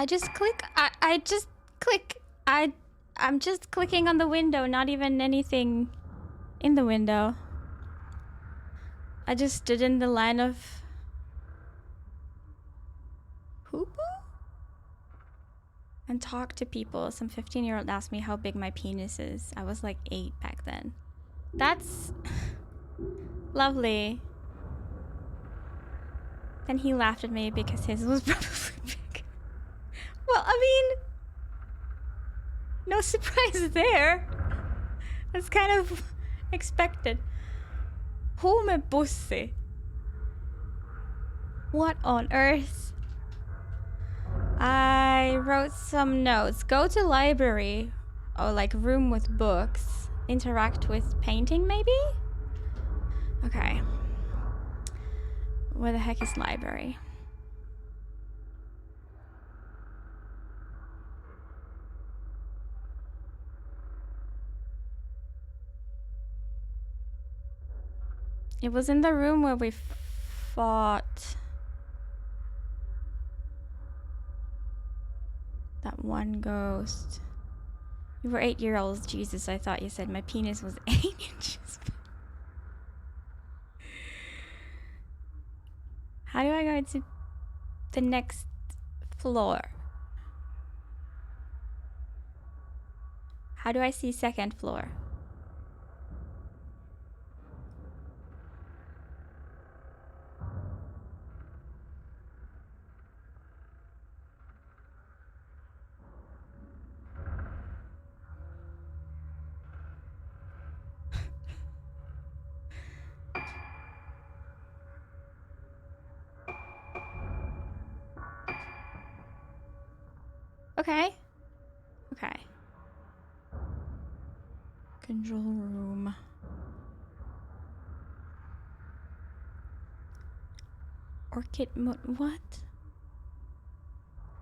I just click. I just click. I'm just clicking on the window, not even anything in the window. I just stood in the line of Hoopo and talked to people. Some 15-year-old asked me how big my penis is. I was like 8 back then. That's lovely. Then he laughed at me because his was probably big. Well, I mean, no surprise there. That's kind of expected. Home bussy. What on earth? I wrote some notes. Go to library. Oh, like room with books. Interact with painting, maybe? Okay. Where the heck is library? It was in the room where we fought that one ghost. You were 8-year-olds. Jesus, I thought you said my penis was 8 inches. How do I go to the next floor? How do I see second floor? Okay. Okay. Control room. Orchid mode. What?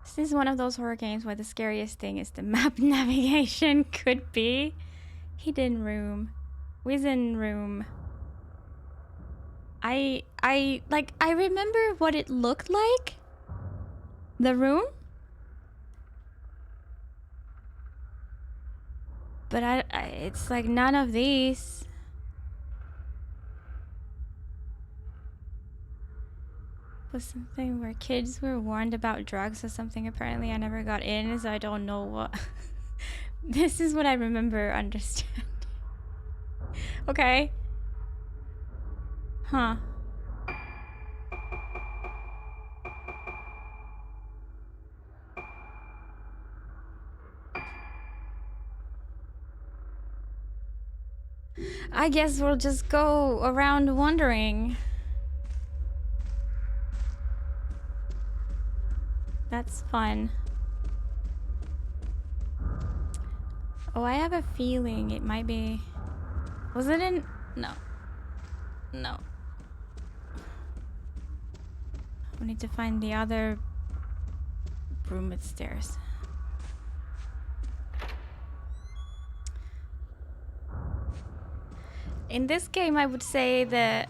This is one of those horror games where the scariest thing is the map navigation. Could be. Hidden room. Wizen room. I remember what it looked like. The room. But it's like none of these. Was something where kids were warned about drugs or something. Apparently I never got in, so I don't know what. This is what I remember understanding. Okay. Huh. I guess we'll just go around wandering. That's fun. Oh, I have a feeling it might be... Was it in... No. No. We need to find the other room upstairs. In this game, I would say the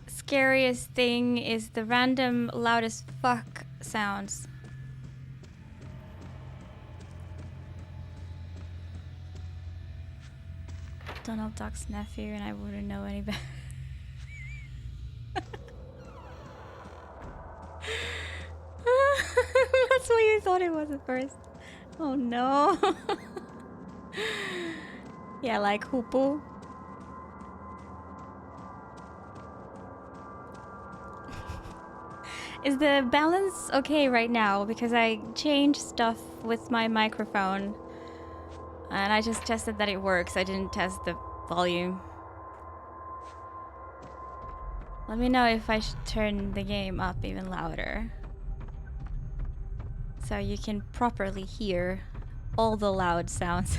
scariest thing is the random loud as fuck sounds. Donald Duck's nephew, and I wouldn't know any better. That's what you thought it was at first. Oh no. Yeah, like Hoopo. Is the balance okay right now? Because I changed stuff with my microphone. And I just tested that it works. I didn't test the volume. Let me know if I should turn the game up even louder. So you can properly hear all the loud sounds.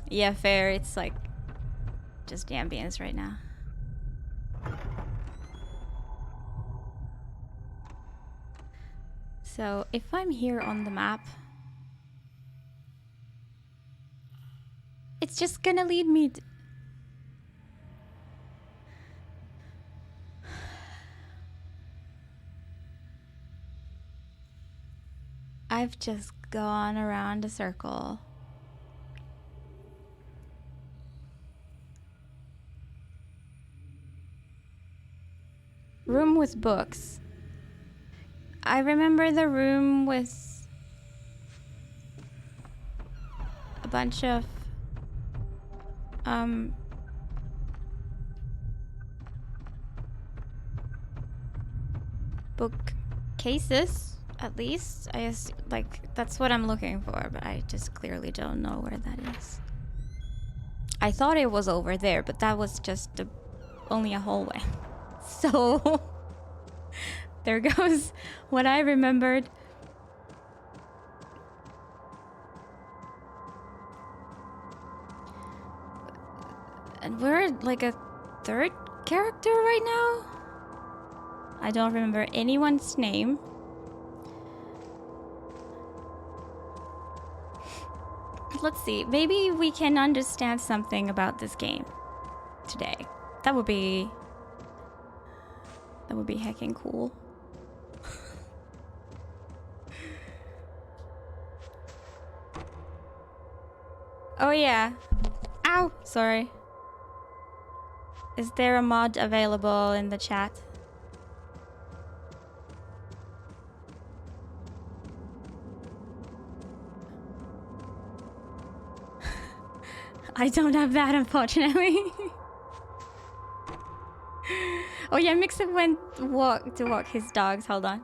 Yeah, fair. It's like just ambience right now. So if I'm here on the map, it's just gonna lead me to... I've just gone around a circle. Room with books. I remember the room with a bunch of bookcases, at least. I guess, like, that's what I'm looking for, but I just clearly don't know where that is. I thought it was over there, but that was just only a hallway. So there goes what I remembered. And we're like a third character right now? I don't remember anyone's name. Let's see, maybe we can understand something about this game today. That would be heckin' cool. Oh yeah. Ow! Sorry. Is there a mod available in the chat? I don't have that, unfortunately. Oh yeah, Mixit went to walk his dogs. Hold on.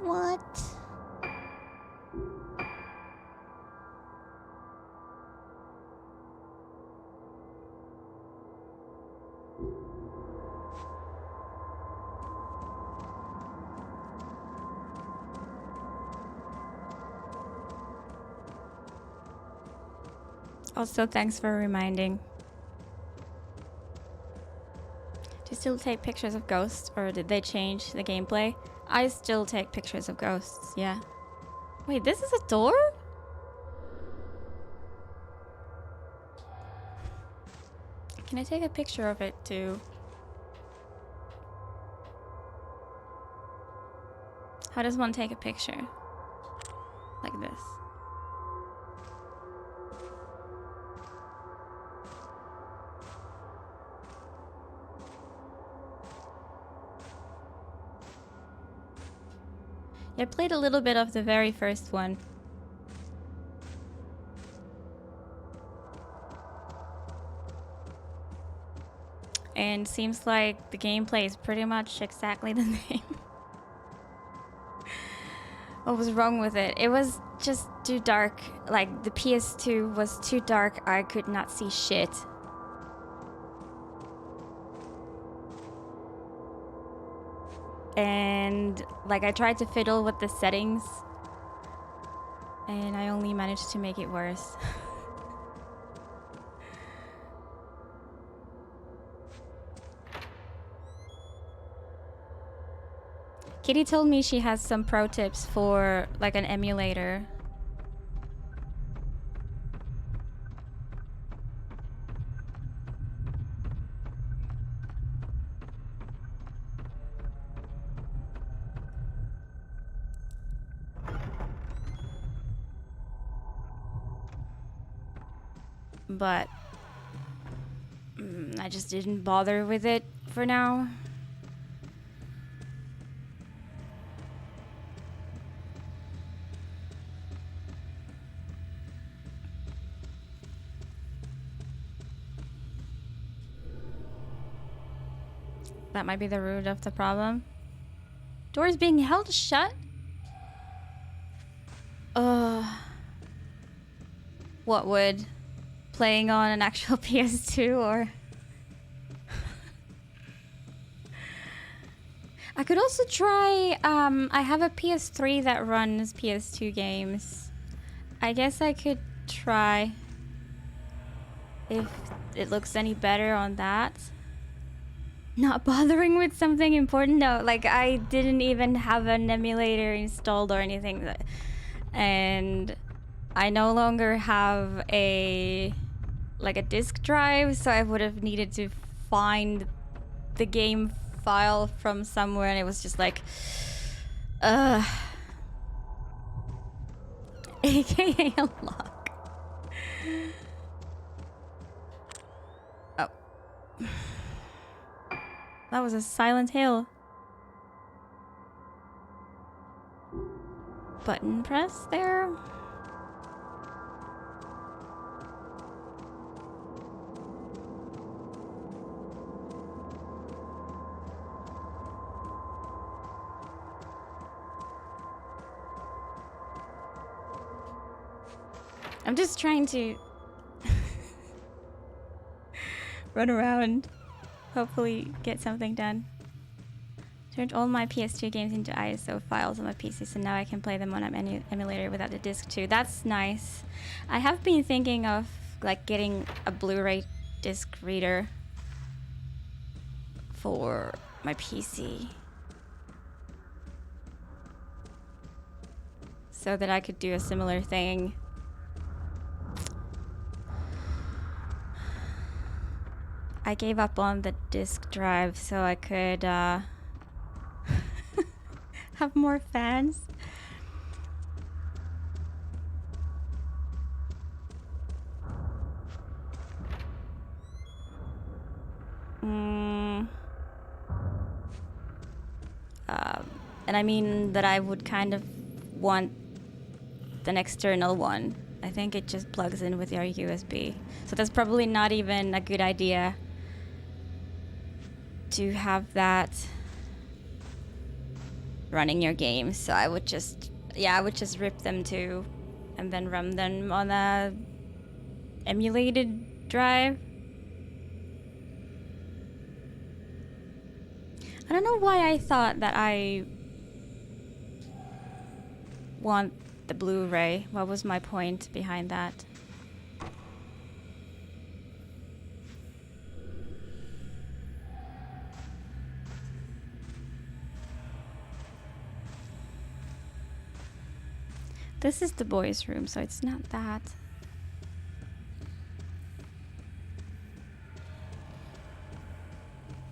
What? Also, thanks for reminding. Do you still take pictures of ghosts, or did they change the gameplay? I still take pictures of ghosts, yeah. Wait, this is a door? Can I take a picture of it too? How does one take a picture? Like this. I played a little bit of the very first one. And seems like the gameplay is pretty much exactly the same. What was wrong with it? It was just too dark. Like, the PS2 was too dark. I could not see shit. And like, I tried to fiddle with the settings and I only managed to make it worse. Kitty told me she has some pro tips for like an emulator. But I just didn't bother with it for now. That might be the root of the problem. Doors being held shut? What would? Playing on an actual PS2 or... I could also try, I have a PS3 that runs PS2 games. I guess I could try. if it looks any better on that. Not bothering with something important? No, like I didn't even have an emulator installed or anything. And I no longer have a disk drive, so I would have needed to find the game file from somewhere, and it was just like, AKA a lock. Oh. That was a Silent Hill. Button press there. I'm just trying to run around, hopefully get something done. Turned all my PS2 games into ISO files on my PC, so now I can play them on an emulator without the disc too. That's nice. I have been thinking of like getting a Blu-ray disc reader for my PC, so that I could do a similar thing. I gave up on the disc drive so I could have more fans. And I mean that I would kind of want an external one. I think it just plugs in with your USB. So that's probably not even a good idea to have that running your games. So I would just rip them too and then run them on a emulated drive. I don't know why I thought that I want the Blu-ray. What was my point behind that? This is the boys' room, so it's not that.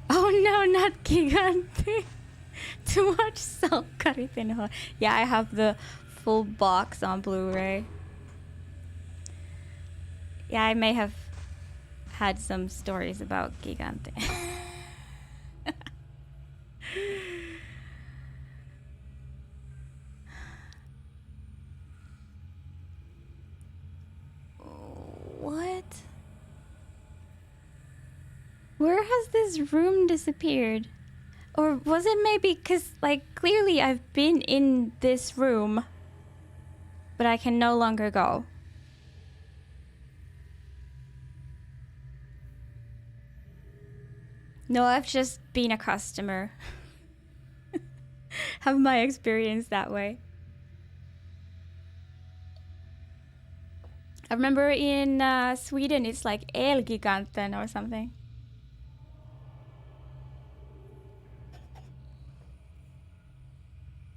Oh no, not Gigante. To watch Salkaritino. Yeah, I have the full box on Blu-ray. Yeah, I may have had some stories about Gigante. What? Where has this room disappeared? Or was it maybe because, like, clearly I've been in this room, but I can no longer go? No, I've just been a customer. Have my experience that way. I remember in Sweden it's like Elgiganten or something.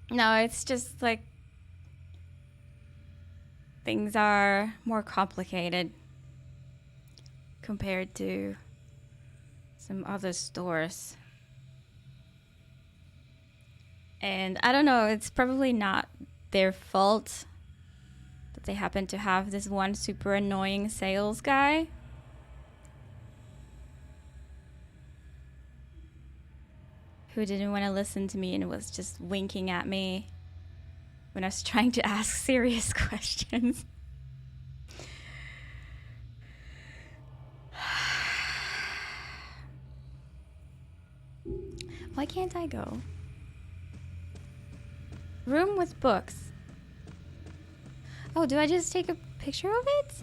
No, it's just like things are more complicated compared to some other stores. And I don't know, it's probably not their fault that they happen to have this one super annoying sales guy. Who didn't want to listen to me and was just winking at me when I was trying to ask serious questions. Why can't I go? Room with books. Oh, do I just take a picture of it?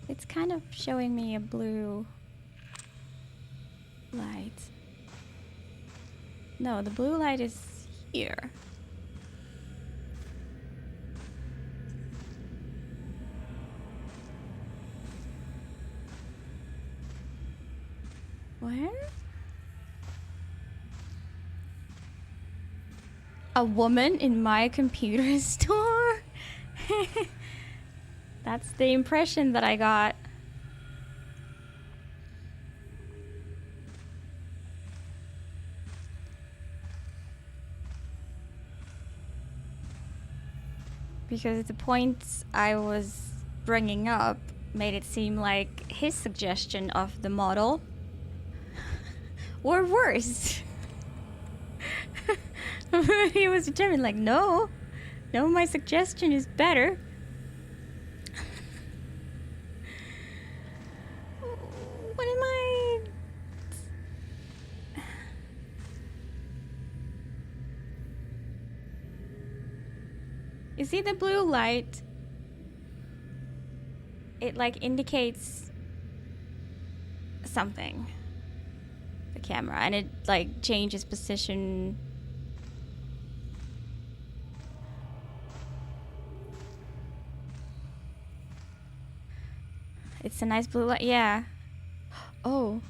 It's kind of showing me a blue light. No, the blue light is here. Where? A woman in my computer store? That's the impression that I got. Because the points I was bringing up made it seem like his suggestion of the model or worse. He was determined, like, no, my suggestion is better. What am I? You see the blue light? It like indicates something. The camera, and it like changes position. It's a nice blue light, yeah. Oh,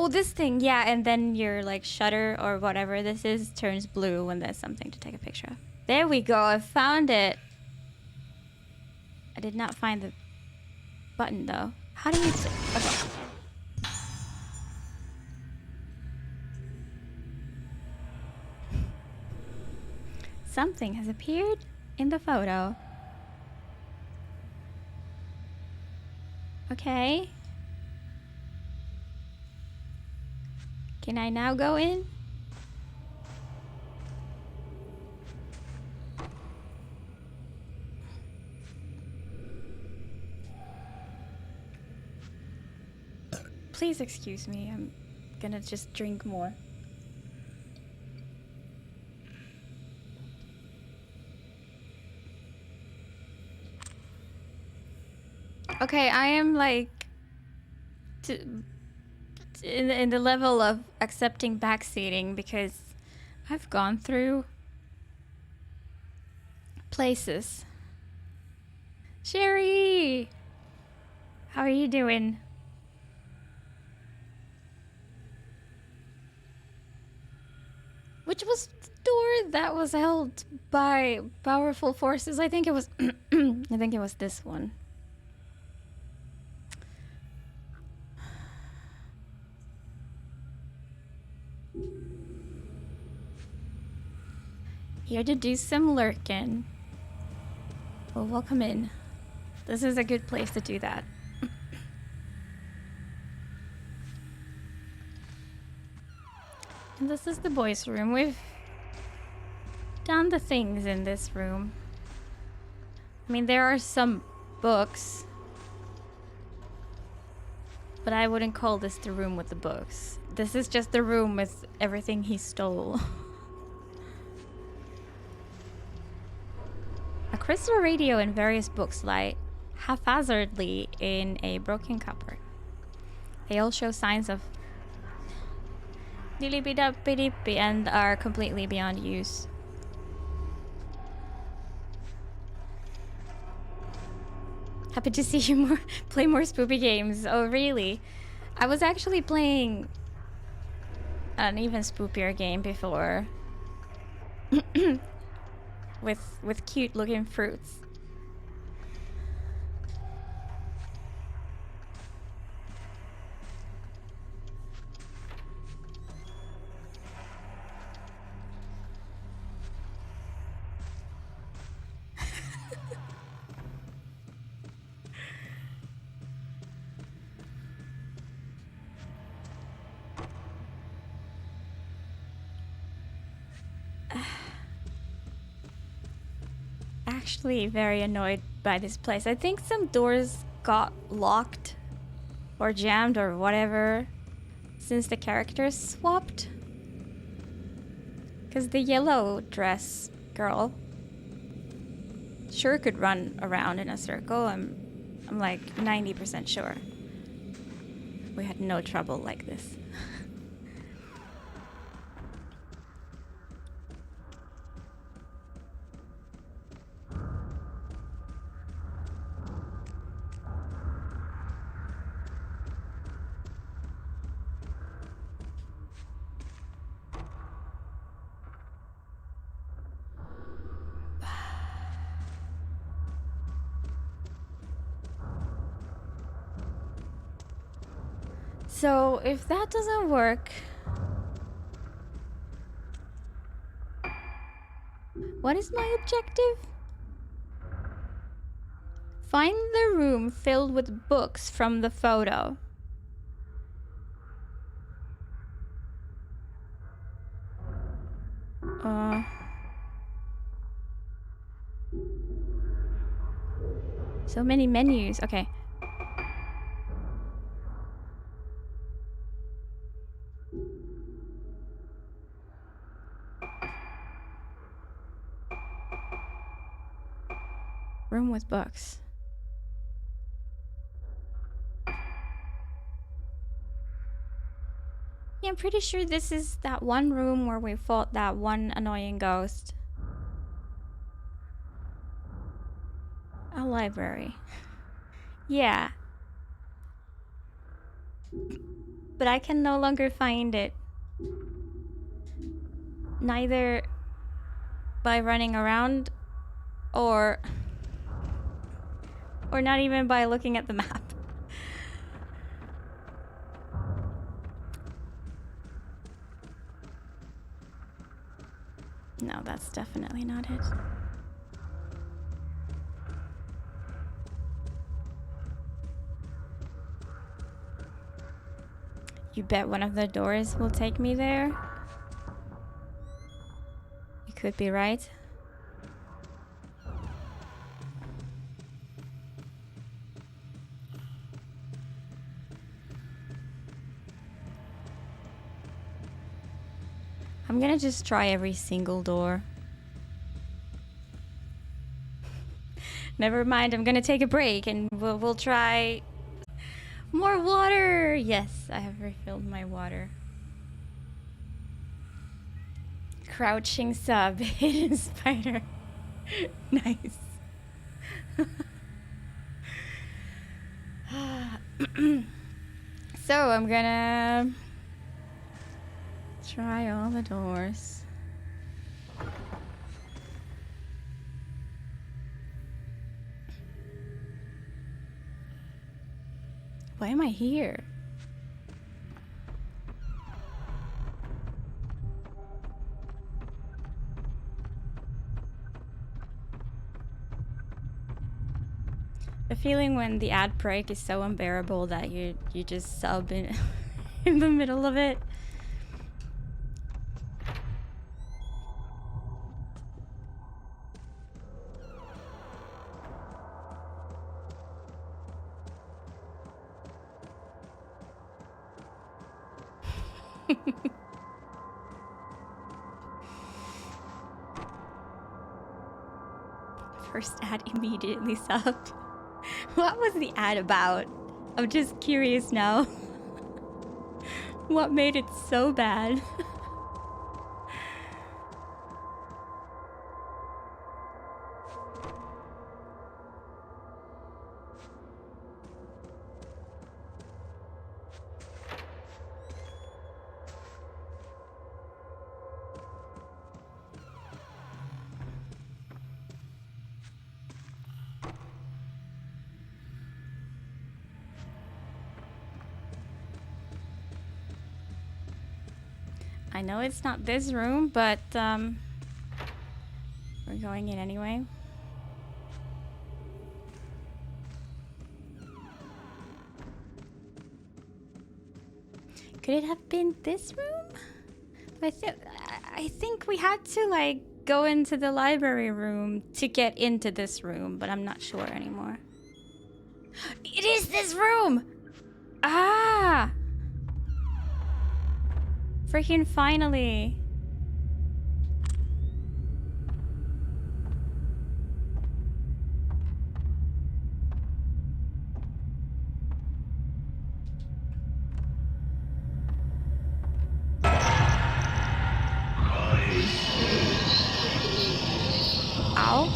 this thing, yeah. And then your like shutter or whatever this is turns blue when there's something to take a picture of. There we go. I found it. I did not find the button though. How do you? Okay. Something has appeared in the photo. Okay. Can I now go in? Please excuse me. I'm gonna just drink more. Okay, I am like in the level of accepting backseating because I've gone through places. Sherry! How are you doing? Which was the door that was held by powerful forces? I think it was I think it was this one. Here to do some lurking. Well, welcome in. This is a good place to do that. And this is the boys' room. We've done the things in this room. I mean, there are some books, but I wouldn't call this the room with the books. This is just the room with everything he stole. A crystal radio and various books lie haphazardly in a broken cupboard. They all show signs of dilly-bee-dup-bee-dip-bee and are completely beyond use. Happy to see you play more spoopy games. Oh, really? I was actually playing an even spoopier game before. with cute looking fruits. Actually very annoyed by this place. I think some doors got locked or jammed or whatever since the characters swapped. Because the yellow dress girl sure could run around in a circle. I'm like 90% sure. We had no trouble like this. So if that doesn't work, what is my objective? Find the room filled with books from the photo. So many menus. Okay. Room with books. Yeah, I'm pretty sure this is that one room where we fought that one annoying ghost. A library. Yeah. But I can no longer find it. Neither by running around or not even by looking at the map. No, that's definitely not it. You bet one of the doors will take me there? You could be right. I'm gonna just try every single door. Never mind, I'm gonna take a break and we'll try more water. Yes, I have refilled my water. Crouching sub, hidden spider. Nice. So I'm gonna try all the doors. Why am I here? The feeling when the ad break is so unbearable that you just sub in in the middle of it. First ad immediately subbed. What was the ad about? I'm just curious now. What made it so bad? I know it's not this room, but we're going in anyway. Could it have been this room? I think we had to like go into the library room to get into this room, but I'm not sure anymore. It is this room! Ah! Freaking finally. Ow.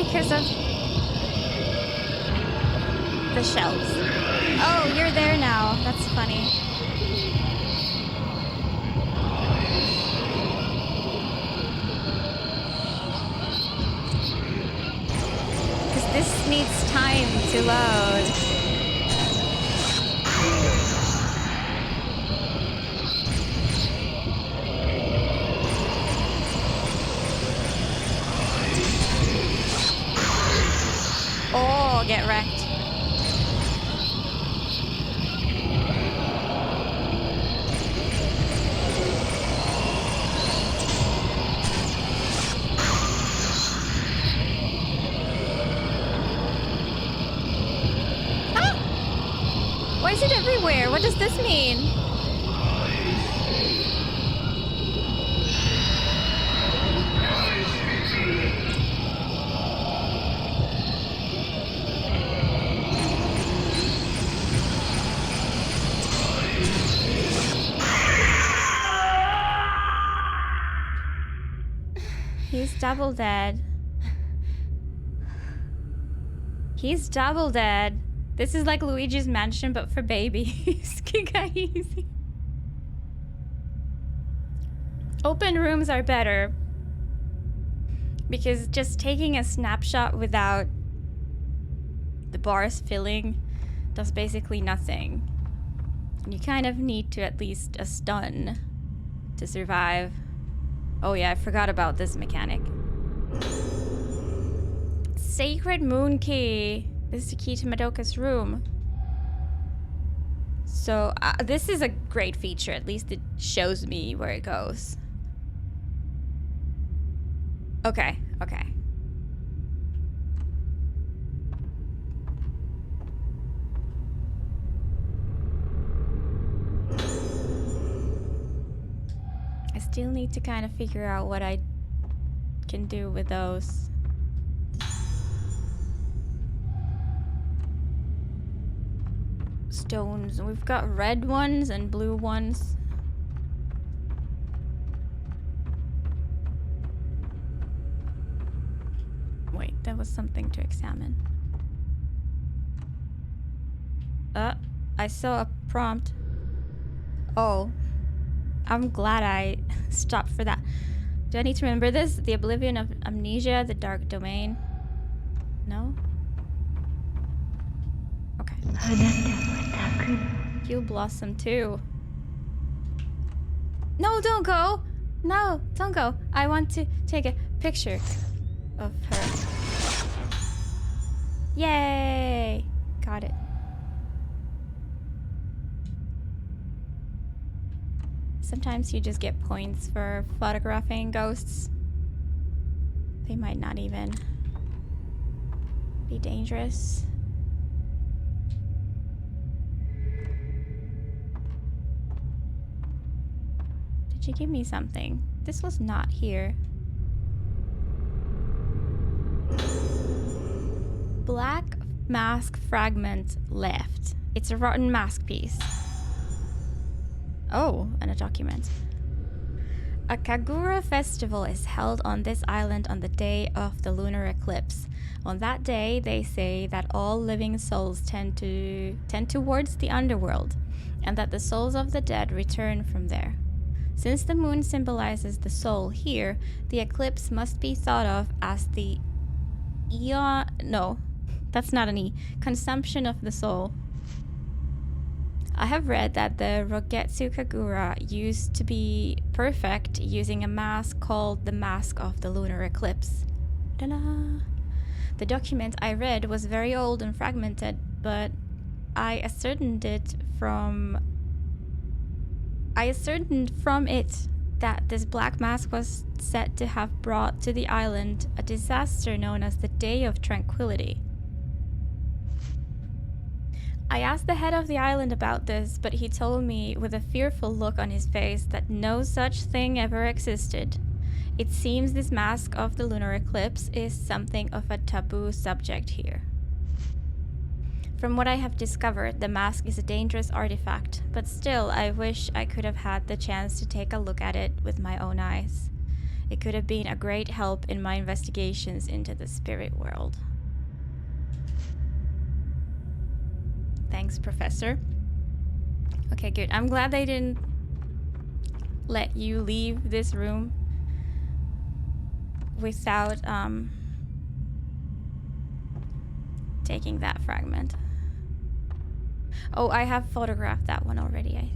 because of the shells. Oh, you're there now. That's funny. Because this needs time to load. Oh, get wrecked. Why is it everywhere? What does this mean? He's double dead. He's double dead. This is like Luigi's Mansion, but for babies. Easy. Open rooms are better. Because just taking a snapshot without the bars filling does basically nothing. And you kind of need to at least a stun to survive. Oh yeah, I forgot about this mechanic. Sacred Moon Key. This is the key to Madoka's room. So this is a great feature. At least it shows me where it goes. Okay, okay. I still need to kind of figure out what I can do with those. Stones. We've got red ones and blue ones. Wait, there was something to examine. I saw a prompt. Oh. I'm glad I stopped for that. Do I need to remember this? The Oblivion of Amnesia, the Dark Domain. No? Okay. Heal Blossom too. No, don't go! No, don't go. I want to take a picture of her. Yay! Got it. Sometimes you just get points for photographing ghosts. They might not even be dangerous. Did you give me something? This was not here. Black mask fragment left. It's a rotten mask piece. Oh, and a document. A Kagura festival is held on this island on the day of the lunar eclipse. On that day, they say that all living souls tend towards the underworld, and that the souls of the dead return from there. Since the moon symbolizes the soul here, the eclipse must be thought of as the consumption of the soul. I have read that the Rogetsu Kagura used to be perfect using a mask called the Mask of the Lunar Eclipse. Ta-da! The document I read was very old and fragmented, but I ascertained from it that this black mask was said to have brought to the island a disaster known as the Day of Tranquility. I asked the head of the island about this, but he told me with a fearful look on his face that no such thing ever existed. It seems this mask of the lunar eclipse is something of a taboo subject here. From what I have discovered, the mask is a dangerous artifact, but still I wish I could have had the chance to take a look at it with my own eyes. It could have been a great help in my investigations into the spirit world. Thanks, Professor. Okay, good. I'm glad they didn't let you leave this room without taking that fragment. Oh, I have photographed that one already, I think.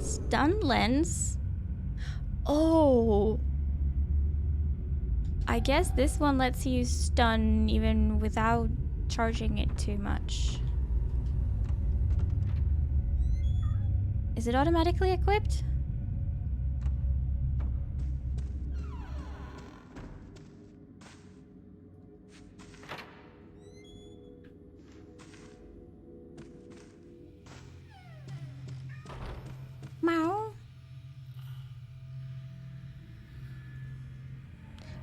Stun lens? Oh. I guess this one lets you stun even without charging it too much. Is it automatically equipped? Meow.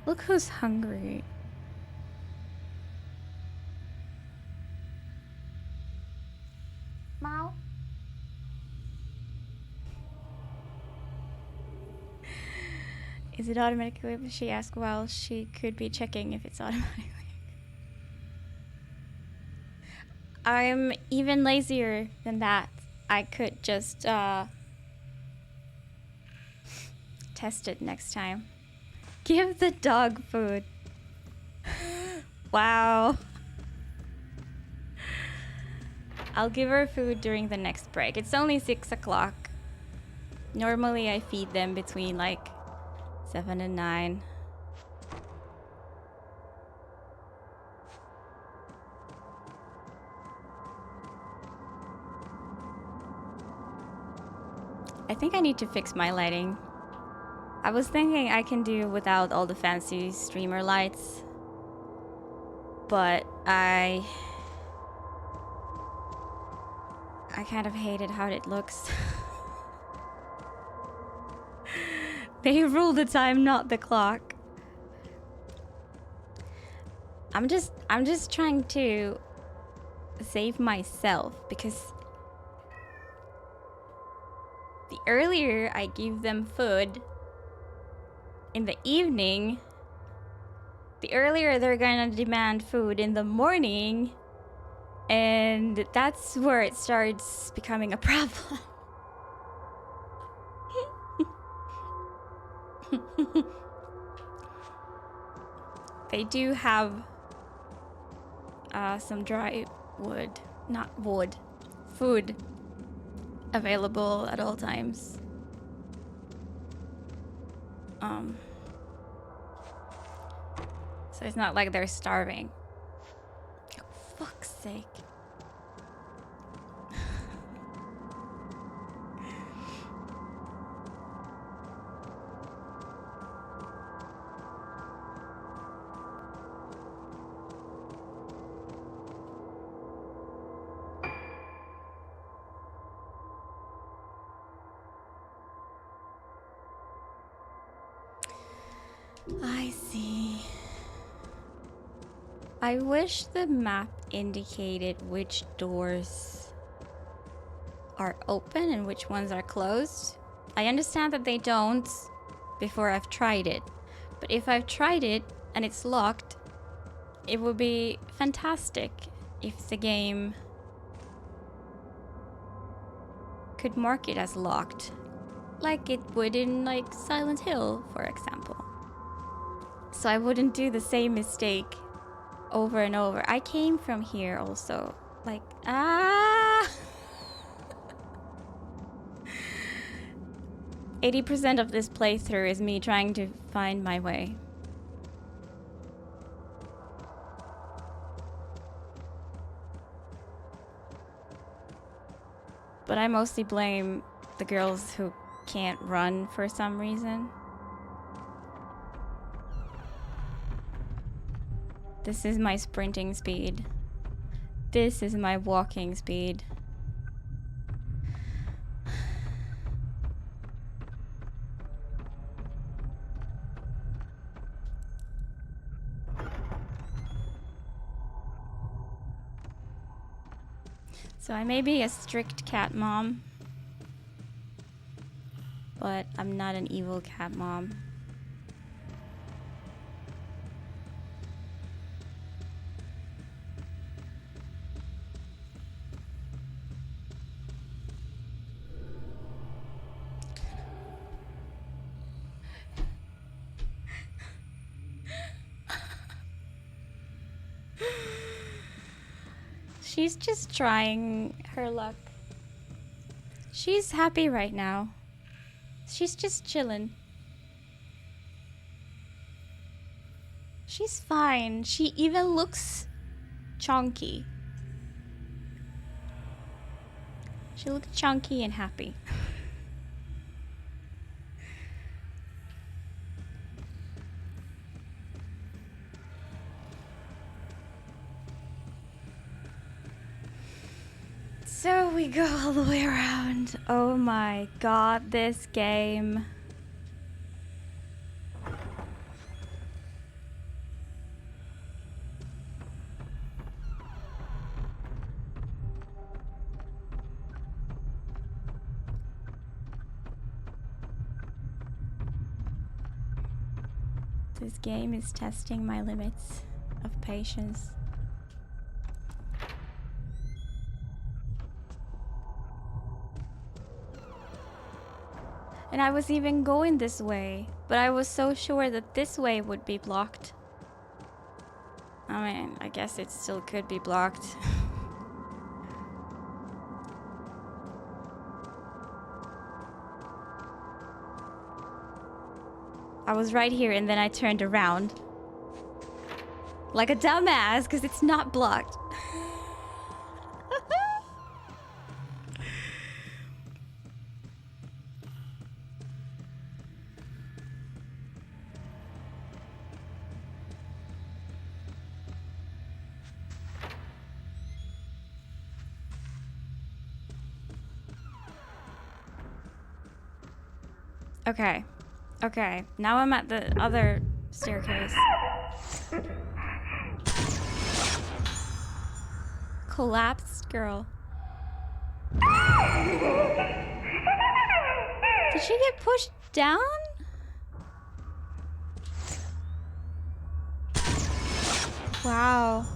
Look who's hungry. Meow. Is it automatically? She asked while she could be checking if it's automatically. I'm even lazier than that. I could just test it next time. Give the dog food. Wow. I'll give her food during the next break. It's only 6 o'clock. Normally I feed them between like 7 and 9. I think I need to fix my lighting. I was thinking I can do without all the fancy streamer lights, but I kind of hated how it looks. They rule the time, not the clock. I'm just trying to save myself, because the earlier I give them food in the evening, the earlier they're gonna demand food in the morning, and that's where it starts becoming a problem. They do have some dry wood, not wood, food available at all times. So it's not like they're starving. For fuck's sake. I see. I wish the map indicated which doors are open and which ones are closed. I understand that they don't before I've tried it, but if I've tried it and it's locked, it would be fantastic if the game could mark it as locked, like it would in like Silent Hill, for example. So I wouldn't do the same mistake over and over. I came from here also. Like, 80% of this playthrough is me trying to find my way. But I mostly blame the girls who can't run for some reason. This is my sprinting speed. This is my walking speed. So I may be a strict cat mom, but I'm not an evil cat mom. She's just trying her luck. She's happy right now. She's just chilling. She's fine. She even looks chunky. She looks chunky and happy. So we go all the way around. Oh my god, this game. This game is testing my limits of patience. And I was even going this way, but I was so sure that this way would be blocked. I mean, I guess it still could be blocked. I was right here and then I turned around. Like a dumbass, because it's not blocked. Okay. Okay. Now I'm at the other staircase. Collapsed girl. Did she get pushed down? Wow.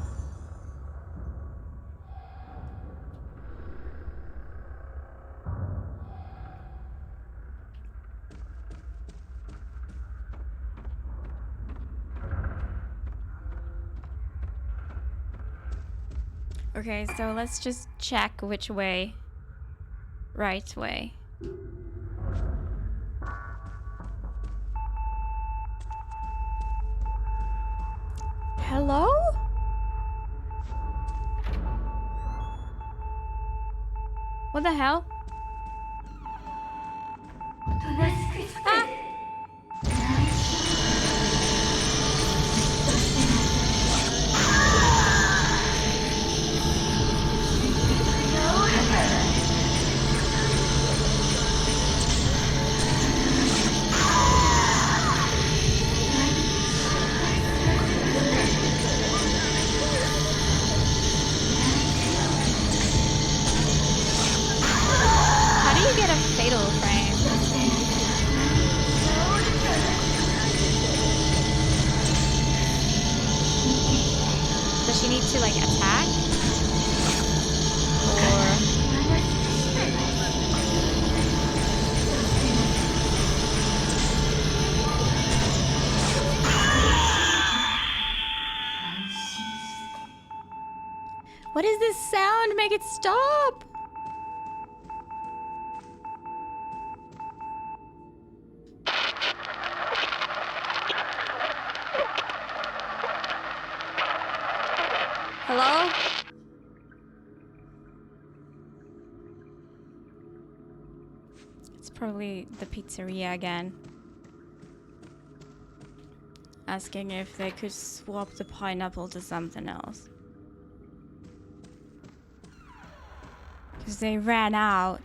Okay, so let's just check which way. Right way. Hello? What the hell? Ah! How do you get a fatal frame? Does she need to like attack? Or what is this sound? Make it stop! Hello? It's probably the pizzeria again. Asking if they could swap the pineapple to something else. Because they ran out.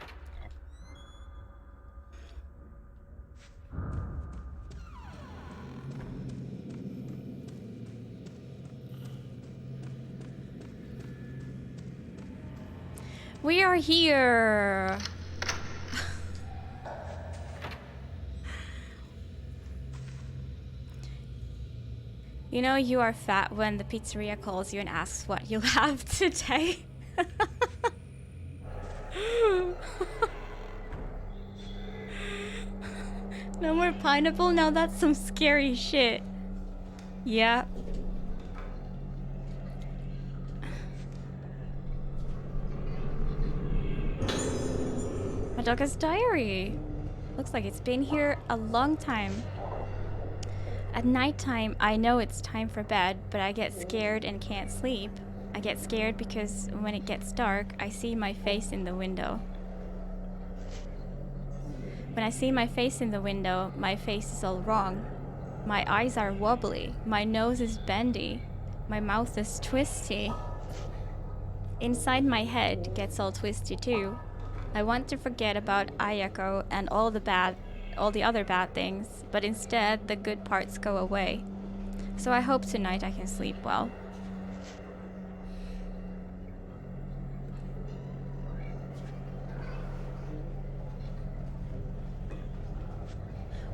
We are here. You know you are fat when the pizzeria calls you and asks what you'll have today. No more pineapple? Now that's some scary shit. Yeah. Madoka's diary. Looks like it's been here a long time. At nighttime, I know it's time for bed, but I get scared and can't sleep. I get scared because when it gets dark, I see my face in the window. When I see my face in the window, my face is all wrong. My eyes are wobbly, my nose is bendy, my mouth is twisty. Inside my head gets all twisty too. I want to forget about Ayako and all the other bad things, but instead the good parts go away. So I hope tonight I can sleep well.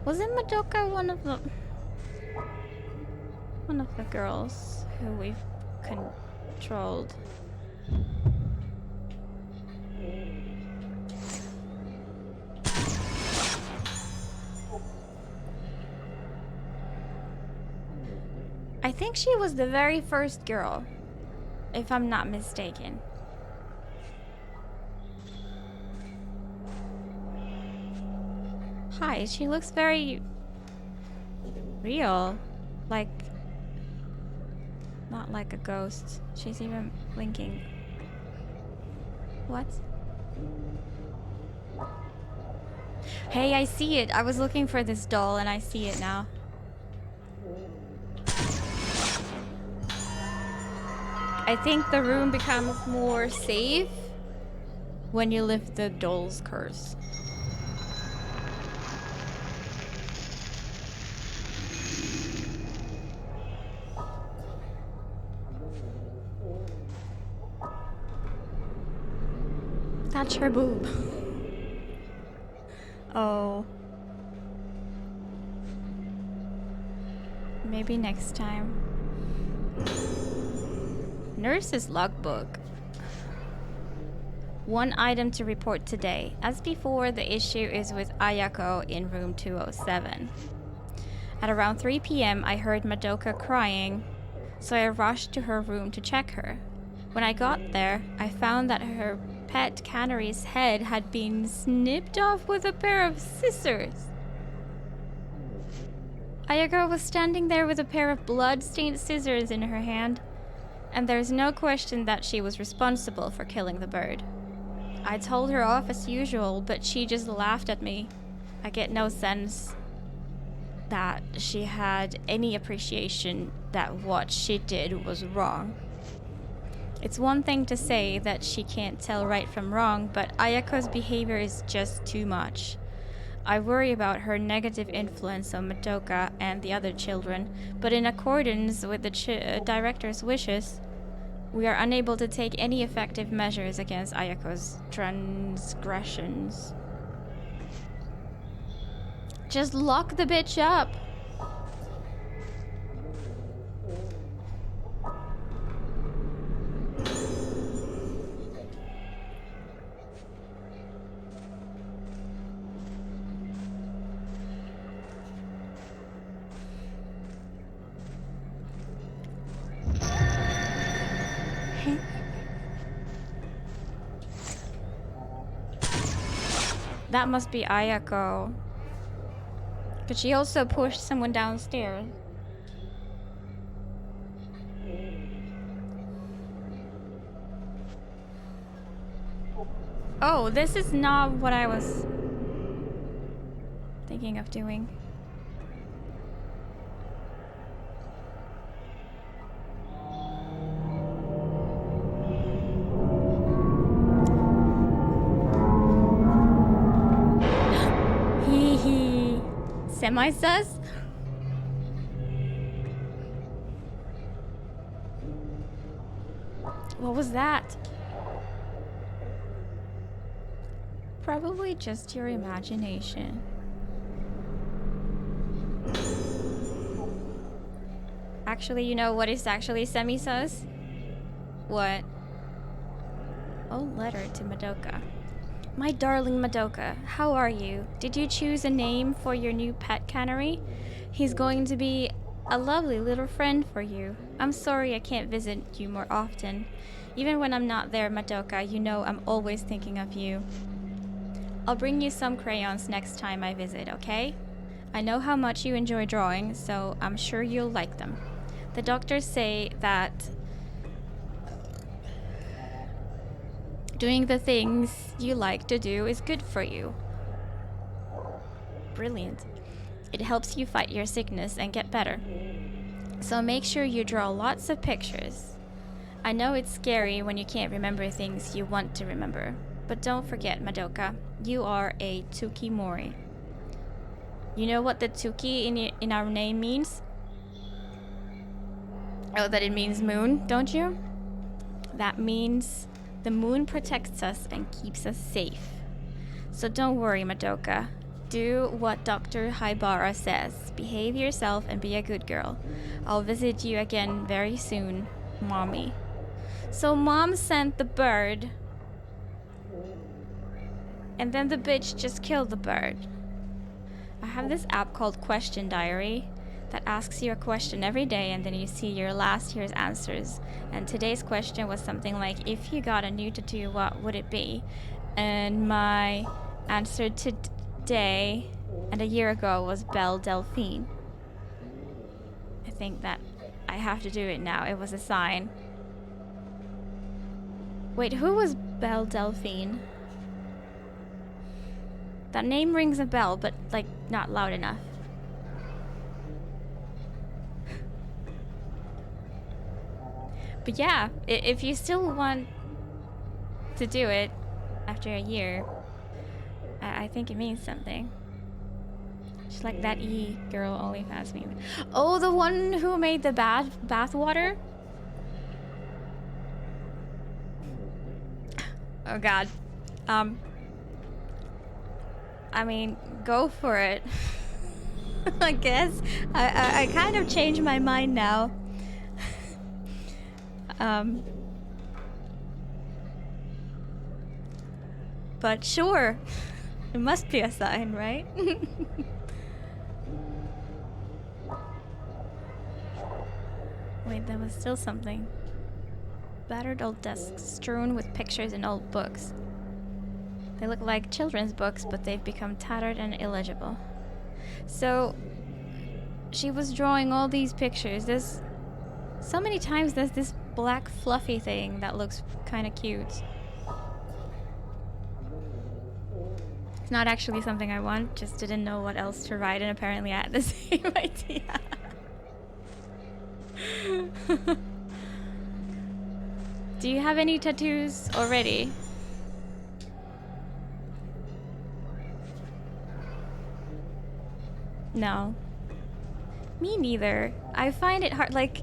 Wasn't Madoka one of the girls who we've controlled? I think she was the very first girl, if I'm not mistaken. Hi, she looks very real. Like, not like a ghost. She's even blinking. What? Hey, I see it. I was looking for this doll and I see it now. I think the room becomes more safe when you lift the doll's curse. Touch her boob. Oh. Maybe next time. Nurse's logbook. One item to report today. As before, the issue is with Ayako in room 207. At around 3 p.m., I heard Madoka crying, so I rushed to her room to check her. When I got there, I found that her pet canary's head had been snipped off with a pair of scissors. Ayako was standing there with a pair of blood-stained scissors in her hand, and there's no question that she was responsible for killing the bird. I told her off as usual, but she just laughed at me. I get no sense that she had any appreciation that what she did was wrong. It's one thing to say that she can't tell right from wrong, but Ayako's behavior is just too much. I worry about her negative influence on Madoka and the other children, but in accordance with the director's wishes, we are unable to take any effective measures against Ayako's transgressions. Just lock the bitch up! That must be Ayako. But she also pushed someone downstairs. Oh, this is not what I was thinking of doing. Semi-sus? What was that? Probably just your imagination. Actually, you know what is actually semi-sus? What? Oh, letter to Madoka. My darling Madoka, how are you? Did you choose a name for your new pet canary? He's going to be a lovely little friend for you. I'm sorry I can't visit you more often. Even when I'm not there, Madoka, you know I'm always thinking of you. I'll bring you some crayons next time I visit, okay? I know how much you enjoy drawing, so I'm sure you'll like them. The doctors say that doing the things you like to do is good for you. Brilliant. It helps you fight your sickness and get better. So make sure you draw lots of pictures. I know it's scary when you can't remember things you want to remember, but don't forget, Madoka, you are a Tsukimori. You know what the Tsuki in our name means? Oh, that it means moon, don't you? That means the moon protects us and keeps us safe. So don't worry, Madoka. Do what Dr. Haibara says. Behave yourself and be a good girl. I'll visit you again very soon, Mommy. So Mom sent the bird, and then the bitch just killed the bird. I have this app called Question Diary that asks you a question every day, and then you see your last year's answers. And today's question was something like, if you got a new tattoo, what would it be? And my answer today and a year ago was Belle Delphine. I think that I have to do it now. It was a sign. Wait, who was Belle Delphine? That name rings a bell, but like not loud enough. But yeah, if you still want to do it after a year, I think it means something. Just like that girl OnlyFans meme. Oh, the one who made the bath water? Oh god. I mean, go for it. I guess. I kind of changed my mind now. But sure. It must be a sign, right? Wait, there was still something. Battered old desks strewn with pictures and old books. They look like children's books, but they've become tattered and illegible. So, she was drawing all these pictures. There's so many times there's this black fluffy thing that looks kind of cute. It's not actually something I want, just didn't know what else to write, and apparently I had the same idea. Do you have any tattoos already? No. Me neither. I find it hard, like,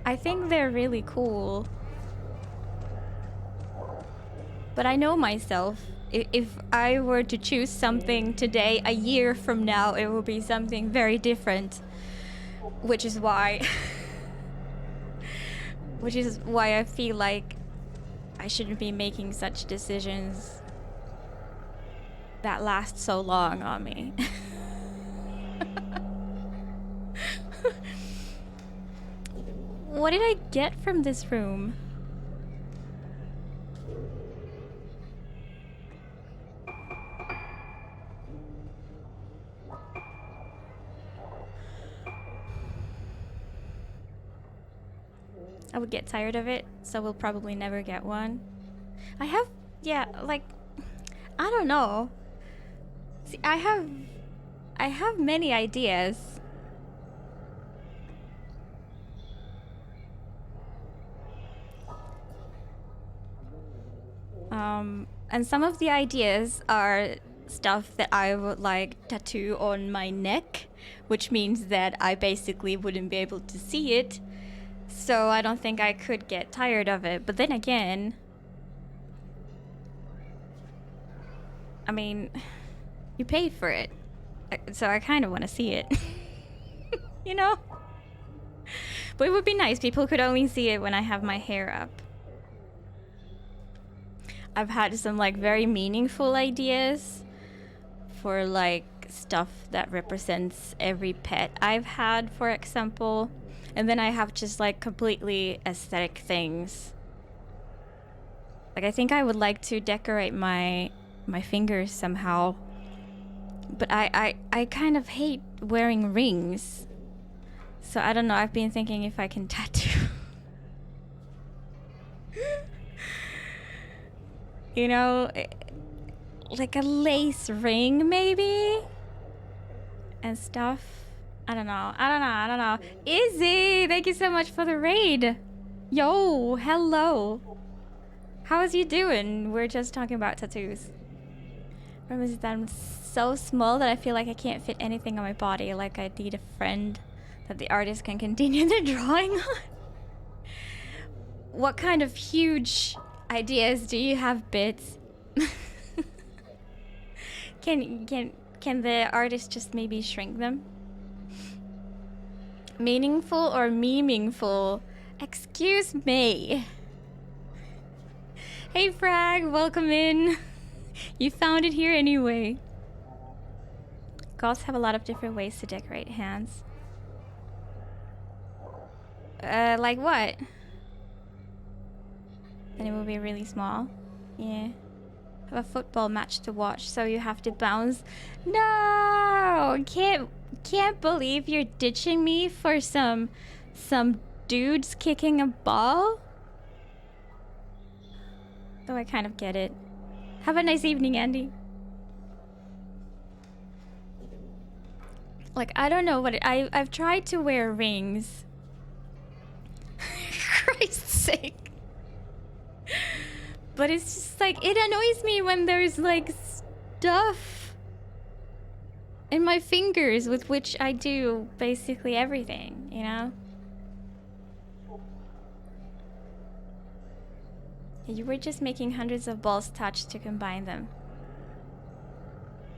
I think they're really cool. But I know myself. If I were to choose something today, a year from now, it will be something very different. Which is why... which is why I feel like I shouldn't be making such decisions that last so long on me. What did I get from this room? I would get tired of it, so we'll probably never get one. I have, yeah, like, I don't know. See, I have many ideas. And some of the ideas are stuff that I would like tattoo on my neck, which means that I basically wouldn't be able to see it. So I don't think I could get tired of it. But then again, I mean, you pay for it. So I kind of want to see it. You know? But it would be nice. People could only see it when I have my hair up. I've had some like very meaningful ideas for like stuff that represents every pet I've had, for example. And then I have just like completely aesthetic things. Like I think I would like to decorate my fingers somehow. But I kind of hate wearing rings. So I don't know, I've been thinking if I can tattoo. You know, like a lace ring maybe? And stuff. I don't know. Izzy, thank you so much for the raid. Yo, hello. How is you doing? We're just talking about tattoos. Remember that I'm so small that I feel like I can't fit anything on my body. Like I need a friend that the artist can continue the drawing on. What kind of huge ideas do you have, Bits? Can the artist just maybe shrink them? Meaningful or meaningful? Excuse me. Hey Frag, welcome in. You found it here anyway. Goths have a lot of different ways to decorate hands. Like what? Then it will be really small. Yeah. Have a football match to watch, so you have to bounce. No! Can't believe you're ditching me for some dudes kicking a ball? Though I kind of get it. Have a nice evening, Andy. Like, I don't know what I've tried to wear rings. Christ's sake. But it's just like, it annoys me when there's like stuff in my fingers with which I do basically everything, you know? You were just making hundreds of balls touch to combine them.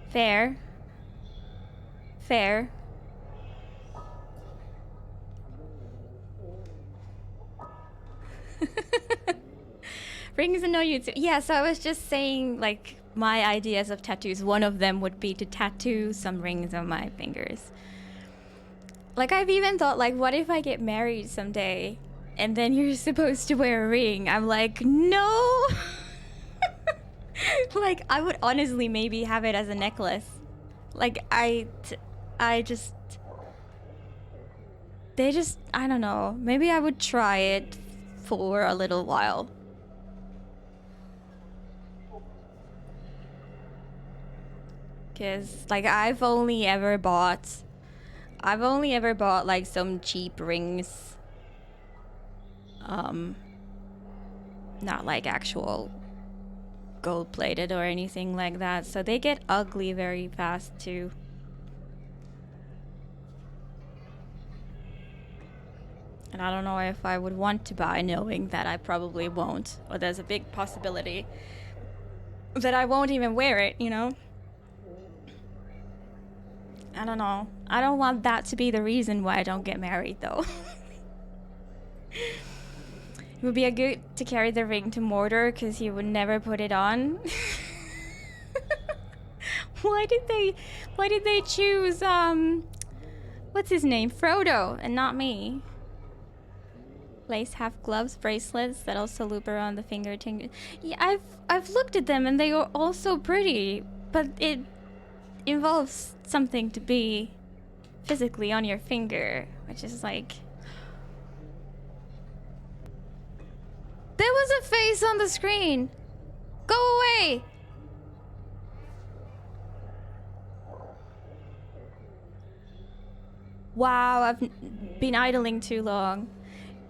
Fair. Fair. Rings annoy you too. Yeah, so I was just saying, like, my ideas of tattoos. One of them would be to tattoo some rings on my fingers. Like, I've even thought, like, what if I get married someday and then you're supposed to wear a ring? I'm like, no! Like, I would honestly maybe have it as a necklace. Like, I just... I don't know. Maybe I would try it for a little while. Because, like, I've only ever bought, like, some cheap rings. Not, like, actual gold-plated or anything like that. So they get ugly very fast, too. And I don't know if I would want to buy, knowing that I probably won't. Or there's a big possibility that I won't even wear it, you know? I don't know. I don't want that to be the reason why I don't get married, though. It would be a good to carry the ring to Mordor, because he would never put it on. Why did they choose, what's his name? Frodo, and not me? Lace half gloves, bracelets that also loop around the finger. Yeah, I've looked at them and they are all so pretty, but it involves something to be physically on your finger, which is like... There was a face on the screen! Go away! Wow, I've been idling too long.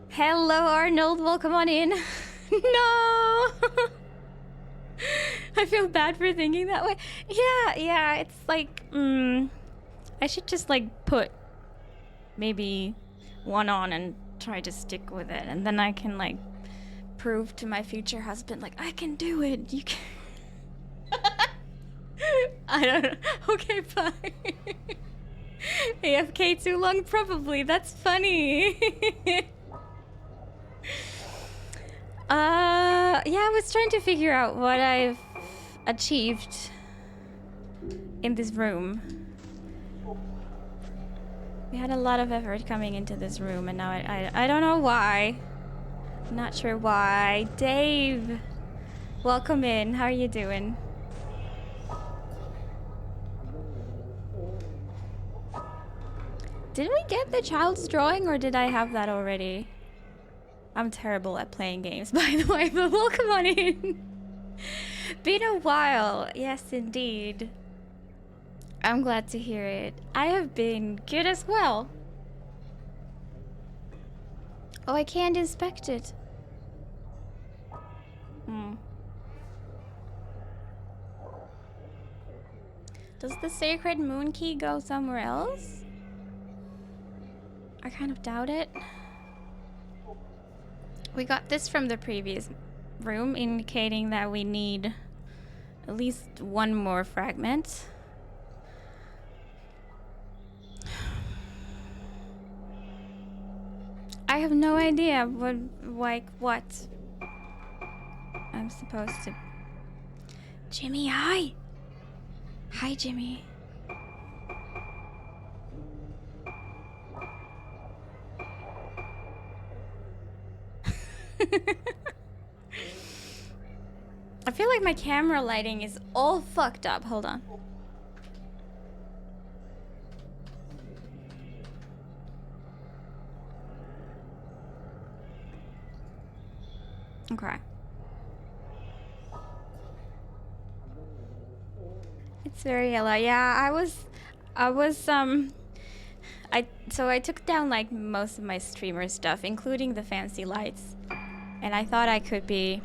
Hello, Arnold. Welcome on in. No! I feel bad for thinking that way. Yeah, it's like, I should just, like, put maybe one on and try to stick with it. And then I can, like, prove to my future husband, like, I can do it. You can... I don't know. Okay, bye. AFK too long, probably. That's funny. Yeah, I was trying to figure out what I've achieved in this room. We had a lot of effort coming into this room, and now I don't know why. Not sure why. Dave, welcome in. How are you doing? Did we get the child's drawing, or did I have that already? I'm terrible at playing games, by the way, but welcome on in. Been a while. Yes, indeed. I'm glad to hear it. I have been good as well. Oh, I can't inspect it. Does the sacred moon key go somewhere else? I kind of doubt it. We got this from the previous room, indicating that we need at least one more fragment. I have no idea what I'm supposed to. Jimmy, hi. Hi, Jimmy. I feel like my camera lighting is all fucked up. Hold on. Okay. It's very yellow. Yeah, I took down like most of my streamer stuff, including the fancy lights. And I thought I could be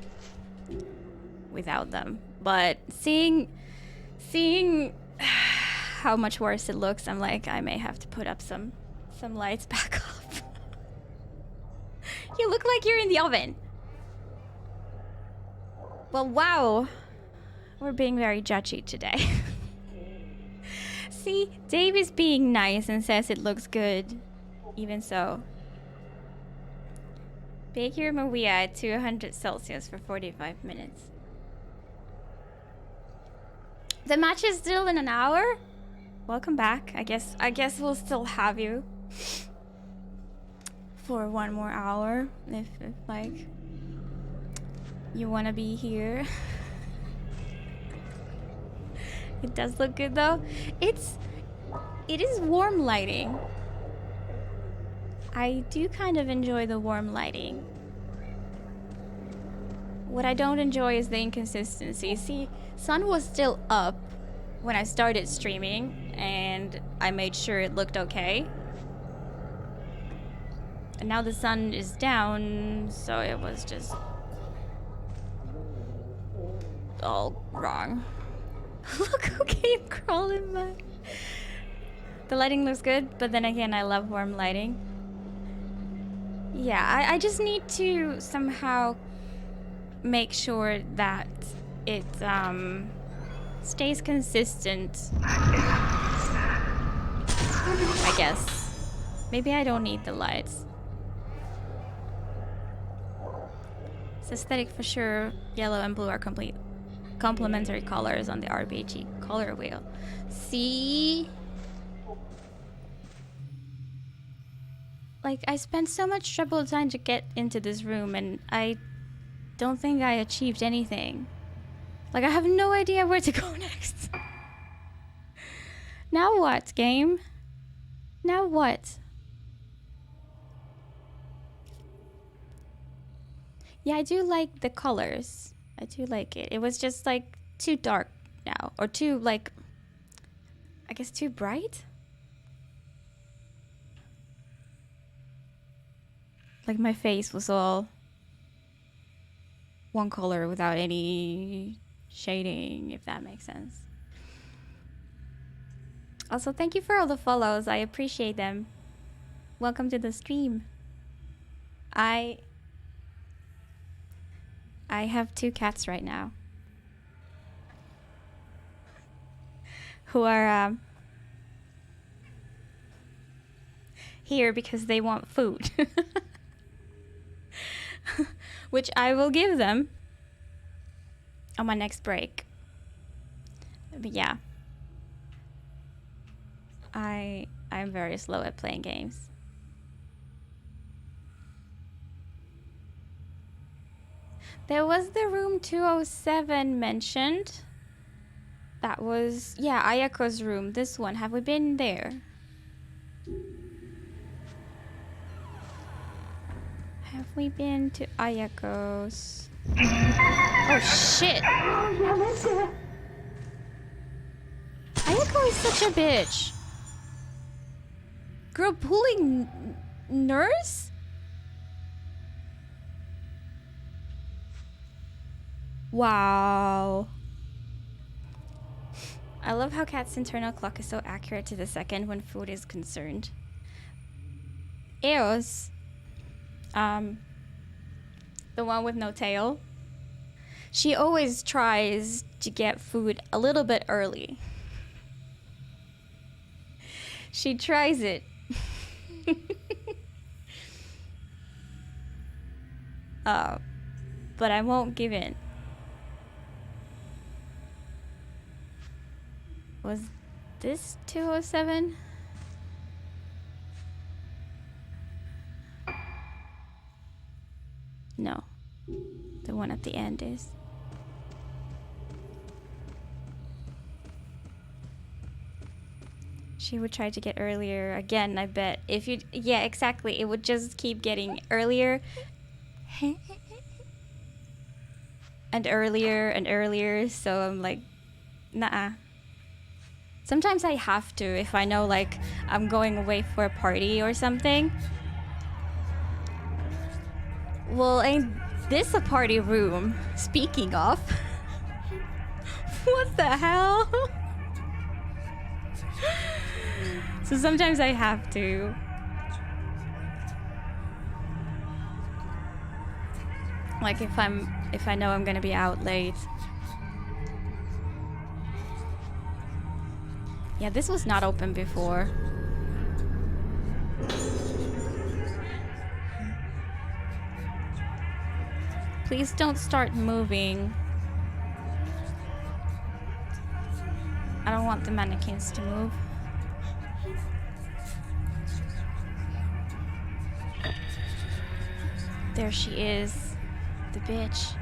without them. But seeing how much worse it looks, I'm like, I may have to put up some lights back up. You look like you're in the oven. Well, wow. We're being very judgy today. See, Dave is being nice and says it looks good. Even so. Bake your Maria at 200 Celsius for 45 minutes. The match is still in an hour? Welcome back. I guess we'll still have you for one more hour if like you want to be here. It does look good though. It is warm lighting. I do kind of enjoy the warm lighting. What I don't enjoy is the inconsistency. See, sun was still up when I started streaming and I made sure it looked okay. And now the sun is down, so it was just all wrong. Look who came crawling by. The lighting looks good, but then again, I love warm lighting. Yeah, I just need to somehow make sure that it stays consistent. I guess. Maybe I don't need the lights. It's aesthetic for sure. Yellow and blue are complementary colors on the RBG color wheel. See? Like, I spent so much trouble trying to get into this room and I don't think I achieved anything. Like, I have no idea where to go next. Now what, game? Now what? Yeah, I do like the colors. I do like it. It was just like too dark now. Or too like, I guess too bright? Like my face was all one color without any shading, if that makes sense. Also, thank you for all the follows. I appreciate them. Welcome to the stream. I have 2 cats right now. who are here because they want food. Which I will give them on my next break. But yeah. I'm very slow at playing games. There was the room 207 mentioned. That was, yeah, Ayako's room. This one. Have we been there? Have we been to Ayako's? Oh shit! Ayako is such a bitch. Girl pulling nurse? Wow. I love how Kat's internal clock is so accurate to the second when food is concerned. Eos, the one with no tail, she always tries to get food a little bit early. She tries it. But I won't give in. Was this 207? No. The one at the end is. She would try to get earlier again, I bet. If you, yeah, exactly. It would just keep getting earlier. And earlier and earlier. So I'm like, nah. Sometimes I have to if I know like I'm going away for a party or something. Well, ain't this a party room? Speaking of. What the hell? So sometimes I have to. Like if I know I'm gonna be out late. Yeah, this was not open before. Please don't start moving. I don't want the mannequins to move. There she is, the bitch.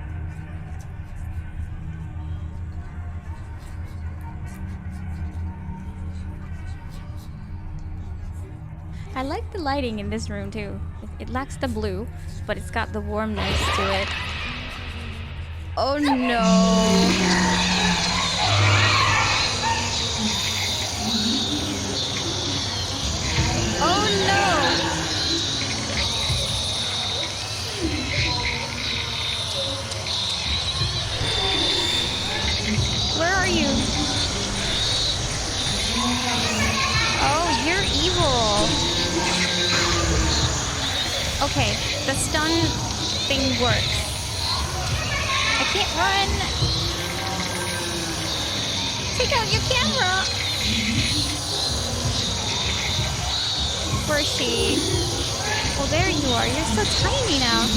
I like the lighting in this room too. It lacks the blue, but it's got the warmness to it. Oh no. Oh no. Where are you? Oh, you're evil. Okay, the stun thing works. I can't run. Take out your camera. Where is she? Oh, there you are. You're so tiny now.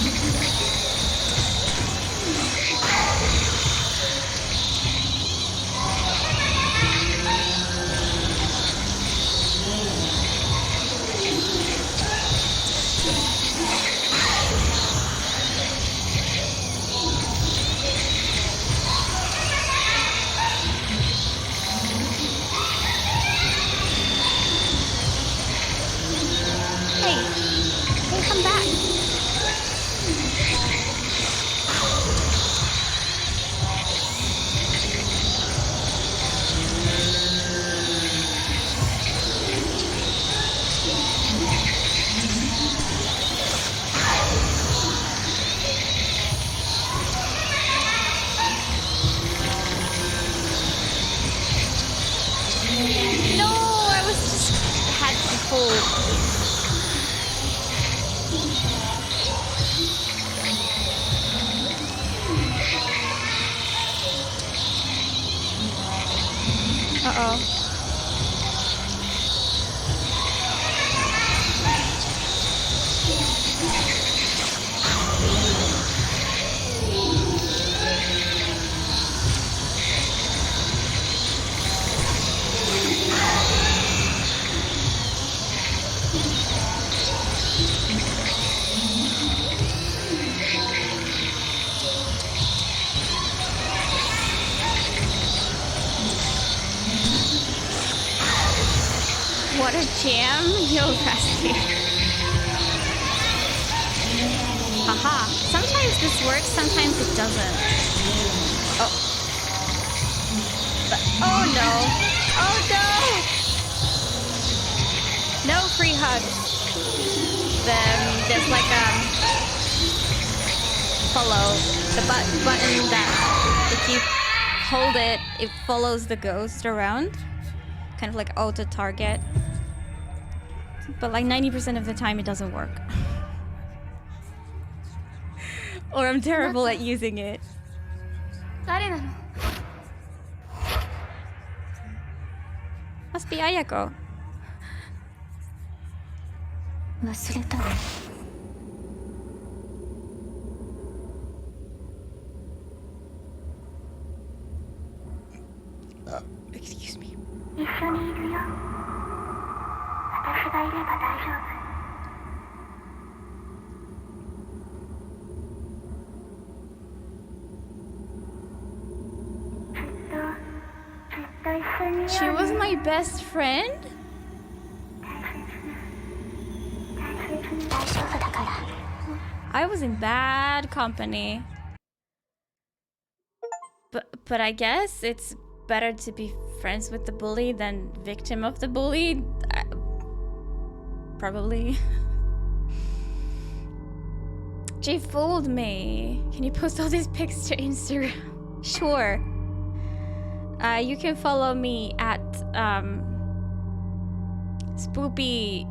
Uh-oh. What a jam! Yo, Rusty. Haha. Sometimes this works, sometimes it doesn't. Oh. But, oh no. Oh no! No free hugs. Then there's like follow. The button that if you hold it, it follows the ghost around. Kind of like auto target. But like 90% of the time it doesn't work. Or I'm terrible at using it. Must be Ayako. Excuse me. She was my best friend? I was in bad company. But I guess it's better to be friends with the bully than victim of the bully. Probably. She fooled me. Can you post all these pics to Instagram? Sure. You can follow me at spoopy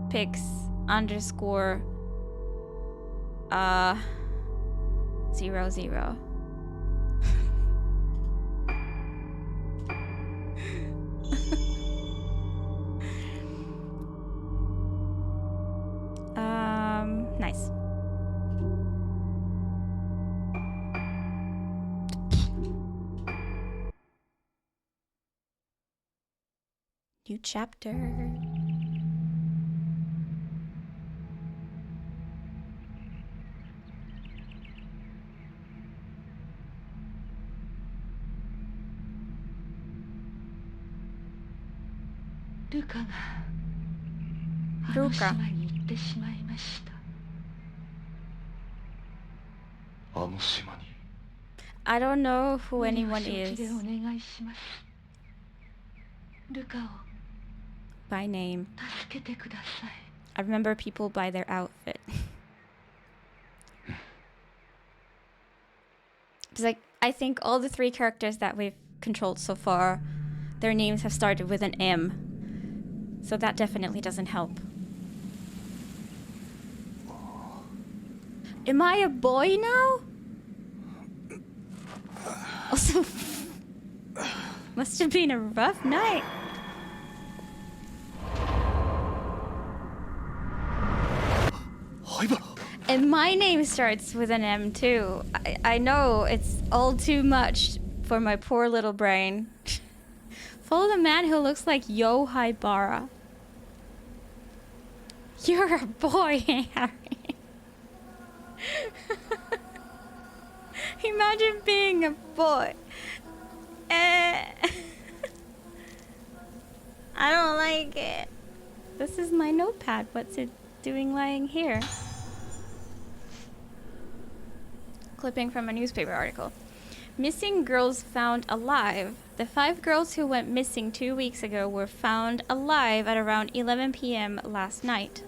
pics _ 00. Nice. New chapter. Ruka. I don't know who anyone is by name. I remember people by their outfit. It's like, I think all the 3 characters that we've controlled so far, their names have started with an M. So that definitely doesn't help. Am I a boy now? Also, must have been a rough night. And my name starts with an M too. I know it's all too much for my poor little brain. Follow the man who looks like Yo Haibara. You're a boy, Harry. Imagine being a boy. I don't like it. This is my notepad. What's it doing lying here? Clipping from a newspaper article. Missing girls found alive. The 5 girls who went missing 2 weeks ago were found alive at around 11 p.m. last night.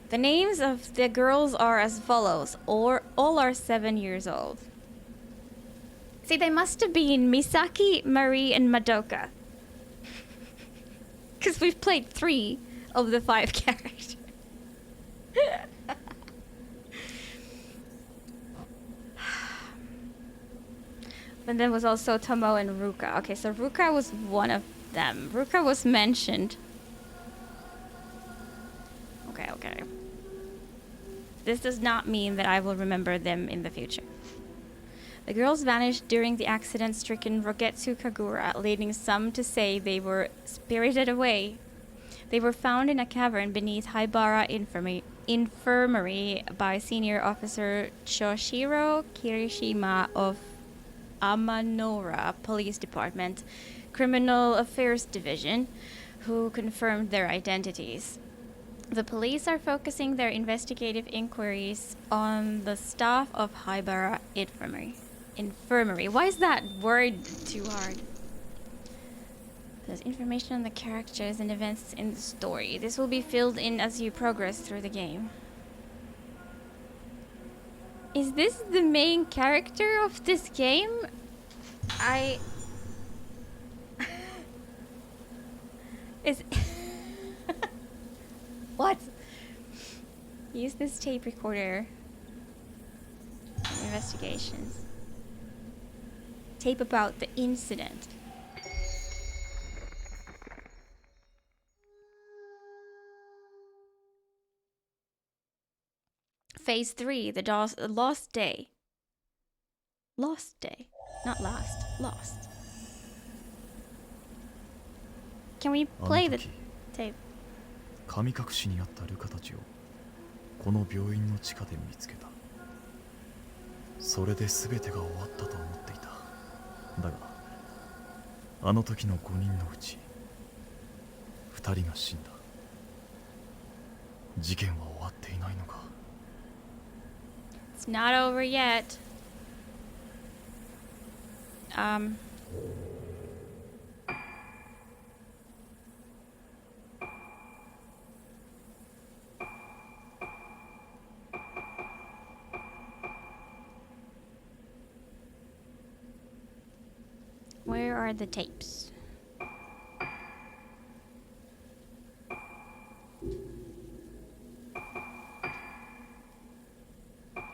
The names of the girls are as follows, or all are 7 years old. See, they must have been Misaki, Marie, and Madoka. Because we've played 3 of the 5 characters. But then was also Tomo and Ruka. Okay, so Ruka was one of them. Ruka was mentioned. Okay. This does not mean that I will remember them in the future. The girls vanished during the accident-stricken Rogetsu Kagura, leading some to say they were spirited away. They were found in a cavern beneath Haibara Infirmary by Senior Officer Choshiro Kirishima of Amanora Police Department, Criminal Affairs Division, who confirmed their identities. The police are focusing their investigative inquiries on the staff of Haibara Infirmary. Why is that word too hard? There's information on the characters and events in the story. This will be filled in as you progress through the game. Is this the main character of this game? Is... What? Use this tape recorder. Investigations. Tape about the incident. Phase 3, the lost day. Lost day. Not last. Lost. Can we play the tape? 神隠しにあったルカたちをこの病院の地下で見つけた。それで全てが終わったと思っていた。だがあの時の5人のうち2人が死んだ。事件は終わっていないのか。 It's not over yet. Where are the tapes?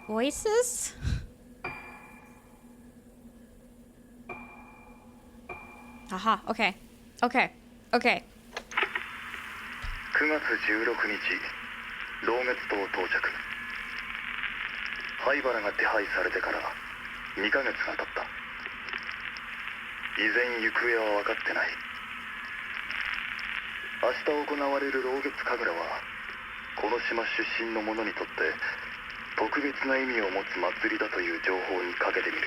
Voices? Aha, okay. Okay. Okay. 9月16日、老月島到着。灰原が手配されてから2ヶ月が経った。依然行方は分かってない。明日行われる老月神楽はこの島出身の者にとって特別な意味を持つ祭りだという情報にかけてみる。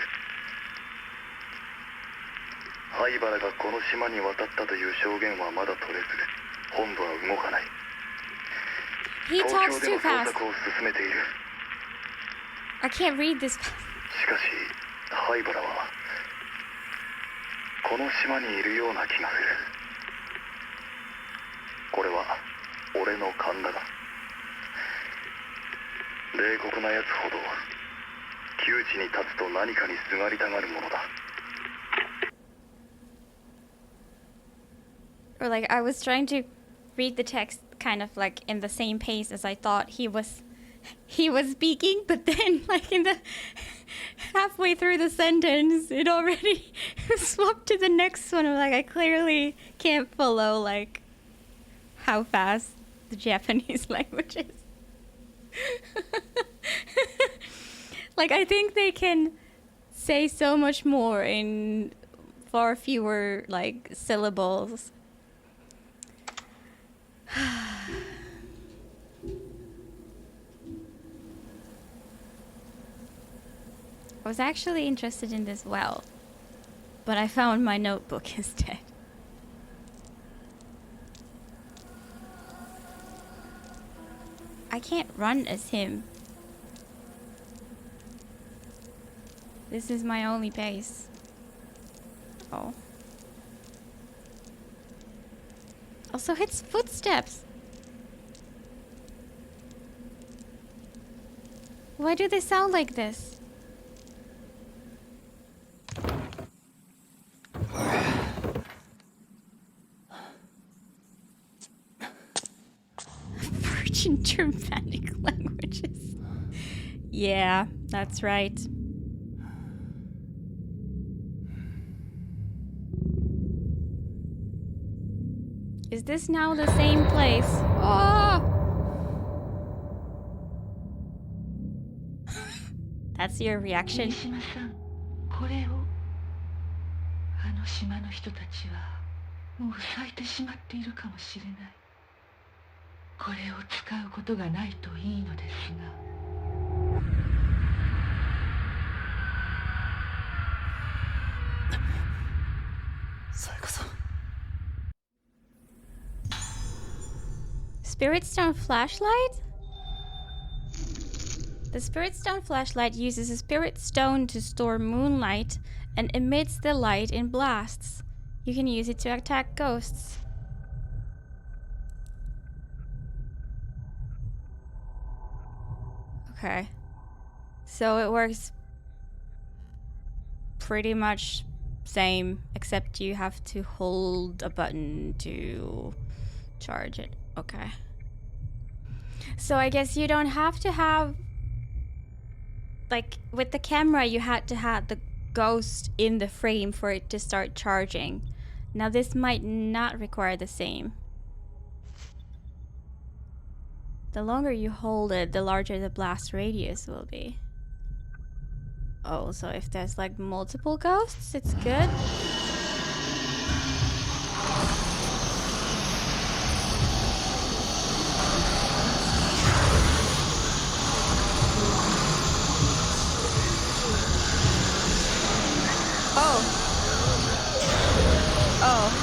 灰原がこの島に渡ったという証言はまだ取れず、本部は動かない。東京での捜索を進めている。I can't read this. しかし灰原はこの島にいるような気がする。これは俺の勘だが、冷酷なやつほど窮地に立つと何かにすがりたがるものだ。 Or like I was trying to read the text kind of like in the same pace as I thought he was speaking, but then like in the halfway through the sentence it already swapped to the next one. I'm like, I clearly can't follow like how fast the Japanese language is. Like I think they can say so much more in far fewer like syllables. I was actually interested in this well, but I found my notebook instead. I can't run as him. This is my only base. Oh. Also hits footsteps. Why do they sound like this? Virgin Germanic languages. Yeah, that's right. Is this now the same place? Oh! That's your reaction? 三島さん、これを。あの島の人たちはもう咲いてしまっているかもしれない。これを使うことがないといいのですが。さやかさん。 Spirit Stone flashlight? The Spirit Stone flashlight uses a Spirit Stone to store moonlight and emits the light in blasts. You can use it to attack ghosts. Okay. So it works pretty much same, except you have to hold a button to charge it. Okay. So I guess you don't have to have... Like, with the camera, you had to have the ghost in the frame for it to start charging. Now this might not require the same. The longer you hold it, the larger the blast radius will be. Oh, so if there's like multiple ghosts, it's good? Oh. Oh.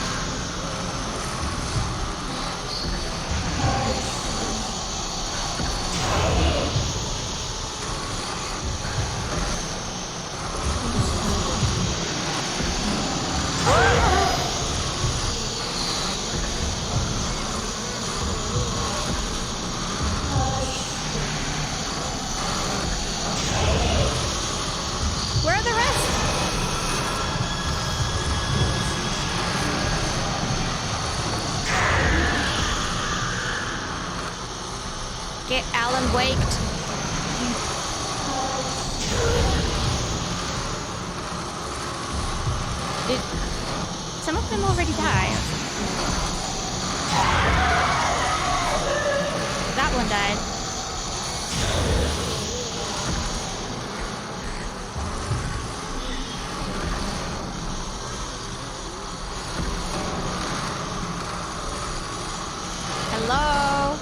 Where are the rest? Get Alan waked. Did some of them already die? That one died. Hello?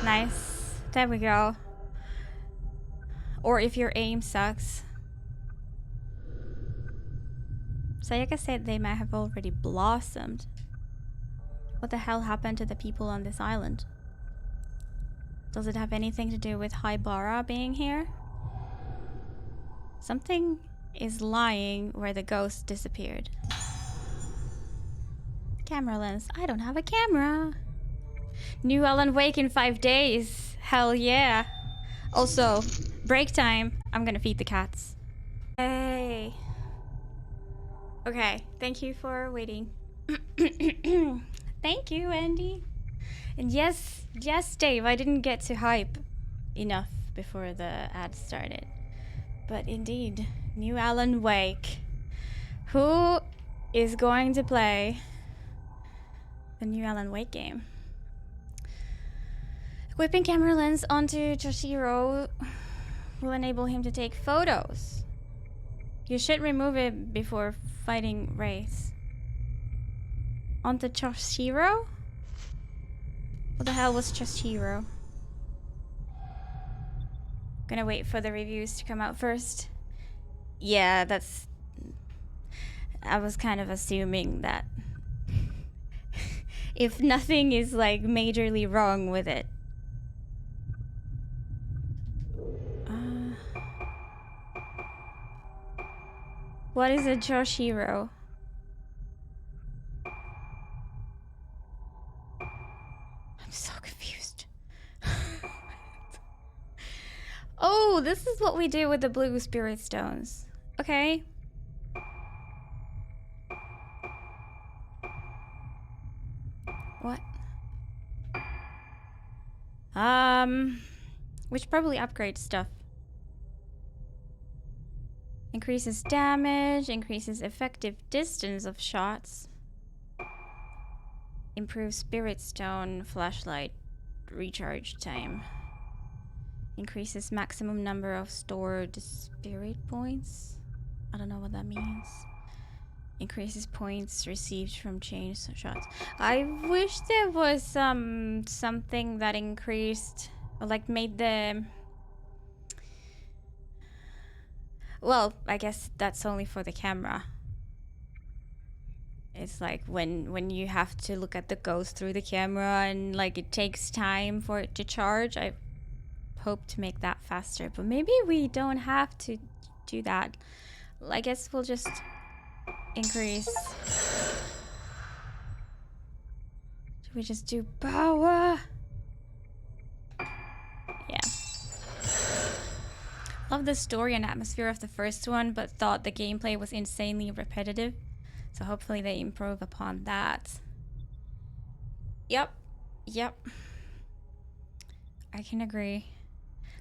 Nice. There we go. Or if your aim sucks. Sayaka said they might have already blossomed. What the hell happened to the people on this island? Does it have anything to do with Haibara being here? Something is lying where the ghost disappeared. Camera lens. I don't have a camera. New Alan Wake in 5 days. Hell yeah. Also, break time. I'm gonna feed the cats. Hey. Okay, thank you for waiting. Thank you, Andy. And yes, Dave, I didn't get to hype enough before the ad started. But indeed, new Alan Wake. Who is going to play the new Alan Wake game? Equipping camera lens onto Toshiro will enable him to take photos. You should remove it before fighting Wraiths. Onto Toshiro? What the hell was Toshiro? Gonna wait for the reviews to come out first. Yeah, that's... I was kind of assuming that if nothing is like majorly wrong with it. What is a Toshiro? I'm so confused. Oh, this is what we do with the blue spirit stones. Okay. What? Which probably upgrades stuff. Increases damage, increases effective distance of shots. Improves spirit stone, flashlight, recharge time. Increases maximum number of stored spirit points. I don't know what that means. Increases points received from chain shots. I wish there was something that increased, or like made the... Well, I guess that's only for the camera. It's like when you have to look at the ghost through the camera and like it takes time for it to charge. I hope to make that faster, but maybe we don't have to do that. I guess we'll just increase. Should we just do power? Yeah. Love the story and atmosphere of the first one, but thought the gameplay was insanely repetitive. So hopefully they improve upon that. Yep. I can agree.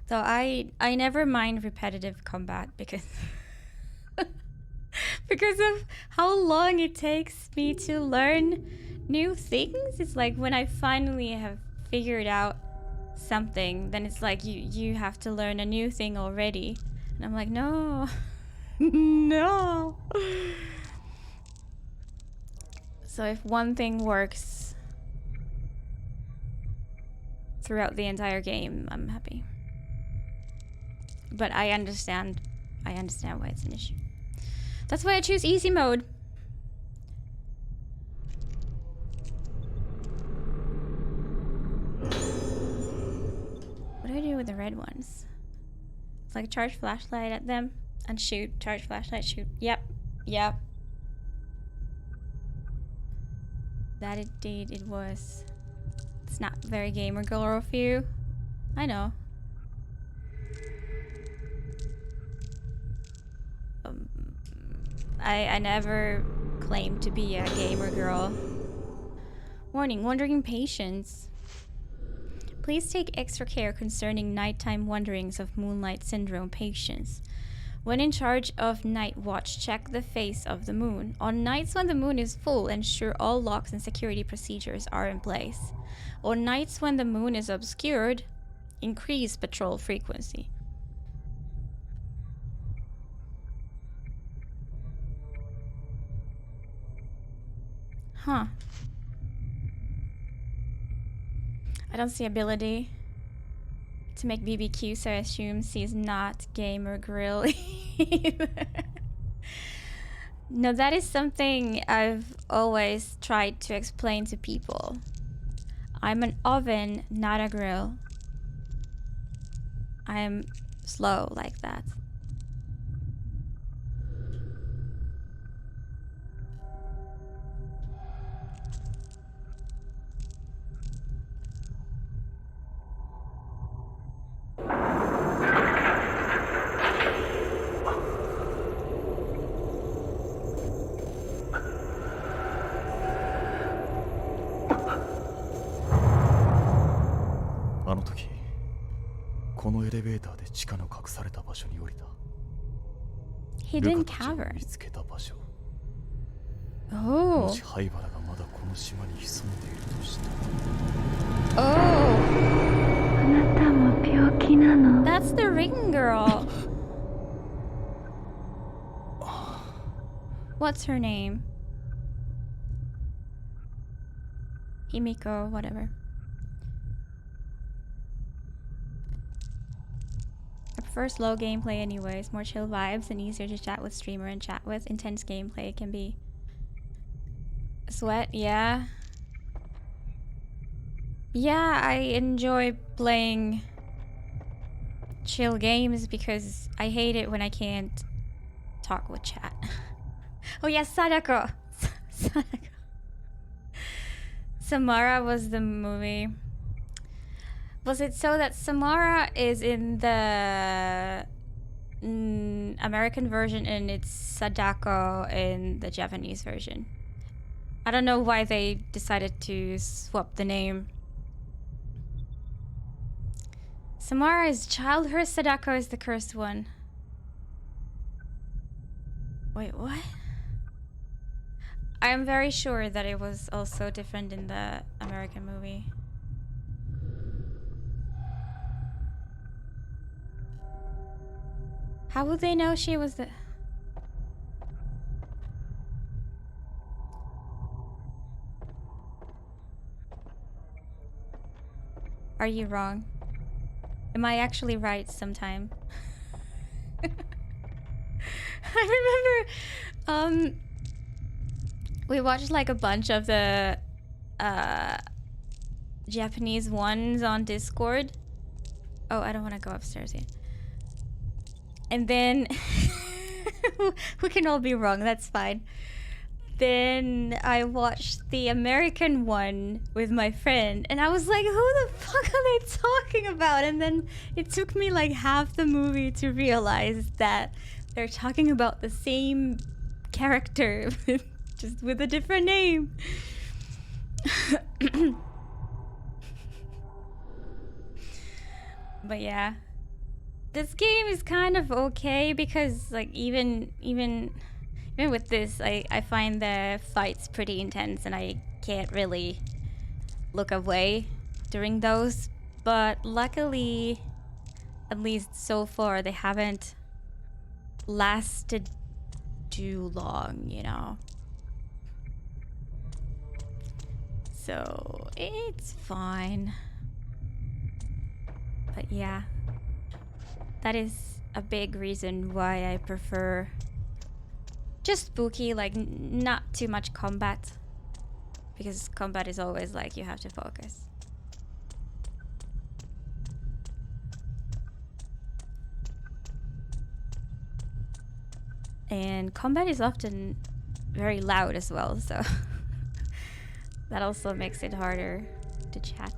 Though I never mind repetitive combat because because of how long it takes me to learn new things. It's like when I finally have figured out something, then it's like you have to learn a new thing already. And I'm like, no. No. So if one thing works throughout the entire game, I'm happy. But I understand why it's an issue. That's why I choose easy mode. What do I do with the red ones? It's like charge flashlight at them and shoot. Charge flashlight, shoot. Yep. That indeed it was. It's not very gamer girl of you. I know. I never claimed to be a gamer girl. Warning, wandering patients. Please take extra care concerning nighttime wanderings of Moonlight Syndrome patients. When in charge of night watch, check the face of the moon. On nights when the moon is full, ensure all locks and security procedures are in place. On nights when the moon is obscured, increase patrol frequency. Huh. I don't see ability to make BBQ, so I assume she's not gamer grill either. No, that is something I've always tried to explain to people. I'm an oven, not a grill. I'm slow like that. Hidden cavern. Oh. Oh. That's the ring girl. What's her name? Himiko, whatever. I prefer slow gameplay anyways, more chill vibes and easier to chat with streamer and chat with. Intense gameplay can be sweat, yeah. Yeah, I enjoy playing chill games because I hate it when I can't talk with chat. Oh yeah, Sadako! Sadako. Samara was the movie. Was it so that Samara is in the American version and it's Sadako in the Japanese version? I don't know why they decided to swap the name. Samara is childhood, Sadako is the cursed one. Wait, what? I'm very sure that it was also different in the American movie. How would they know she was the... Are you wrong? Am I actually right sometime? I remember, we watched like a bunch of the Japanese ones on Discord. Oh, I don't want to go upstairs yet. And then we can all be wrong, that's fine. Then I watched the American one with my friend, and I was like, who the fuck are they talking about? And then it took me like half the movie to realize that they're talking about the same character, just with a different name. But yeah. This game is kind of okay because like even with this, I find the fights pretty intense and I can't really look away during those. But luckily, at least so far, they haven't lasted too long, you know. So it's fine. But yeah, that is a big reason why I prefer just spooky, like not too much combat, because combat is always like you have to focus. And combat is often very loud as well, so that also makes it harder to chat.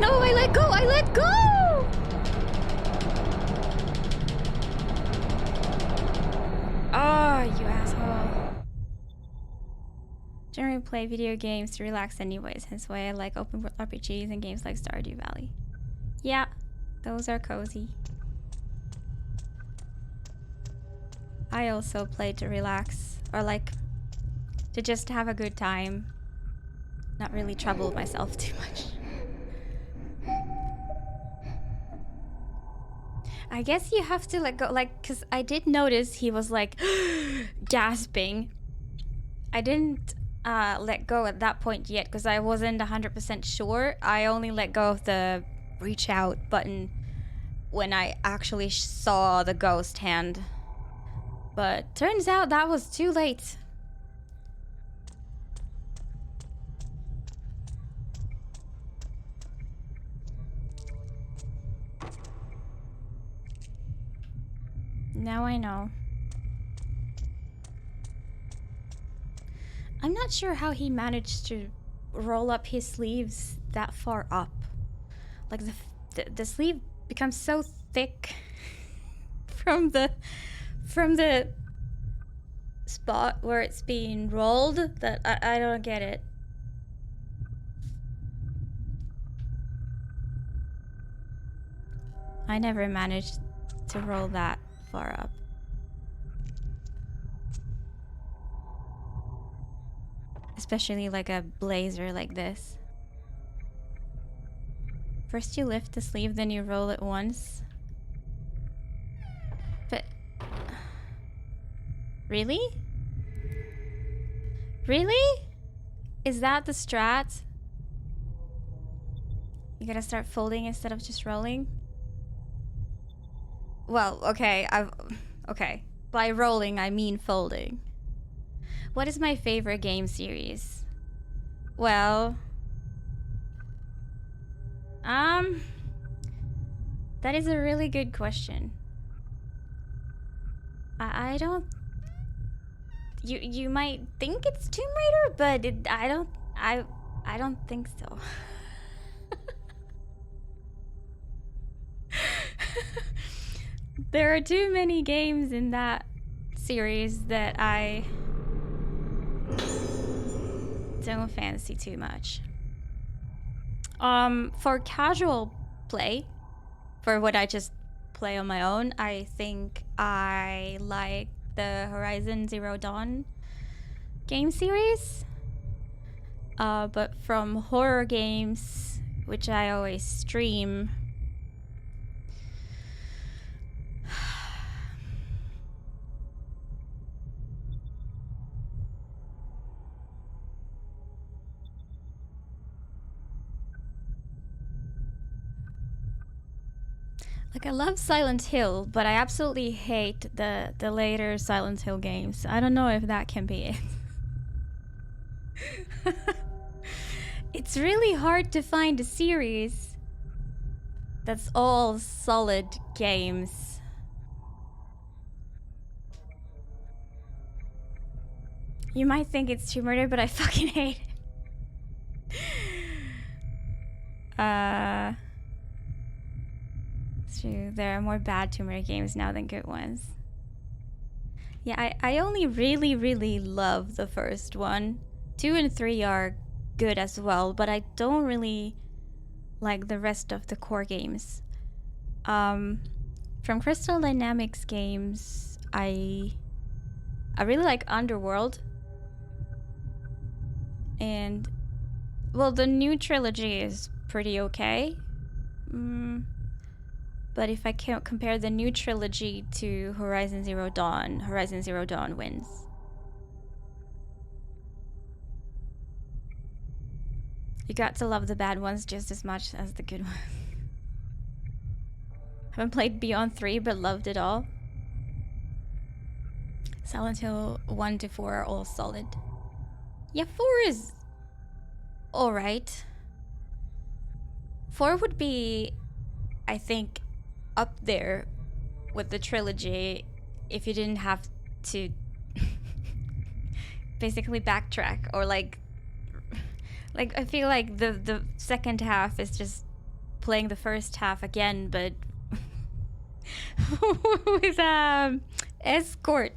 No, I let go! I let go! Oh, you asshole. Generally play video games to relax anyways, hence why I like open world RPGs and games like Stardew Valley. Yeah, those are cozy. I also play to relax, or like to just have a good time. Not really trouble myself too much. I guess you have to let go, like, cause I did notice he was like gasping. I didn't let go at that point yet because I wasn't 100% sure. I only let go of the reach out button when I actually saw the ghost hand. But turns out that was too late. Now I know. I'm not sure how he managed to roll up his sleeves that far up. Like the sleeve becomes so thick from the spot where it's being rolled that I don't get it. I never managed to roll that far up. Especially like a blazer like this. First you lift the sleeve, then you roll it once. But... Really? Really? Is that the strat? You gotta start folding instead of just rolling? Well, okay, okay. By rolling, I mean folding. What is my favorite game series? Well... That is a really good question. I don't... You might think it's Tomb Raider, but I don't think so. There are too many games in that series that I don't fancy too much. For casual play, for what I just play on my own, I think I like the Horizon Zero Dawn game series. But from horror games, which I always stream, like I love Silent Hill, but I absolutely hate the later Silent Hill games. I don't know if that can be it. It's really hard to find a series that's all solid games. You might think it's Tomb Raider, but I fucking hate it. It's true. There are more bad Tomb Raider games now than good ones. Yeah, I only really love the first one. 2 and 3 are good as well, but I don't really like the rest of the core games. From Crystal Dynamics games, I really like Underworld. And, well, the new trilogy is pretty okay. But if I can't compare the new trilogy to Horizon Zero Dawn wins. You got to love the bad ones just as much as the good ones. Haven't played Beyond 3, but loved it all. Silent Hill 1 to 4 are all solid. Yeah, 4 is alright. 4 would be, I think, up there with the trilogy if you didn't have to basically backtrack, or like I feel like the second half is just playing the first half again, but with escort.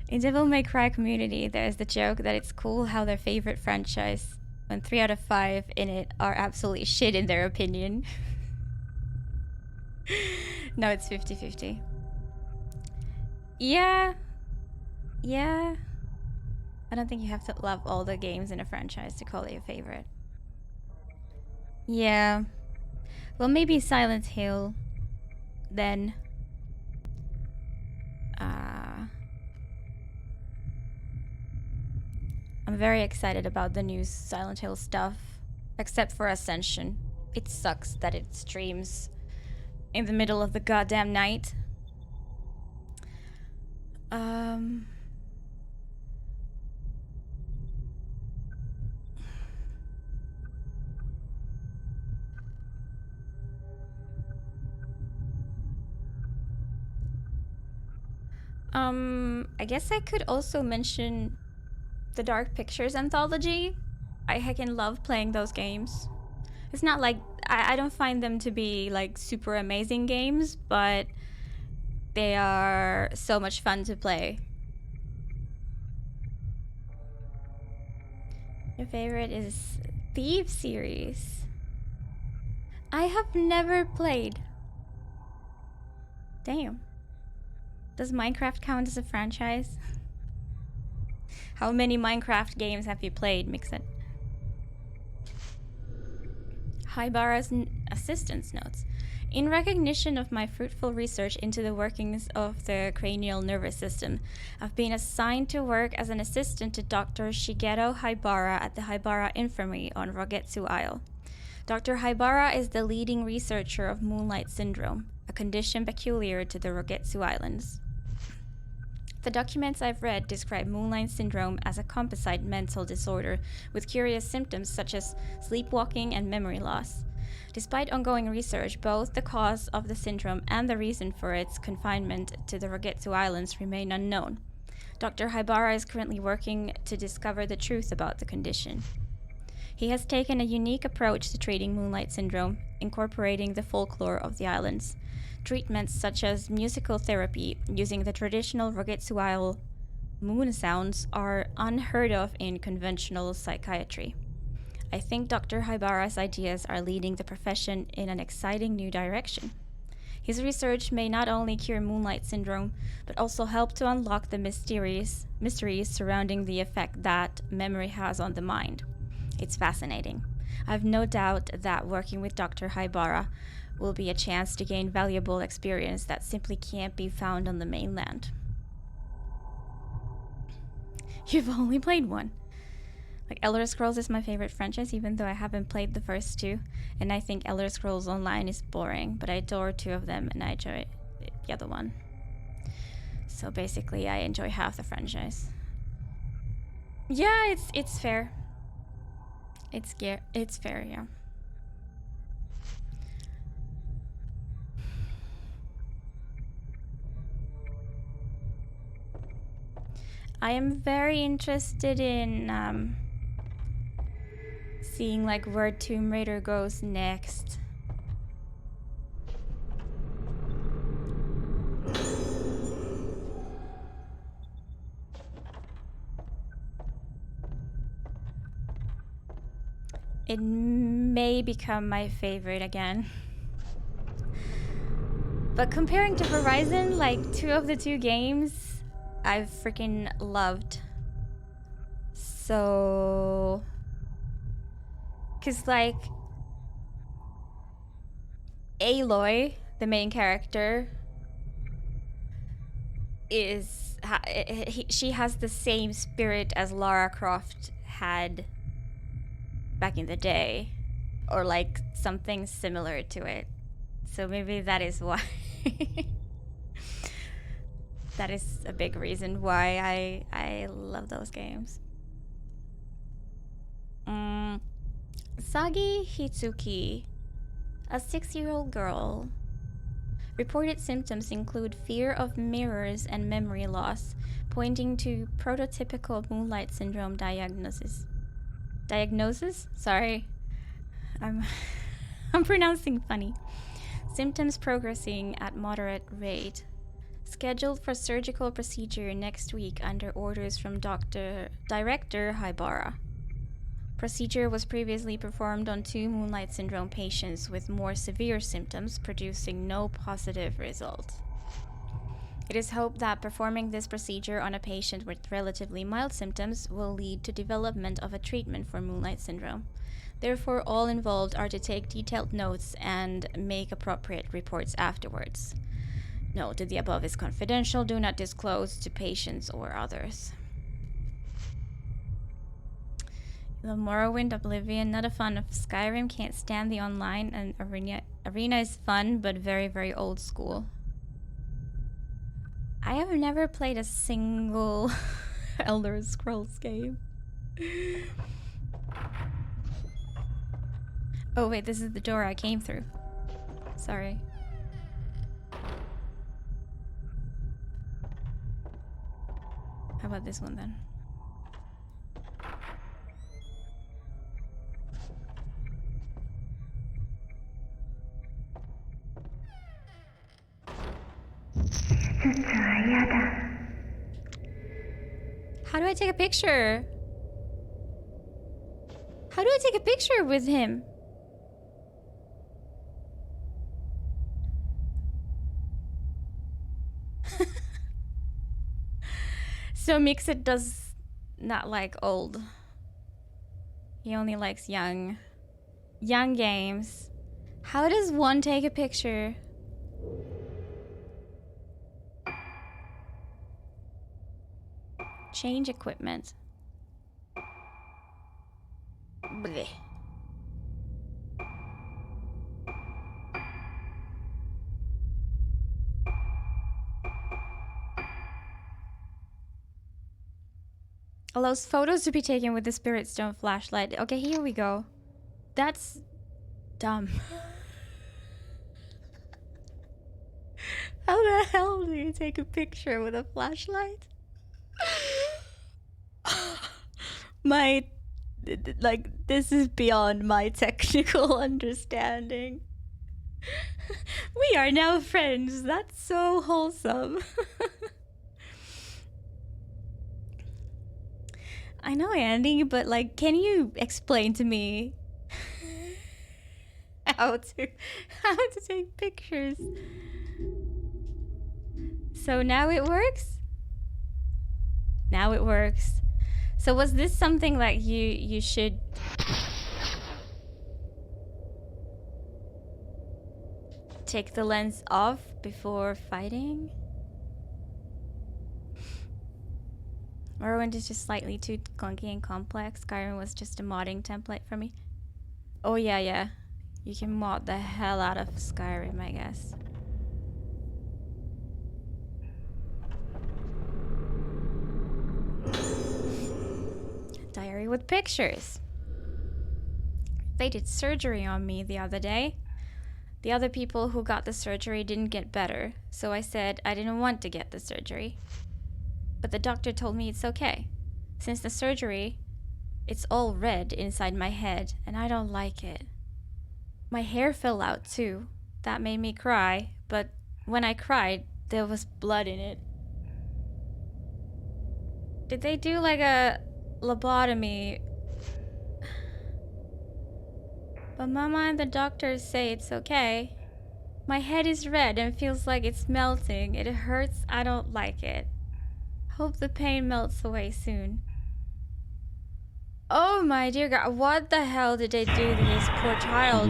In Devil May Cry community, there's the joke that it's cool how their favorite franchise, when 3 out of 5 in it are absolutely shit in their opinion. No, it's 50-50. Yeah. I don't think you have to love all the games in a franchise to call it your favorite. Yeah. Well, maybe Silent Hill, then. I'm very excited about the new Silent Hill stuff, except for Ascension. It sucks that it streams in the middle of the goddamn night. I guess I could also mention the Dark Pictures anthology. I heckin' love playing those games. It's not like I don't find them to be like super amazing games, but they are so much fun to play. Your favorite is Thief series. I have never played. Damn. Does Minecraft count as a franchise? How many Minecraft games have you played, Mixit? Haibara's assistance notes. In recognition of my fruitful research into the workings of the cranial nervous system, I've been assigned to work as an assistant to Dr. Shigeru Haibara at the Haibara Infirmary on Rogetsu Isle. Dr. Haibara is the leading researcher of Moonlight Syndrome, a condition peculiar to the Rogetsu Islands. The documents I've read describe Moonlight Syndrome as a composite mental disorder with curious symptoms such as sleepwalking and memory loss. Despite ongoing research, both the cause of the syndrome and the reason for its confinement to the Rogetsu Islands remain unknown. Dr. Haibara is currently working to discover the truth about the condition. He has taken a unique approach to treating Moonlight Syndrome, incorporating the folklore of the islands. Treatments such as musical therapy using the traditional Rogetsuail moon sounds are unheard of in conventional psychiatry. I think Dr. Haibara's ideas are leading the profession in an exciting new direction. His research may not only cure Moonlight Syndrome, but also help to unlock the mysteries surrounding the effect that memory has on the mind. It's fascinating. I have no doubt that working with Dr. Haibara will be a chance to gain valuable experience that simply can't be found on the mainland. You've only played one. Like, Elder Scrolls is my favorite franchise, even though I haven't played the first two. And I think Elder Scrolls Online is boring, but I adore two of them and I enjoy the other one. So basically, I enjoy half the franchise. Yeah, it's fair. It's fair, yeah. I am very interested in seeing like where Tomb Raider goes next. It may become my favorite again. But comparing to Horizon, like, two of the two games I've freaking loved. So... Cause like... Aloy, the main character, she has the same spirit as Lara Croft had back in the day. Or like something similar to it. So maybe that is why. That is a big reason why I love those games. Sagi Hitsuki, a 6-year-old girl. Reported symptoms include fear of mirrors and memory loss, pointing to prototypical Moonlight Syndrome diagnosis. Sorry. I'm pronouncing funny. Symptoms progressing at moderate rate. Scheduled for surgical procedure next week under orders from Director Haibara. Procedure was previously performed on 2 Moonlight Syndrome patients with more severe symptoms, producing no positive results. It is hoped that performing this procedure on a patient with relatively mild symptoms will lead to development of a treatment for Moonlight Syndrome. Therefore, all involved are to take detailed notes and make appropriate reports afterwards. Note that the above is confidential. Do not disclose to patients or others. The Morrowind, Oblivion, not a fan of Skyrim, can't stand the online, and Arena is fun, but very, very old school. I have never played a single Elder Scrolls game. Oh wait, this is the door I came through. Sorry. How about this one then? How do I take a picture? How do I take a picture with him? So Mixit does not like old. He only likes young games. How does one take a picture? Change equipment. Blech. Allows photos to be taken with the Spirit Stone flashlight. Okay, here we go. That's dumb. How the hell do you take a picture with a flashlight? My like, this is beyond my technical understanding. We are now friends. That's so wholesome. I know, Andy, but like, can you explain to me how to take pictures? So now it works? Now it works. So was this something like you should take the lens off before fighting? Morrowind is just slightly too clunky and complex. Skyrim was just a modding template for me. Oh yeah. You can mod the hell out of Skyrim, I guess. Diary with pictures. They did surgery on me the other day. The other people who got the surgery didn't get better, so I said I didn't want to get the surgery. But the doctor told me it's okay. Since the surgery, it's all red inside my head, and I don't like it. My hair fell out too. That made me cry, but when I cried, there was blood in it. Did they do like a lobotomy? But Mama and the doctors say it's okay. My head is red and feels like it's melting. It hurts. I don't like it. Hope the pain melts away soon. Oh my dear God, what the hell did they do to this poor child?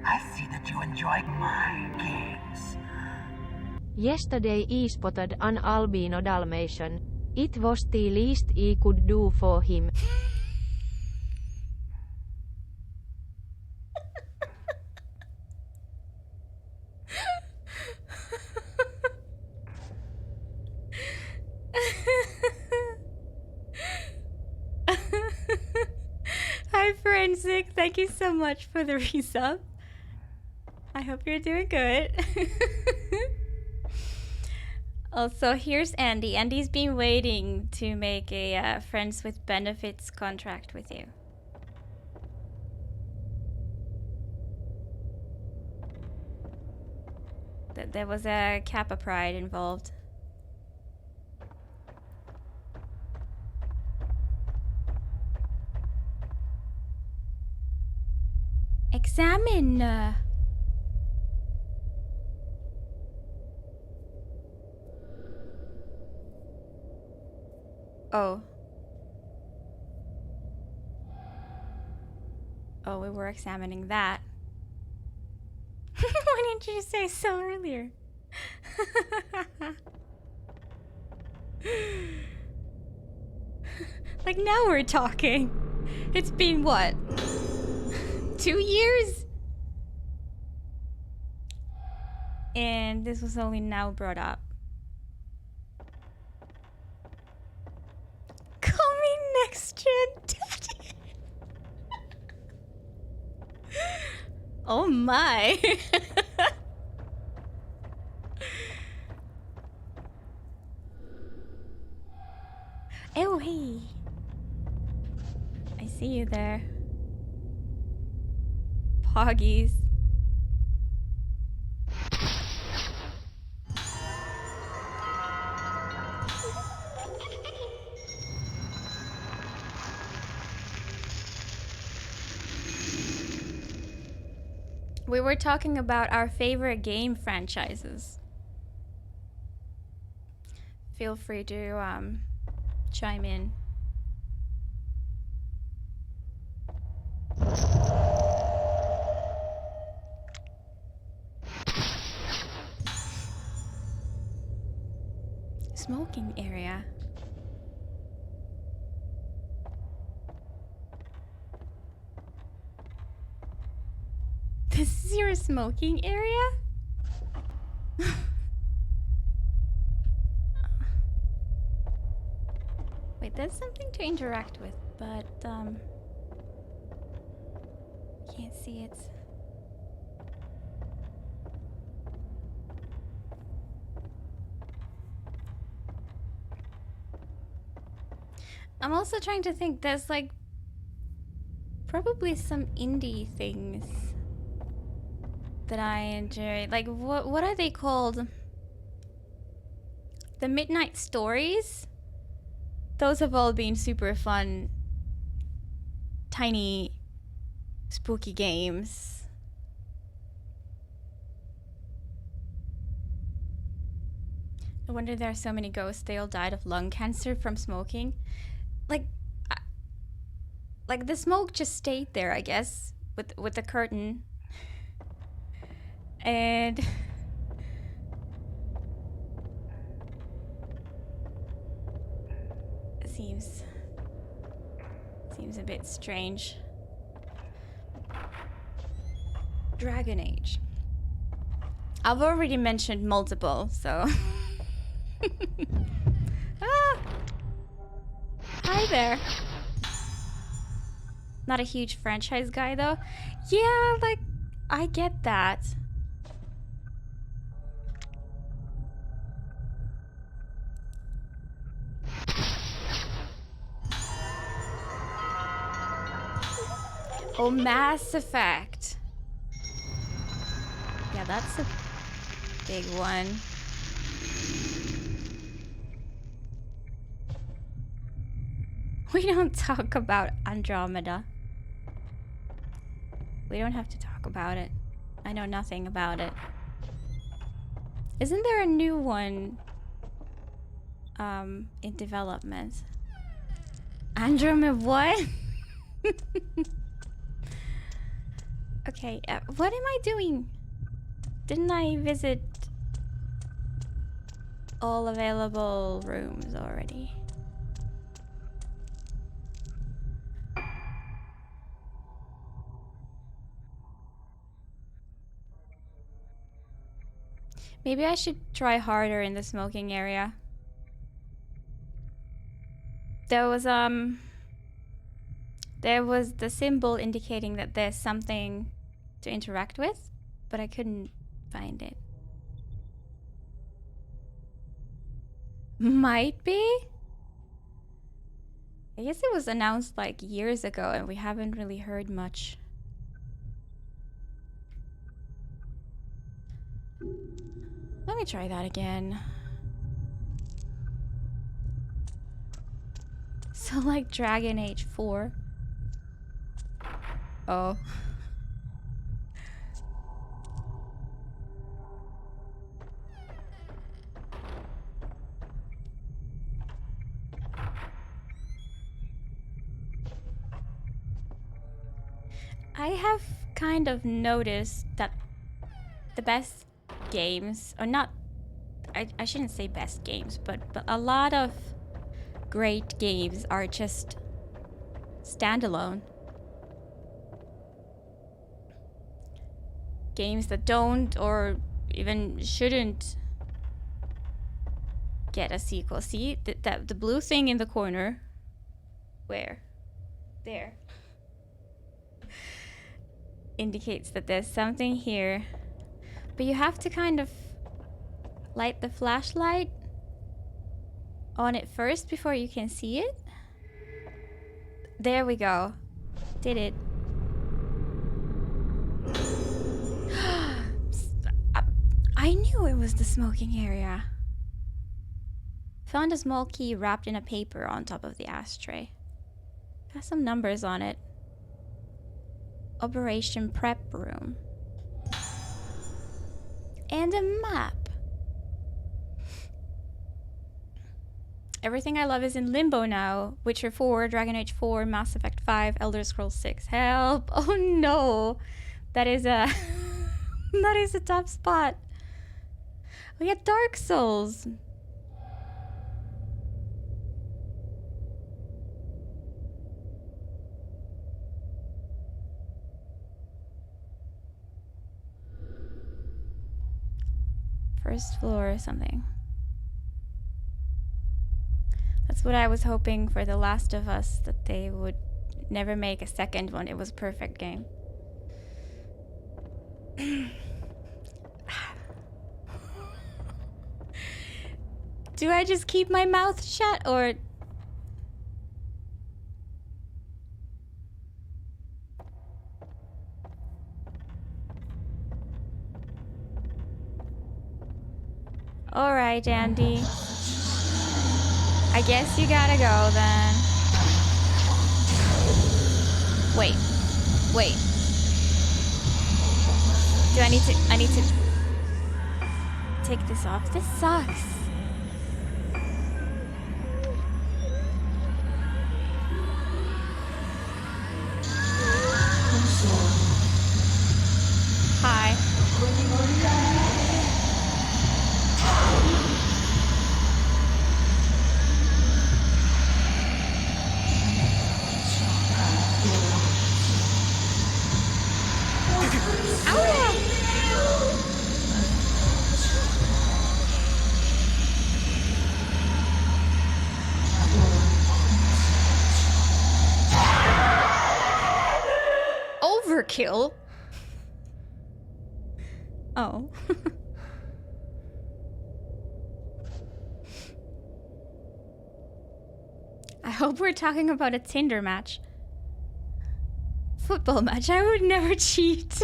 I see that you enjoy my games. Yesterday he spotted an albino Dalmatian. It was the least he could do for him. Hi Forensic, thank you so much for the resub. I hope you're doing good. Also, here's Andy. Andy's been waiting to make a friends with benefits contract with you. There was a Kappa Pride involved. Examine! Oh. Oh, we were examining that. Why didn't you say so earlier? Like now we're talking. It's been what? 2 years? And this was only now brought up. Call me next gen daddy. Oh my. Oh hey. I see you there. Poggies. We were talking about our favorite game franchises. Feel free to chime in. Smoking area. This is your smoking area? Wait, there's something to interact with, but can't see it. I'm also trying to think, there's like probably some indie things that I enjoy. Like what are they called? The Midnight Stories? Those have all been super fun, tiny, spooky games. No wonder there are so many ghosts. They all died of lung cancer from smoking. Like the smoke just stayed there, I guess, with the curtain. And it seems a bit strange. Dragon Age. I've already mentioned multiple, so ah! Hi there. Not a huge franchise guy though. Yeah, like I get that. Oh, Mass Effect. Yeah, that's a big one. We don't talk about Andromeda. We don't have to talk about it. I know nothing about it. Isn't there a new one in development? Andromeda what? Okay, what am I doing? Didn't I visit all available rooms already? Maybe I should try harder in the smoking area. There was the symbol indicating that there's something to interact with, but I couldn't find it. Might be? I guess it was announced like years ago and we haven't really heard much. Let me try that again. So like Dragon Age 4. Oh. I have kind of noticed that the best games, or not, I shouldn't say best games, but a lot of great games are just standalone. Games that don't or even shouldn't get a sequel. See the blue thing in the corner? Where? There. Indicates that there's something here. But you have to kind of light the flashlight on it first before you can see it. There we go. Did it. I knew it was the smoking area. Found a small key wrapped in a paper on top of the ashtray. Has some numbers on it. Operation Prep Room. And a map. Everything I love is in limbo now. Witcher 4, Dragon Age 4, Mass Effect 5, Elder Scrolls 6. Help! Oh no! That is a... that is a tough spot. We got Dark Souls. First floor or something. That's what I was hoping for The Last of Us, that they would never make a second one. It was a perfect game. Do I just keep my mouth shut or... Alright, Andy. I guess you gotta go then. Wait. Wait. Do I need to take this off? This sucks. Hi. Overkill? Oh. I hope we're talking about a Tinder match. Football match. I would never cheat.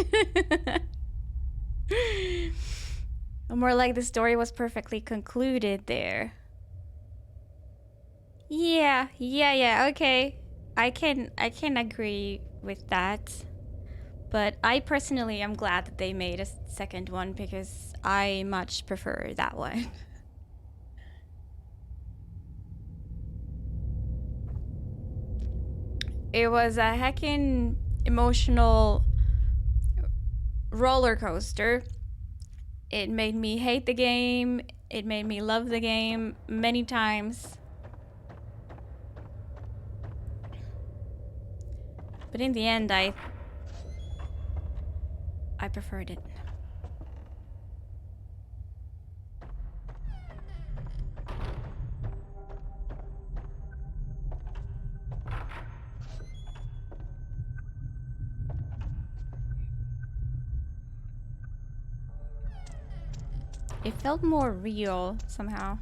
More like the story was perfectly concluded there. Yeah, okay. I can agree with that. But I personally am glad that they made a second one because I much prefer that one. It was a heckin' emotional roller coaster. It made me hate the game. It made me love the game many times. But in the end, I preferred it. It felt more real somehow.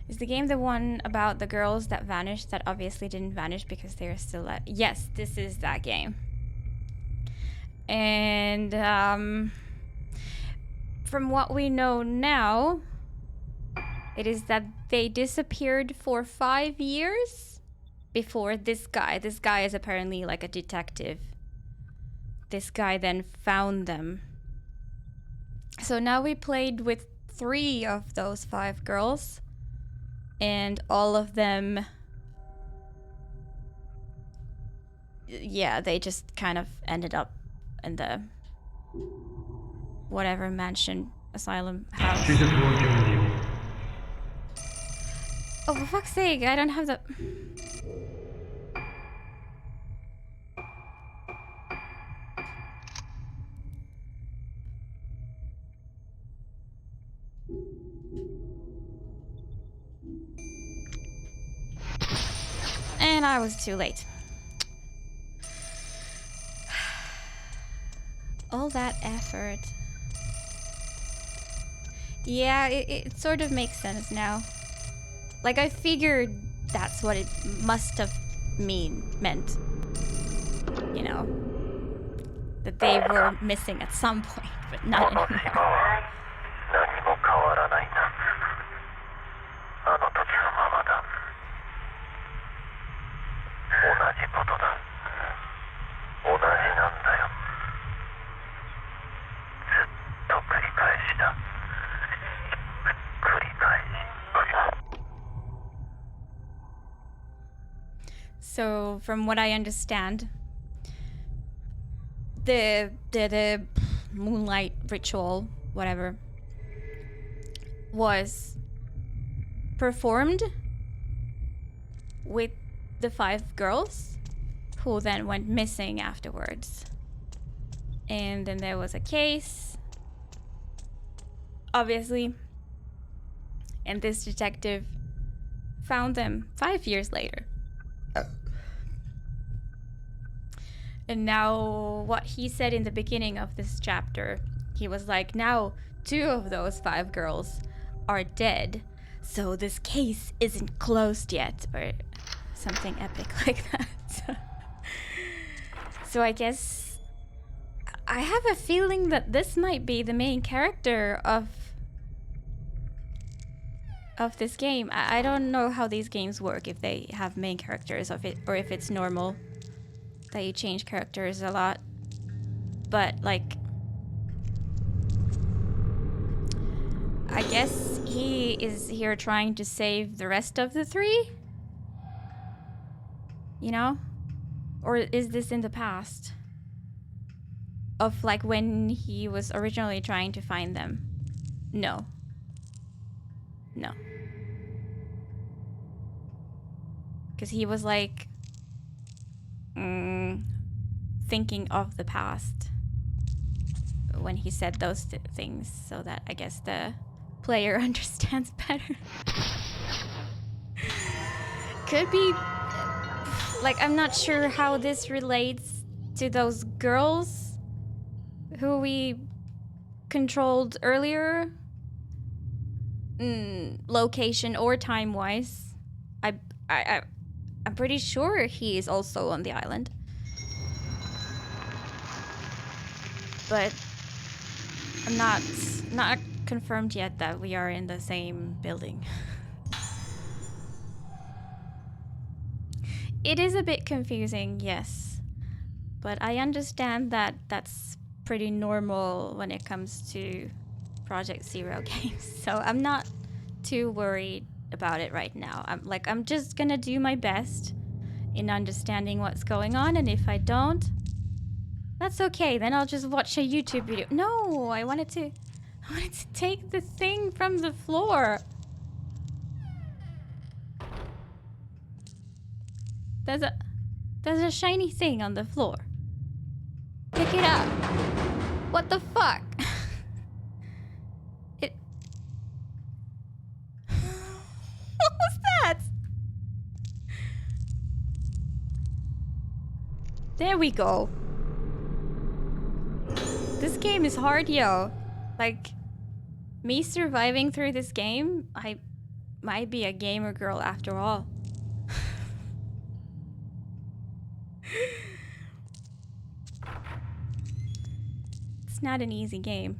Is the game the one about the girls that vanished that obviously didn't vanish because they're still at... Yes, this is that game. And from what we know now, it is that they disappeared for 5 years before this guy. This guy is apparently like a detective. This guy then found them. So now we played with 3 of those 5 girls. And all of them, yeah, they just kind of ended up in the whatever mansion, asylum house. Oh, for fuck's sake, I don't have the... And I was too late. All that effort. Yeah, it sort of makes sense now. Like, I figured that's what it must have meant. You know? That they were missing at some point, but not anymore. So, from what I understand, the moonlight ritual, whatever, was performed with the 5 girls who then went missing afterwards. And then there was a case, obviously, and this detective found them 5 years later. And now what he said in the beginning of this chapter, he was like, now 2 of those 5 girls are dead. So this case isn't closed yet, or something epic like that. So I guess I have a feeling that this might be the main character of this game. I don't know how these games work, if they have main characters of it, or if it's normal that you change characters a lot. But like, I guess he is here trying to save the rest of the three? You know? Or is this in the past? Of like when he was originally trying to find them? No. No. Because he was like thinking of the past when he said those things, so that I guess the player understands better. Could be like, I'm not sure how this relates to those girls who we controlled earlier, location or time wise. I'm pretty sure he is also on the island, but I'm not confirmed yet that we are in the same building. It is a bit confusing, yes, but I understand that that's pretty normal when it comes to Project Zero games, so I'm not too worried about it right now. I'm just gonna do my best in understanding what's going on, and if I don't, that's okay, then I'll just watch a YouTube video. No, I wanted to take the thing from the floor. There's a shiny thing on the floor. Pick it up. What the fuck? What was that? There we go. This game is hard, yo. Like, me surviving through this game, I might be a gamer girl after all. It's not an easy game.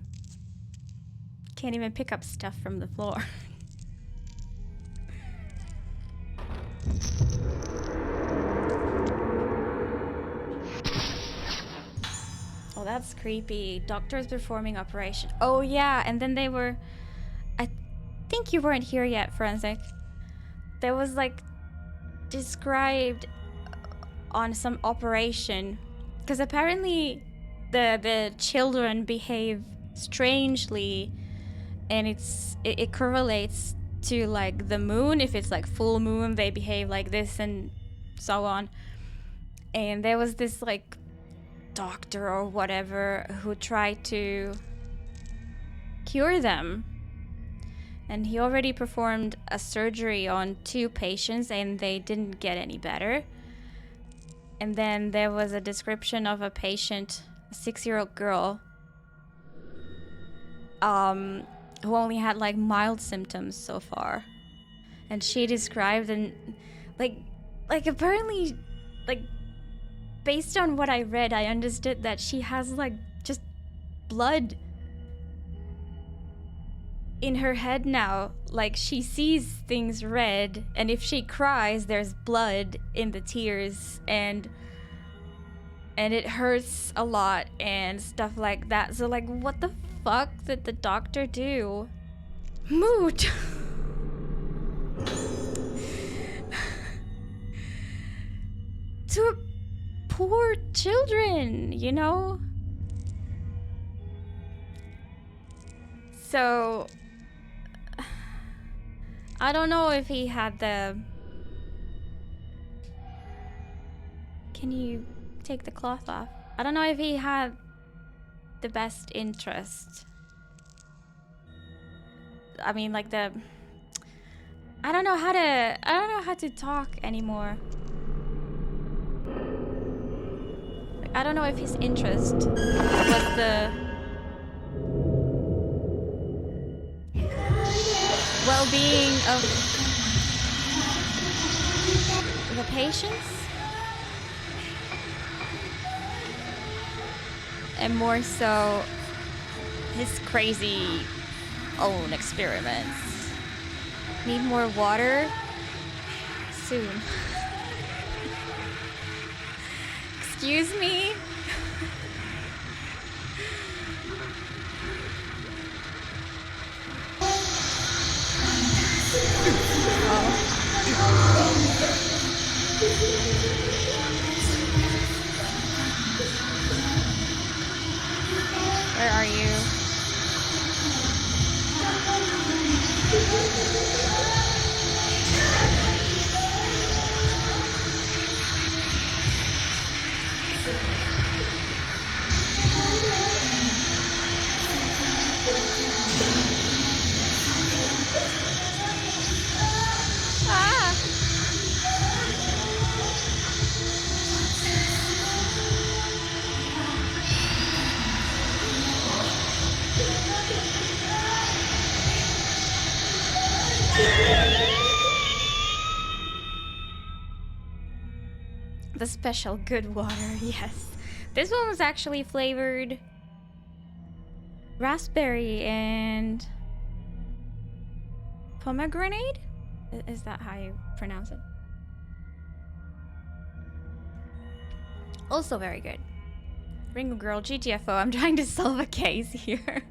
Can't even pick up stuff from the floor. Oh, that's creepy. Doctors performing operation. Oh yeah, and then they were... I think you weren't here yet, Forensic. There was like described on some operation, because apparently the children behave strangely, and it correlates to like the moon. If it's like full moon, they behave like this and so on. And there was this like doctor or whatever who tried to cure them, and he already performed a surgery on 2 patients and they didn't get any better. And then there was a description of a patient, a 6-year-old girl, who only had like mild symptoms so far, and she described, and like apparently, like based on what I read, I understood that she has like just blood in her head now. Like she sees things red, and if she cries, there's blood in the tears, and it hurts a lot and stuff like that. So like, what the fuck did the doctor do? Mood. To poor children, you know? So I don't know if he had the... Can you take the cloth off? I don't know if he had the best interest. I mean, like the... I don't know how to talk anymore. Like, I don't know if his interest well-being of the patients, and more so his crazy own experiments. Need more water? Soon. Excuse me? Where are you? Ah! The special good water, yes. This one was actually flavored raspberry and pomegranate? Is that how you pronounce it? Also very good. Ringo Girl, GTFO, I'm trying to solve a case here.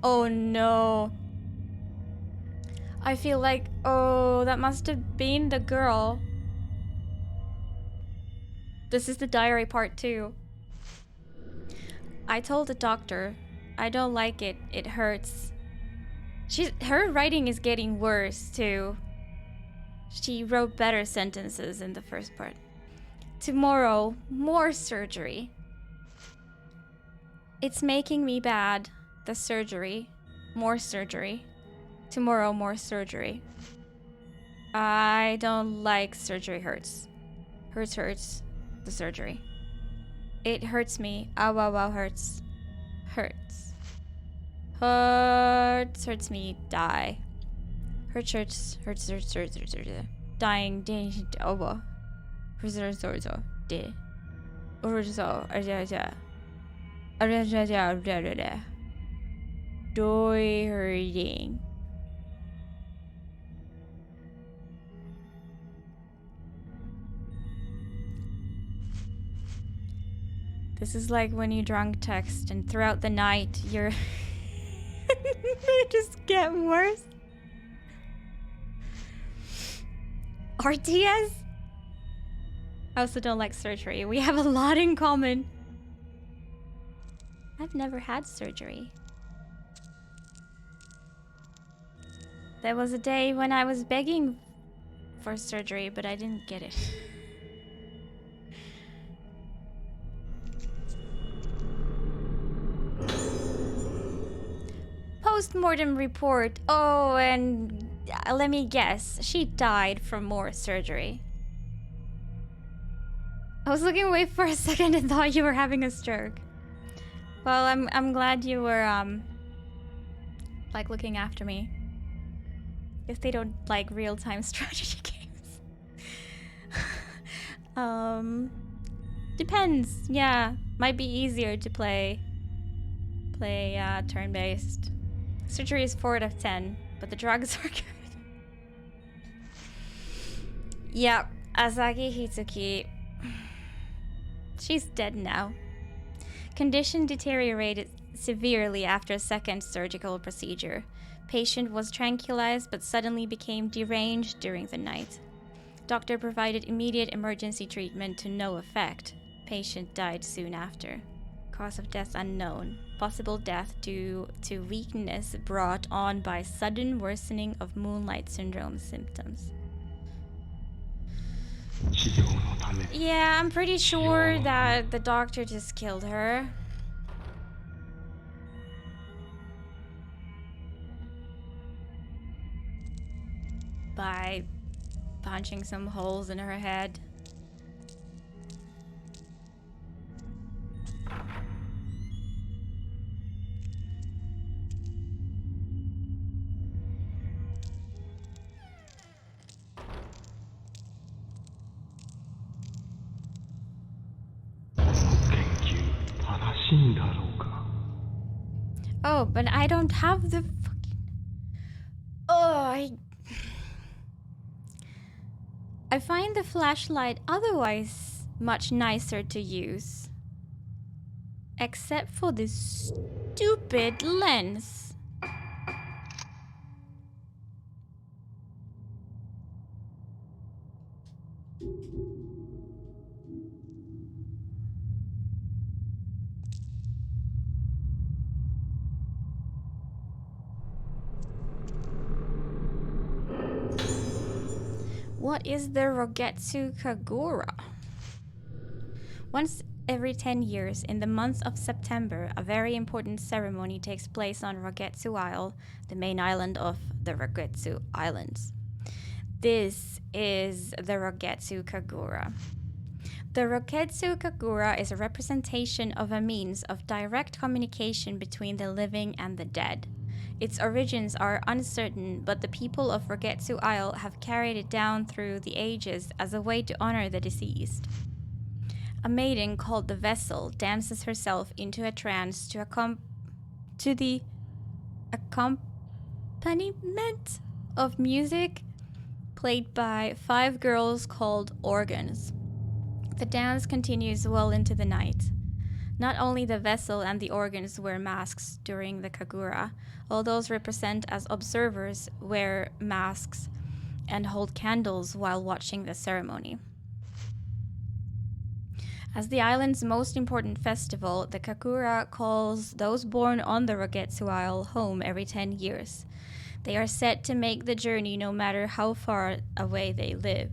Oh no. I feel like, oh, that must have been the girl. This is the diary part 2. I told the doctor, I don't like it. It hurts. Her writing is getting worse too. She wrote better sentences in the first part. Tomorrow, more surgery. It's making me bad. The surgery. More surgery. Tomorrow, more surgery. I don't like surgery hurts. Hurts. The surgery. It hurts me. Ow, wow, wow, hurts. Hurts. Hurts me. Die. Hurts. Dying. Over. Doy hurting. This is like when you drunk text and throughout the night you're they just get worse. RTS? I also don't like surgery. We have a lot in common. I've never had surgery. There was a day when I was begging for surgery, but I didn't get it. Post-mortem report. Oh, and let me guess. She died from more surgery. I was looking away for a second and thought you were having a stroke. Well, I'm glad you were like looking after me. If they don't like real-time strategy games. Depends. Yeah, might be easier to play turn-based. Surgery is 4 out of 10, but the drugs are good. Yep, Asagi Hitsuki. She's dead now. Condition deteriorated severely after a second surgical procedure. Patient was tranquilized but suddenly became deranged during the night. Doctor provided immediate emergency treatment to no effect. Patient died soon after. Cause of death unknown. Possible death due to weakness brought on by sudden worsening of moonlight syndrome symptoms. Yeah, I'm pretty sure that the doctor just killed her. By punching some holes in her head. んだろうか。 Oh, but I don't have the fucking... Oh, I find the flashlight otherwise much nicer to use. Except for this stupid lens. What is the Rogetsu Kagura? Once every 10 years, in the month of September, a very important ceremony takes place on Rogetsu Isle, the main island of the Rogetsu Islands. This is the Rogetsu Kagura. The Rogetsu Kagura is a representation of a means of direct communication between the living and the dead. Its origins are uncertain, but the people of Rogetsu Isle have carried it down through the ages as a way to honor the deceased. A maiden called the Vessel dances herself into a trance to the accompaniment of music played by 5 girls called organs. The dance continues well into the night. Not only the Vessel and the organs wear masks during the Kagura, all those represent as observers wear masks and hold candles while watching the ceremony. As the island's most important festival, the Kagura calls those born on the Rogetsu Isle home every 10 years. They are set to make the journey no matter how far away they live.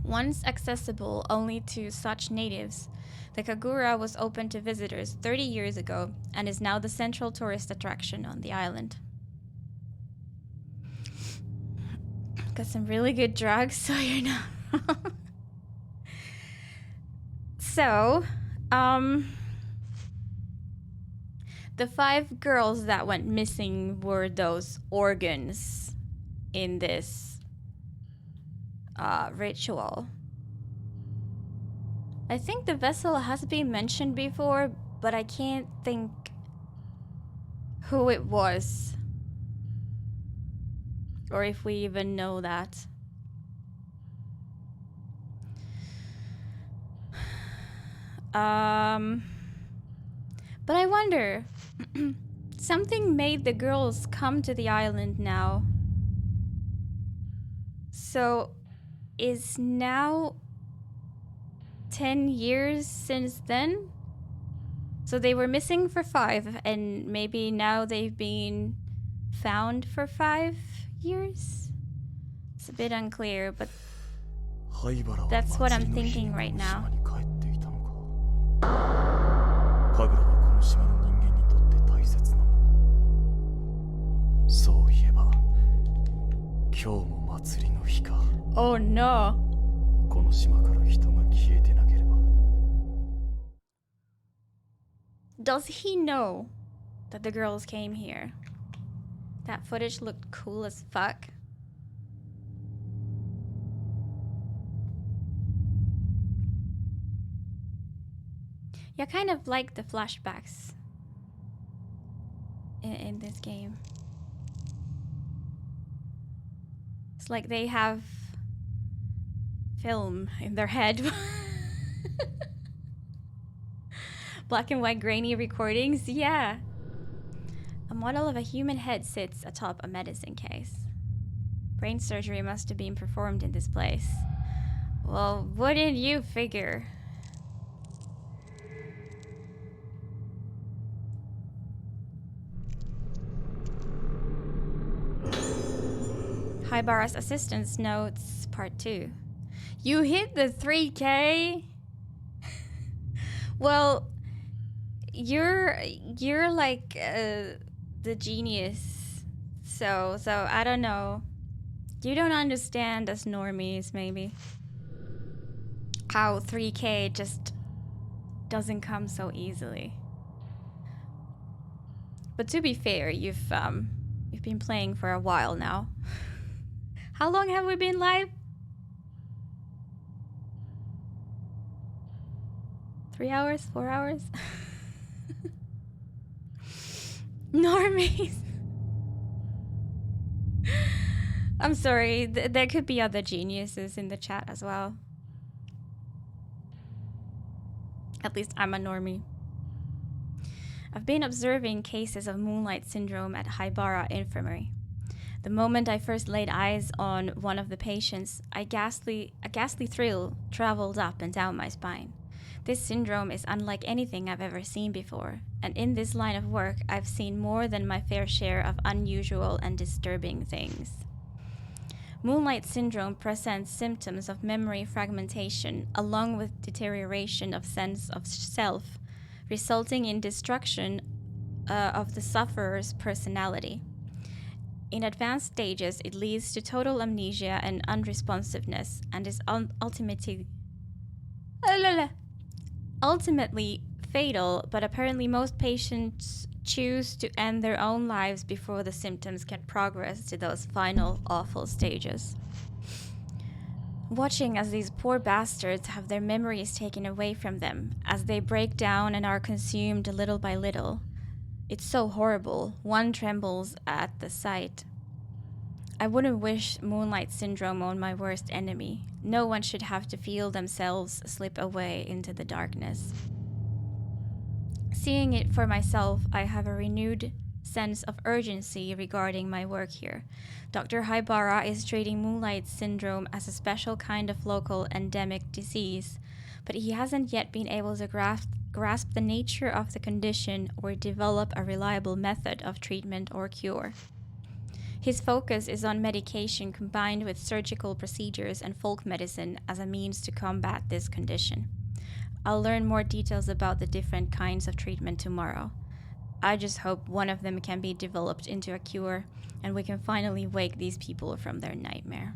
Once accessible only to such natives, the Kagura was open to visitors 30 years ago and is now the central tourist attraction on the island. Got some really good drugs, so you're not wrong. So, the 5 girls that went missing were those organs in this ritual. I think the Vessel has been mentioned before, but I can't think who it was. Or if we even know that. But I wonder, something made the girls come to the island now. So, is now 10 years since then? So they were missing for 5, and maybe now they've been found for 5 years? It's a bit unclear, but that's what I'm thinking right now. 神楽はこの島の人間にとって大切なもの。そういえば、今日も祭りの日か。Oh no! この島から人が消えてなければ。Does he know that the girls came here? That footage looked cool as fuck. Yeah, I kind of like the flashbacks in this game. It's like they have film in their head. Black and white grainy recordings, yeah. A model of a human head sits atop a medicine case. Brain surgery must have been performed in this place. Well, wouldn't you figure? Haibara's assistance notes part 2. You hit the 3K? Well, you're like the genius. So I don't know. You don't understand us normies, maybe. How 3K just doesn't come so easily. But to be fair, you've been playing for a while now. How long have we been live? 3 hours? 4 hours? Normies. I'm sorry, there could be other geniuses in the chat as well. At least I'm a normie. I've been observing cases of moonlight syndrome at Haibara Infirmary. The moment I first laid eyes on one of the patients, a ghastly thrill traveled up and down my spine. This syndrome is unlike anything I've ever seen before, and in this line of work, I've seen more than my fair share of unusual and disturbing things. Moonlight syndrome presents symptoms of memory fragmentation along with deterioration of sense of self, resulting in destruction of the sufferer's personality. In advanced stages, it leads to total amnesia and unresponsiveness and is ultimately fatal, but apparently most patients choose to end their own lives before the symptoms can progress to those final awful stages. Watching as these poor bastards have their memories taken away from them, as they break down and are consumed little by little. It's so horrible, one trembles at the sight. I wouldn't wish moonlight syndrome on my worst enemy. No one should have to feel themselves slip away into the darkness. Seeing it for myself, I have a renewed sense of urgency regarding my work here. Dr. Haibara is treating moonlight syndrome as a special kind of local endemic disease, but he hasn't yet been able to grasp the nature of the condition or develop a reliable method of treatment or cure. His focus is on medication combined with surgical procedures and folk medicine as a means to combat this condition. I'll learn more details about the different kinds of treatment tomorrow. I just hope one of them can be developed into a cure and we can finally wake these people from their nightmare.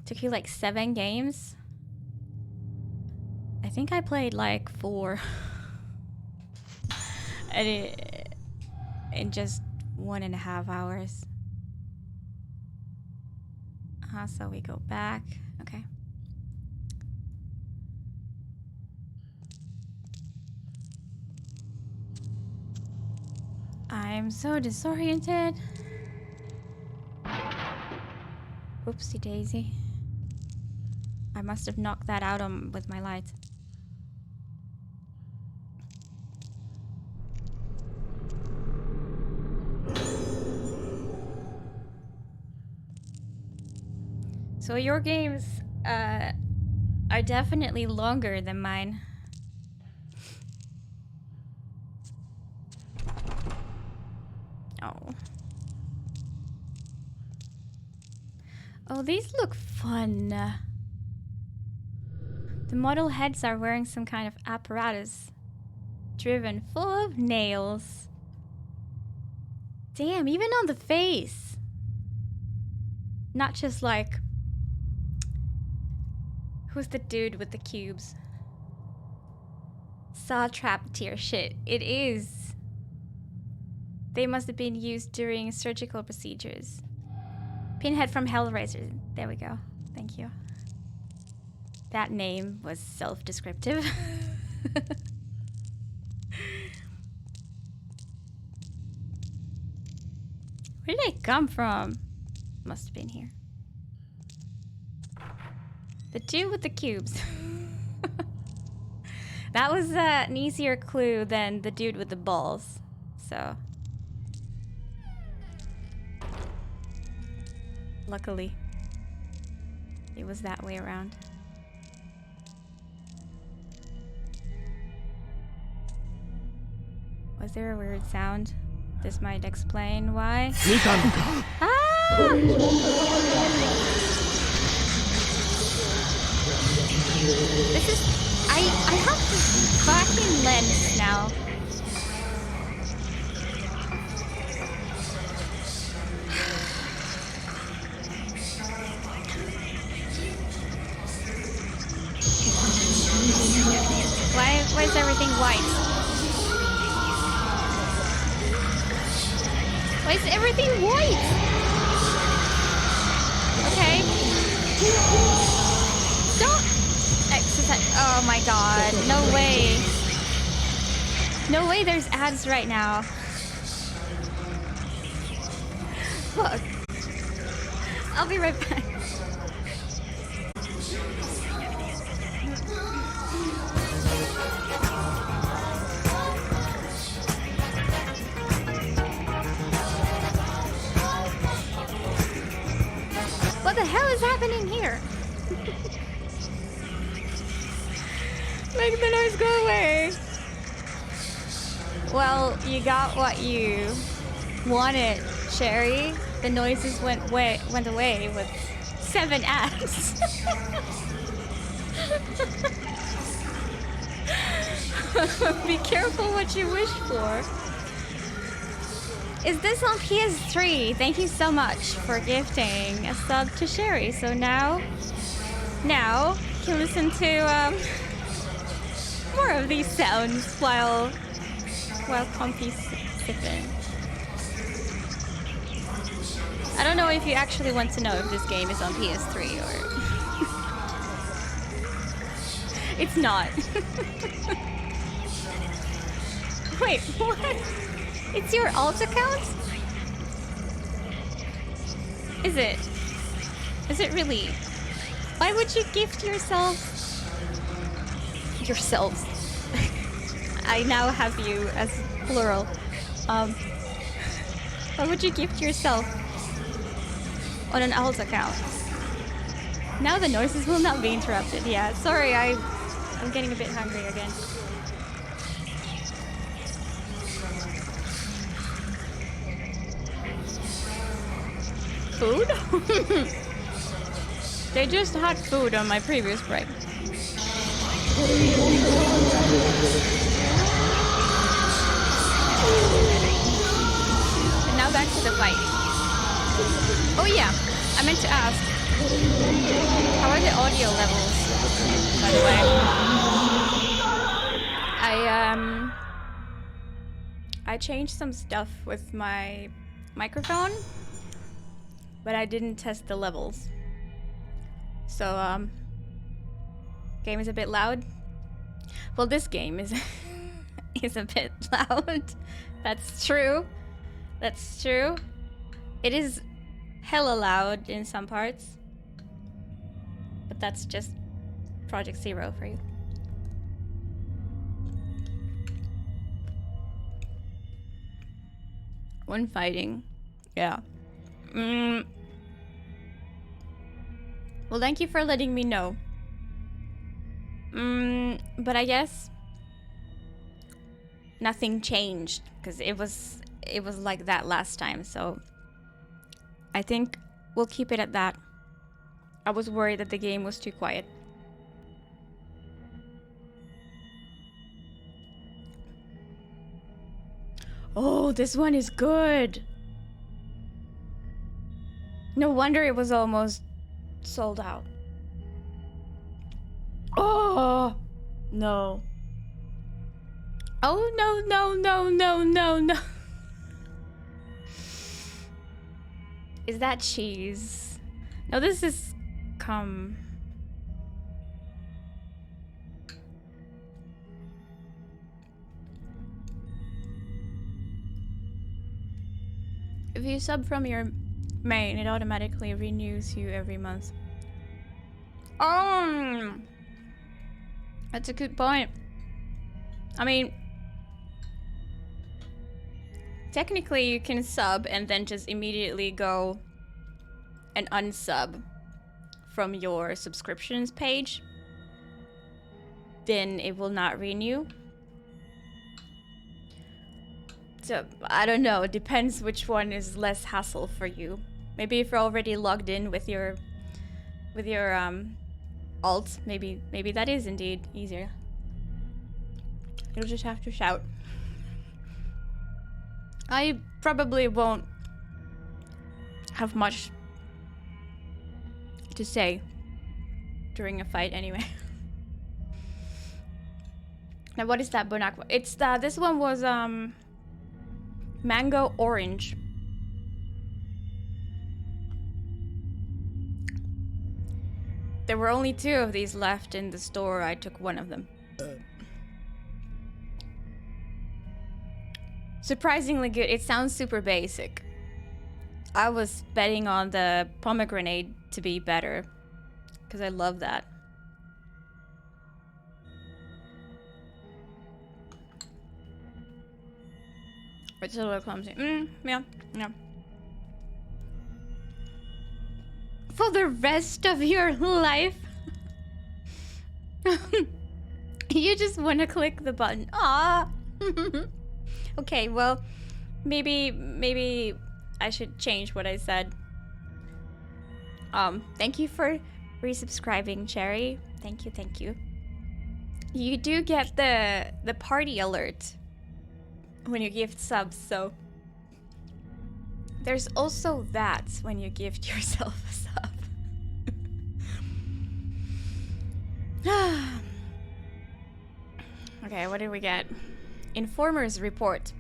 Took you like 7 games? I think I played like 4. And in just 1.5 hours. So we go back. Okay. I'm so disoriented. Oopsie daisy. I must have knocked that out with my light. So your games are definitely longer than mine. Oh, these look fun. The model heads are wearing some kind of apparatus, driven full of nails. Damn, even on the face. Not just like... Who's the dude with the cubes? Saw trap tier shit. It is. They must have been used during surgical procedures. Pinhead from Hellraiser. There we go. Thank you. That name was self-descriptive. Where did they come from? Must have been here. The dude with the cubes. That was an easier clue than the dude with the balls. So... luckily, it was that way around. Was there a weird sound? This might explain why. Ah! This is... I have this fucking lens now. Why is everything white? Why is everything white? Okay. Don't exercise. Oh my god. No way. No way there's ads right now. Look. I'll be right back. What the hell is happening here? Make the noise go away. Well, you got what you wanted, Sherry. The noises went away with 7 ads. Be careful what you wish for. Is this on PS3? Thank you so much for gifting a sub to Sherry. So now you can listen to more of these sounds while Comfy's sipping. I don't know if you actually want to know if this game is on PS3 or it's not. Wait, what? It's your alt account? Is it? Is it really? Why would you gift yourselves? I now have you as plural. Why would you gift yourself on an alt account? Now the noises will not be interrupted. Yeah, sorry, I'm getting a bit hungry again. Food? They just had food on my previous break. And now back to the fight. Oh yeah, I meant to ask. How are the audio levels, by the way? I changed some stuff with my microphone, but I didn't test the levels. So, game is a bit loud. Well, this game is is a bit loud. That's true. That's true. It is hella loud in some parts. But that's just Project Zero for you. When fighting. Yeah. Well, thank you for letting me know. But I guess nothing changed because it was like that last time, so I think we'll keep it at that. I was worried that the game was too quiet. Oh, this one is good. No wonder it was almost sold out. Oh, no. Oh, no, no, no, no, no, no. Is that cheese? No, this is cum. If you sub from your main, it automatically renews you every month. That's a good point. I mean, technically you can sub and then just immediately go and unsub from your subscriptions page. Then it will not renew. So, I don't know. It depends which one is less hassle for you. Maybe if you're already logged in with your alt, maybe that is indeed easier. You'll just have to shout. I probably won't have much to say during a fight anyway. Now what is that Bonacqua? It's this one was mango orange. There were only 2 of these left in the store. I took one of them. surprisingly good. It sounds super basic. I was betting on the pomegranate to be better because I love that. It's a little clumsy. Yeah. For the rest of your life, you just want to click the button. Ah. Okay, well, maybe I should change what I said. Thank you for resubscribing, Cherry. Thank you. You do get the party alert when you gift subs, so there's also that when you gift yourself a sub. Okay, what did we get? Informer's report.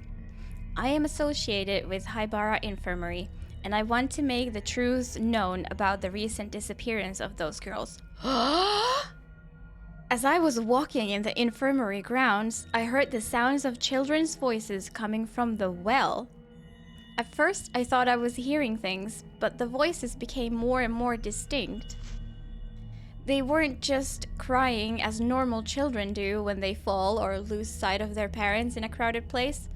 I am associated with Haibara Infirmary, and I want to make the truth known about the recent disappearance of those girls. As I was walking in the infirmary grounds, I heard the sounds of children's voices coming from the well. At first, I thought I was hearing things, but the voices became more and more distinct. They weren't just crying as normal children do when they fall or lose sight of their parents in a crowded place.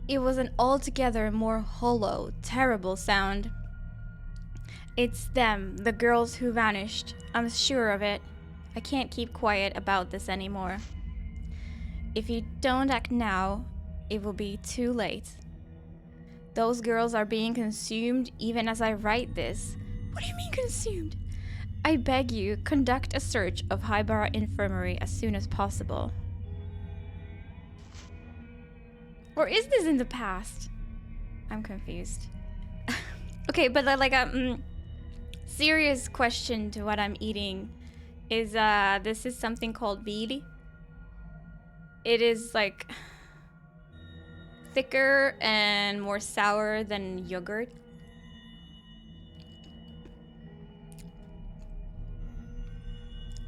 It was an altogether more hollow, terrible sound. It's them, the girls who vanished. I'm sure of it. I can't keep quiet about this anymore. If you don't act now, it will be too late. Those girls are being consumed even as I write this. What do you mean consumed? I beg you, conduct a search of Haibara Infirmary as soon as possible. Or is this in the past? I'm confused. Okay, but like a serious question to what I'm eating is this is something called vili. It is like thicker and more sour than yogurt.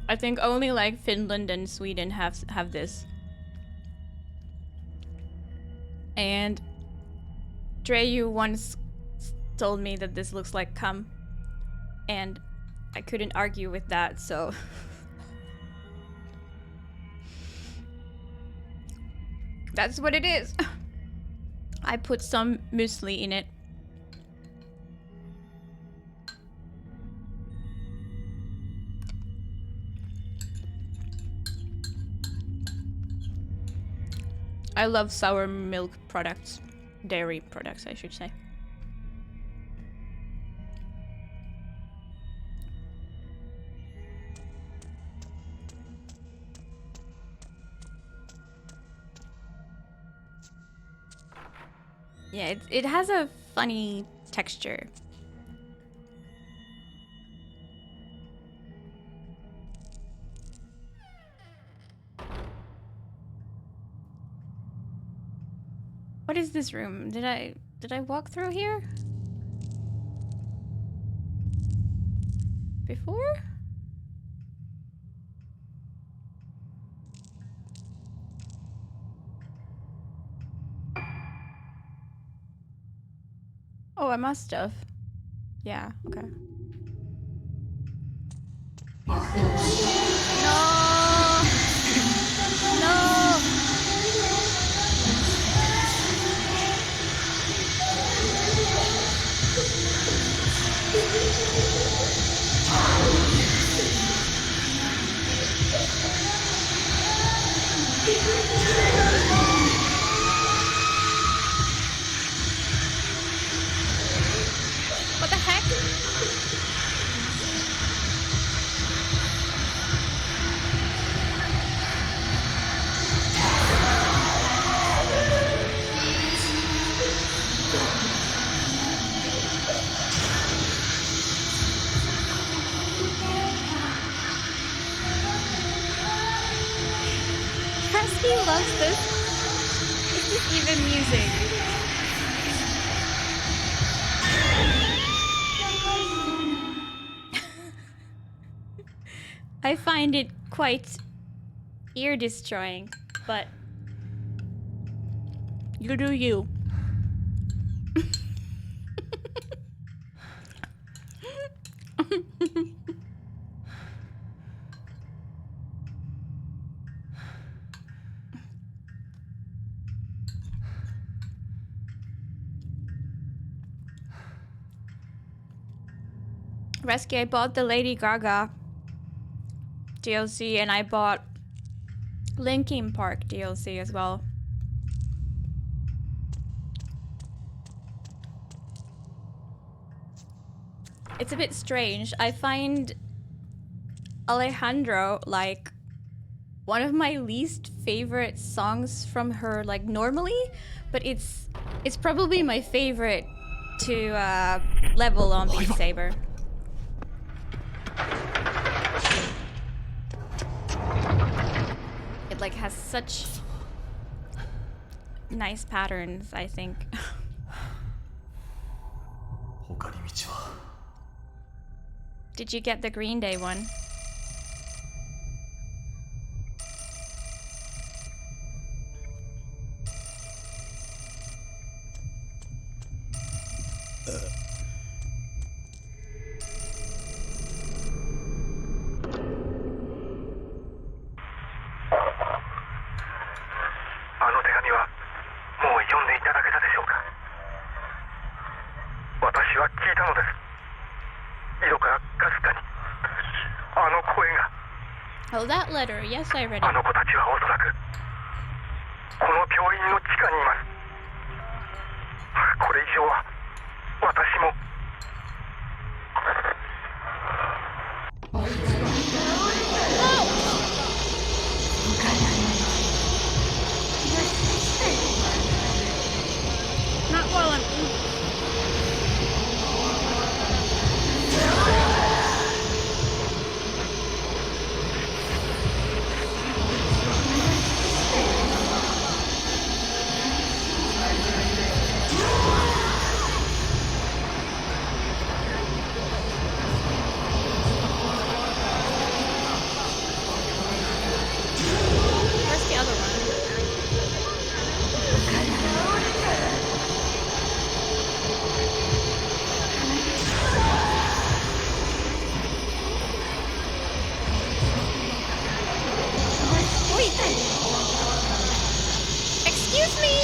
I think only like Finland and Sweden have this. And Dreyu once told me that this looks like cum, and I couldn't argue with that, so that's what it is. I put some muesli in it. I love sour milk products. Dairy products, I should say. Yeah, it has a funny texture. What is this room? Did I walk through here? Before? Oh, I must have. Yeah, okay. No! No! What the heck? Krusty loves this. Is this even music? I find it quite ear destroying, but you do you. Rescue, I bought the Lady Gaga DLC and I bought Linkin Park DLC as well. It's a bit strange. I find Alejandro like one of my least favorite songs from her like normally, but it's probably my favorite to level on Beat Saber. It like has such nice patterns, I think. Did you get the Green Day one? Oh, that letter. Yes, I read it. あの子たちはおそらくこの病院の地下にいます。これ以上は私も。Not while I'm. Where's the other one? Wait! Excuse me!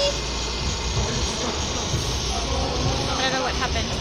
I don't know what happened.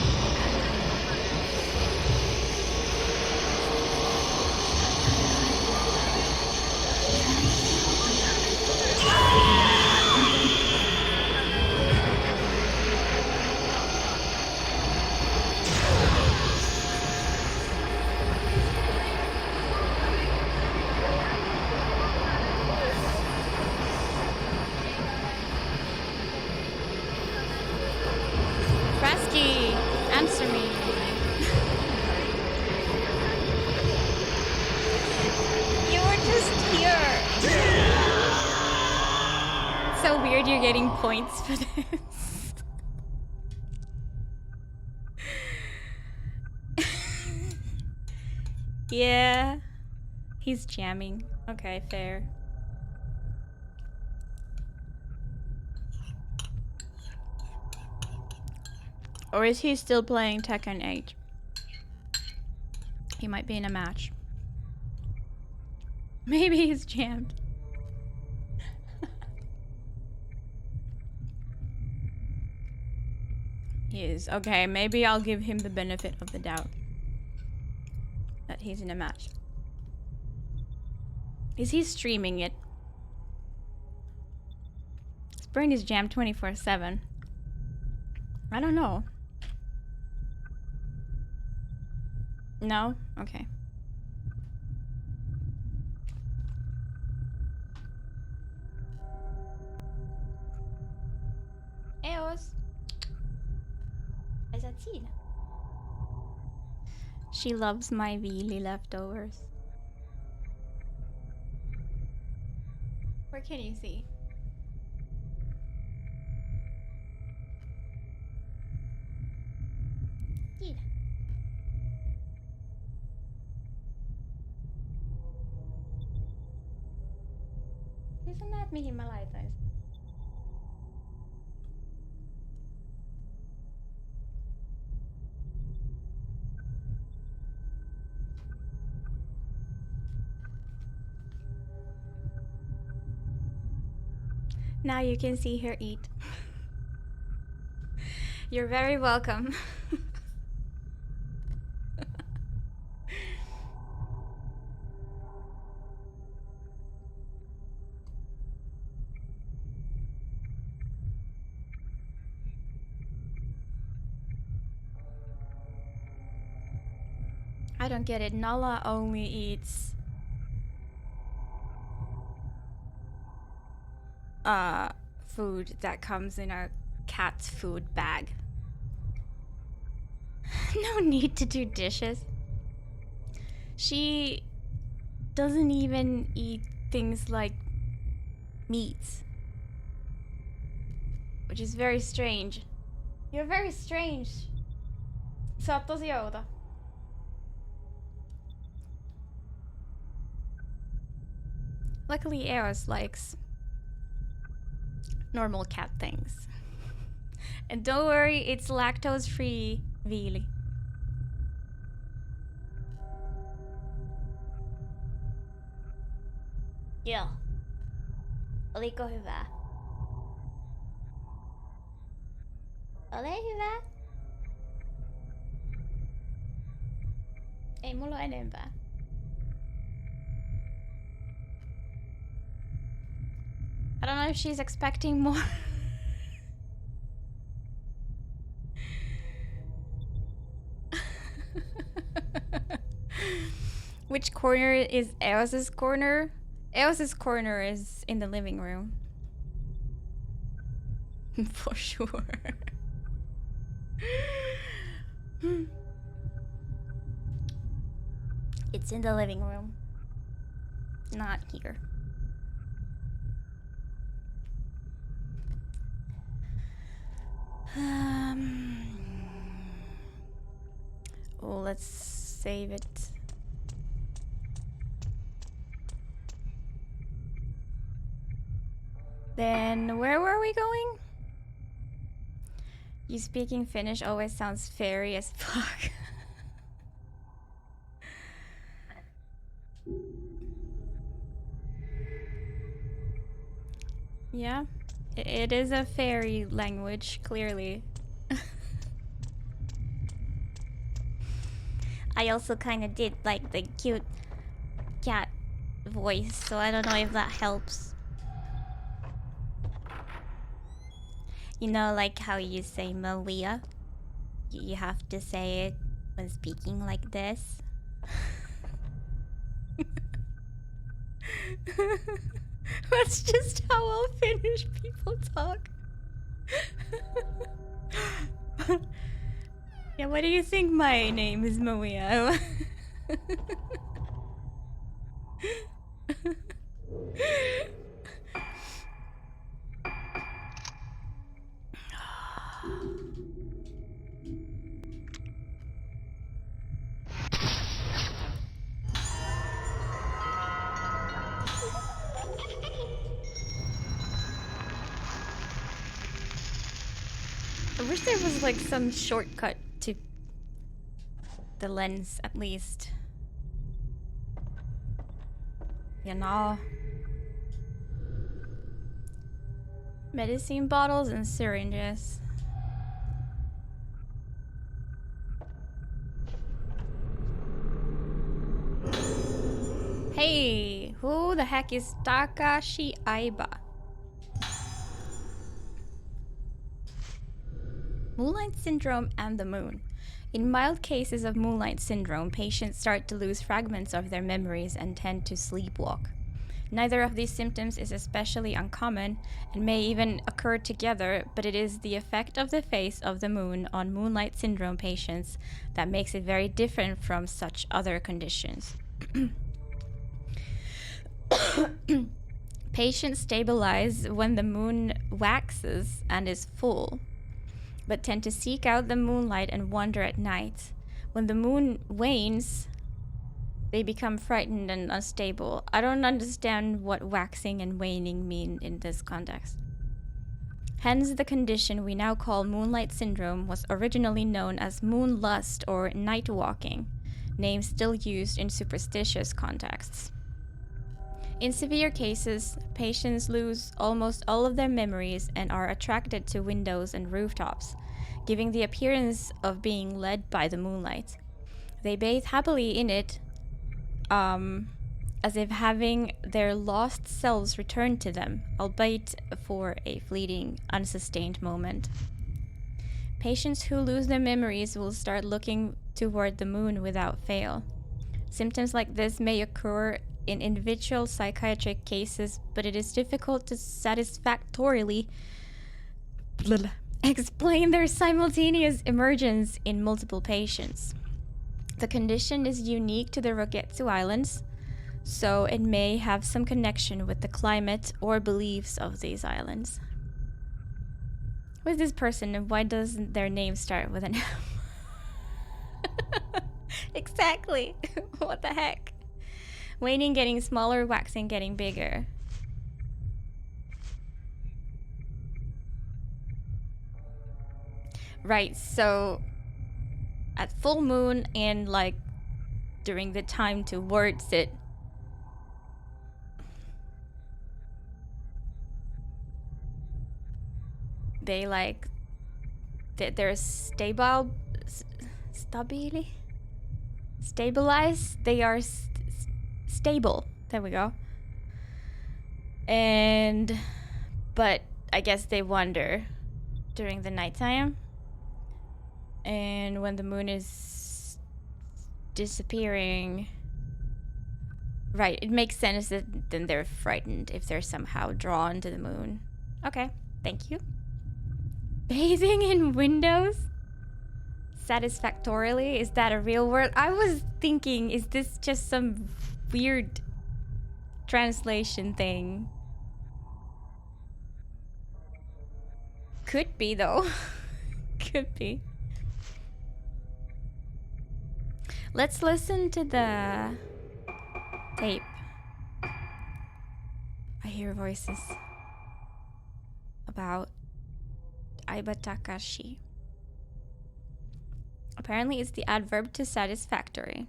Rasky, answer me. You were just here. So weird you're getting points for this. Yeah. He's jamming. Okay, fair. Or is he still playing Tekken 8? He might be in a match. Maybe he's jammed. He is. Okay, maybe I'll give him the benefit of the doubt. That he's in a match. Is he streaming it? His brain is jammed 24/7. I don't know. No? Okay. Eos. Is that seed? She loves my Wheelie leftovers. Where can you see? Seed. Isn't that me in my lifetime? Now you can see her eat. You're very welcome. I don't get it. Nala only eats food that comes in a cat's food bag. No need to do dishes. She doesn't even eat things like meats, which is very strange. You're very strange. Sä oot tosi outo. Luckily, Eos likes normal cat things. And don't worry, it's lactose-free viili. Joo. Oliko hyvä? Ole hyvä. Ei mulla ole enempää. I don't know if she's expecting more. Which corner is Eos's corner? Eos's corner is in the living room. For sure. It's in the living room. Not here. Oh, let's save it. Then where were we going? You speaking Finnish always sounds fairy as fuck. Yeah, it is a fairy language, clearly. I also kind of did like the cute cat voice, so I don't know if that helps. You know, like how you say Maria? You have to say it when speaking like this. That's just how all Finnish people talk. Yeah, what do you think my name is, Maria? I wish there was like some shortcut to the lens, at least. You know. Medicine bottles and syringes. Hey, who the heck is Takashi Aiba? Moonlight syndrome and the moon. In mild cases of moonlight syndrome, patients start to lose fragments of their memories and tend to sleepwalk. Neither of these symptoms is especially uncommon and may even occur together, but it is the effect of the phase of the moon on moonlight syndrome patients that makes it very different from such other conditions. Patients stabilize when the moon waxes and is full, but tend to seek out the moonlight and wander at night. When the moon wanes, they become frightened and unstable. I don't understand what waxing and waning mean in this context. Hence, the condition we now call moonlight syndrome was originally known as moonlust or night walking, names still used in superstitious contexts. In severe cases, patients lose almost all of their memories and are attracted to windows and rooftops, giving the appearance of being led by the moonlight. They bathe happily in it, as if having their lost selves return to them, albeit for a fleeting, unsustained moment. Patients who lose their memories will start looking toward the moon without fail. Symptoms like this may occur in individual psychiatric cases, but it is difficult to satisfactorily explain their simultaneous emergence in multiple patients. The condition is unique to the Rogetsu Islands, so it may have some connection with the climate or beliefs of these islands. Who is this person and why doesn't their name start with an M? Exactly. What the heck? Waning getting smaller, waxing getting bigger. Right, so at full moon and like during the time towards it, they like they're stabilized. They are stable. There we go. And but I guess they wander during the nighttime, and when the moon is disappearing, right, it makes sense that then they're frightened if they're somehow drawn to the moon. Okay, thank you. Bathing in windows satisfactorily, is that a real word? I was thinking, is this just some weird translation thing? Could be though. Could be. Let's listen to the tape. I hear voices about Aiba Takashi. Apparently it's the adverb to satisfactory.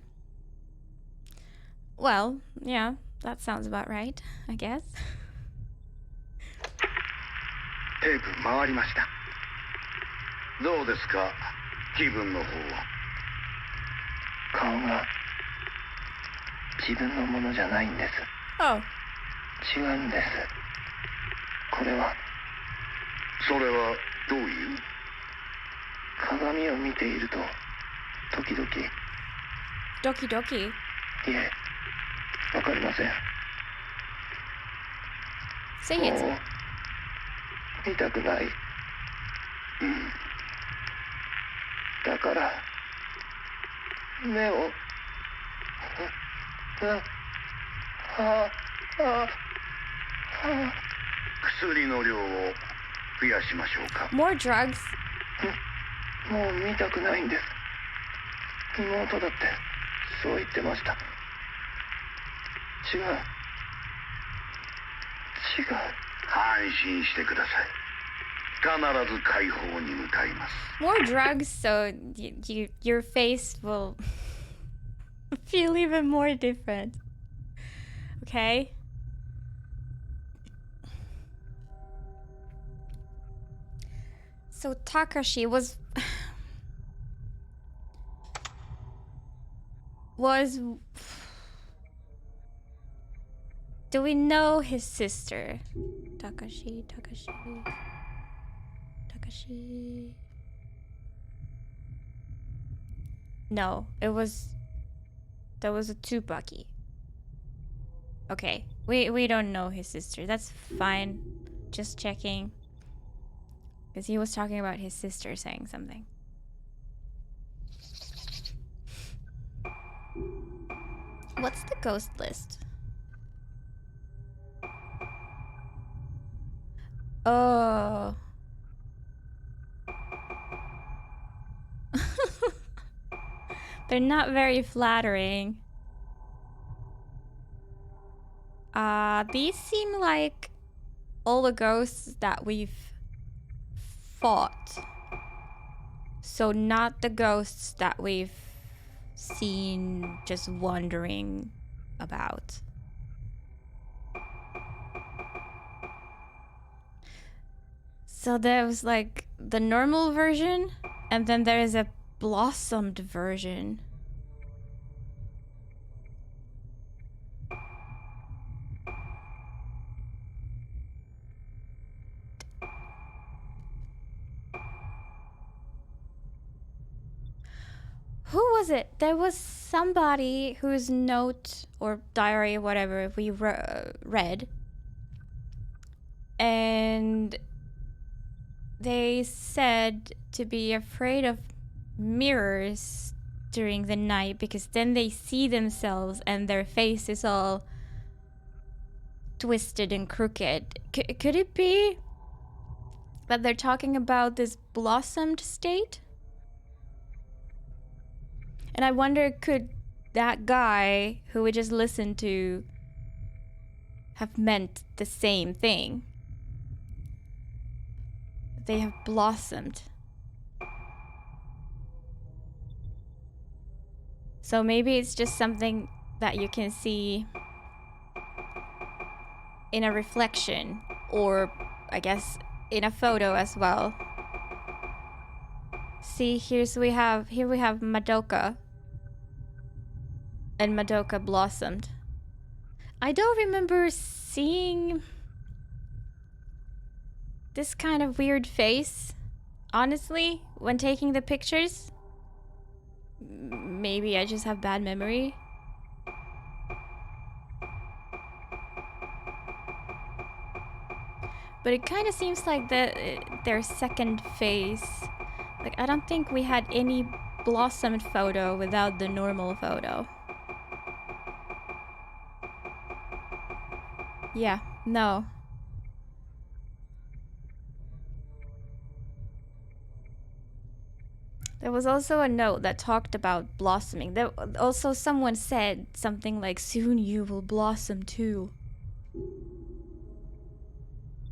Well, yeah, that sounds about right, I guess. テープ回りました。どうですか、気分の方は。顔が自分のものじゃないんです。Oh. 違うんです。これは。それはどういう？鏡を見ていると時々。ドキドキ。いえ、わかりません。 Say it. もう見たくない。だから目を薬の量を増やしましょうか。 More drugs. もう見たくないんです。妹だってそう言ってました。違う。安心してください。必ず解放に向かいます。 More drugs, so your face will feel even more different. Okay? So Takashi was do we know his sister? Takashi. No, there was a Tsubaki. Okay, we don't know his sister. That's fine. Just checking. Because he was talking about his sister saying something. What's the ghost list? Oh. They're not very flattering. These seem like all the ghosts that we've fought. So not the ghosts that we've seen just wandering about. So there was like the normal version, and then there is a blossomed version. Who was it? There was somebody whose note or diary or whatever we read. And they said to be afraid of mirrors during the night because then they see themselves and their face is all twisted and crooked. Could it be that they're talking about this blossomed state? And I wonder, could that guy who we just listened to have meant the same thing? They have blossomed. So maybe it's just something that you can see in a reflection, or I guess in a photo as well. See, here we have Madoka. And Madoka blossomed. I don't remember seeing this kind of weird face, honestly, when taking the pictures. Maybe I just have bad memory. But it kind of seems like their second face. Like, I don't think we had any blossomed photo without the normal photo. Yeah, no. There was also a note that talked about blossoming. There also someone said something like, soon you will blossom too.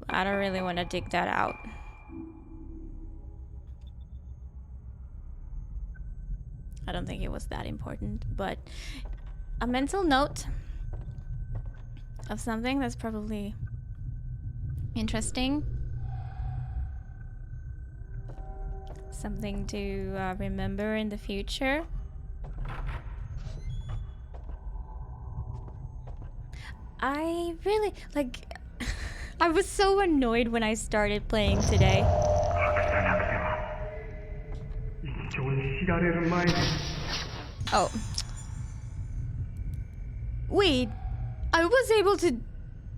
I don't really want to dig that out. I don't think it was that important, but a mental note of something that's probably interesting. Something to remember in the future. I really, like, I was so annoyed when I started playing today. Oh. Wait, I was able to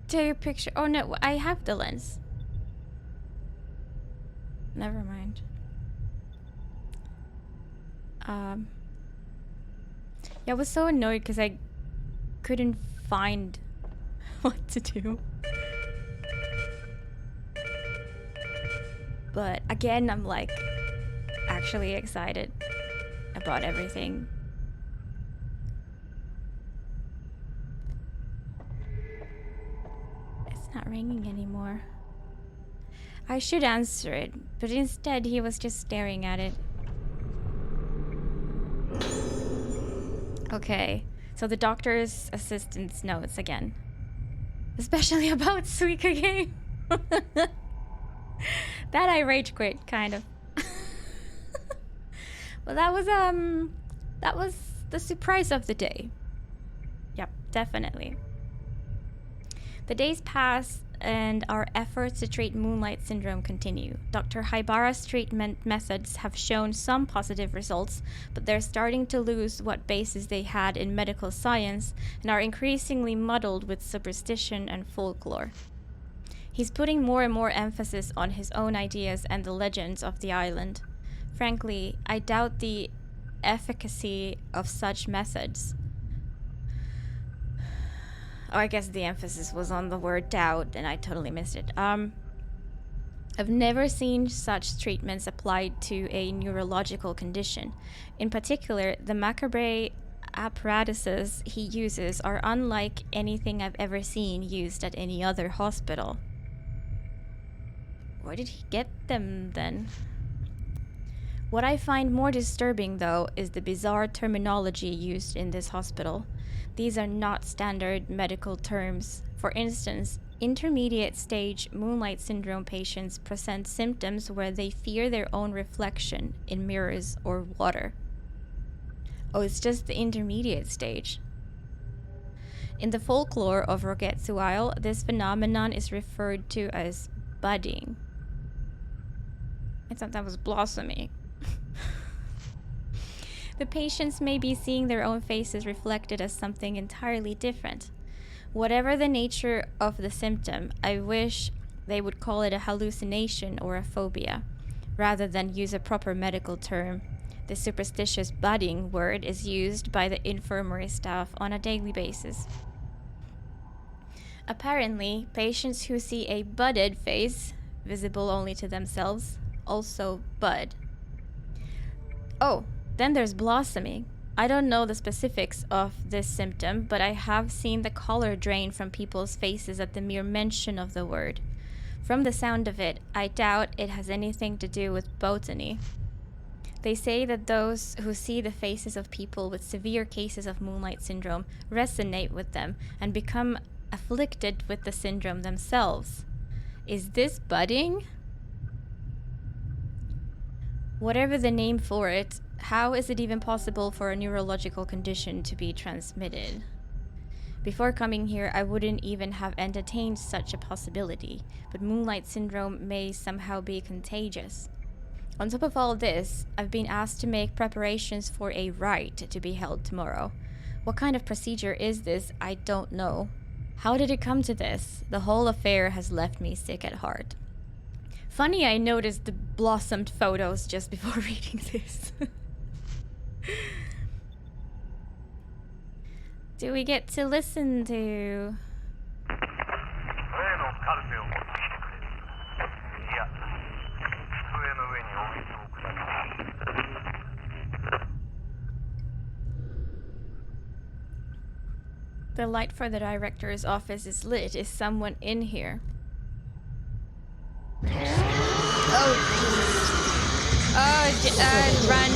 take a picture. Oh no, I have the lens. Never mind. Yeah, I was so annoyed because I couldn't find what to do. But again, I'm like actually excited about everything. It's not ringing anymore. I should answer it, but instead he was just staring at it. Okay, so the doctor's assistant's notes again. Especially about Suika game. That I rage quit, kind of. Well, that was the surprise of the day. Yep, definitely. The days pass and our efforts to treat Moonlight Syndrome continue. Dr. Haibara's treatment methods have shown some positive results, but they're starting to lose what basis they had in medical science and are increasingly muddled with superstition and folklore. He's putting more and more emphasis on his own ideas and the legends of the island. Frankly, I doubt the efficacy of such methods. Oh, I guess the emphasis was on the word doubt, and I totally missed it. I've never seen such treatments applied to a neurological condition. In particular, the macabre apparatuses he uses are unlike anything I've ever seen used at any other hospital. Where did he get them, then? What I find more disturbing, though, is the bizarre terminology used in this hospital. These are not standard medical terms. For instance, intermediate stage Moonlight Syndrome patients present symptoms where they fear their own reflection in mirrors or water. Oh, it's just the intermediate stage. In the folklore of Rogetsu Isle, this phenomenon is referred to as budding. I thought that was blossoming. The patients may be seeing their own faces reflected as something entirely different. Whatever the nature of the symptom, I wish they would call it a hallucination or a phobia, rather than use a proper medical term. The superstitious budding word is used by the infirmary staff on a daily basis. Apparently, patients who see a budded face, visible only to themselves, also bud. Oh, then there's blossoming. I don't know the specifics of this symptom, but I have seen the color drain from people's faces at the mere mention of the word. From the sound of it, I doubt it has anything to do with botany. They say that those who see the faces of people with severe cases of moonlight syndrome resonate with them and become afflicted with the syndrome themselves. Is this budding? Whatever the name for it, how is it even possible for a neurological condition to be transmitted? Before coming here, I wouldn't even have entertained such a possibility, but moonlight syndrome may somehow be contagious. On top of all this, I've been asked to make preparations for a rite to be held tomorrow. What kind of procedure is this? I don't know. How did it come to this? The whole affair has left me sick at heart. Funny, I noticed the blossomed photos just before reading this. Do we get to listen to... The light for the director's office is lit. Is someone in here? Oh. Oh, run.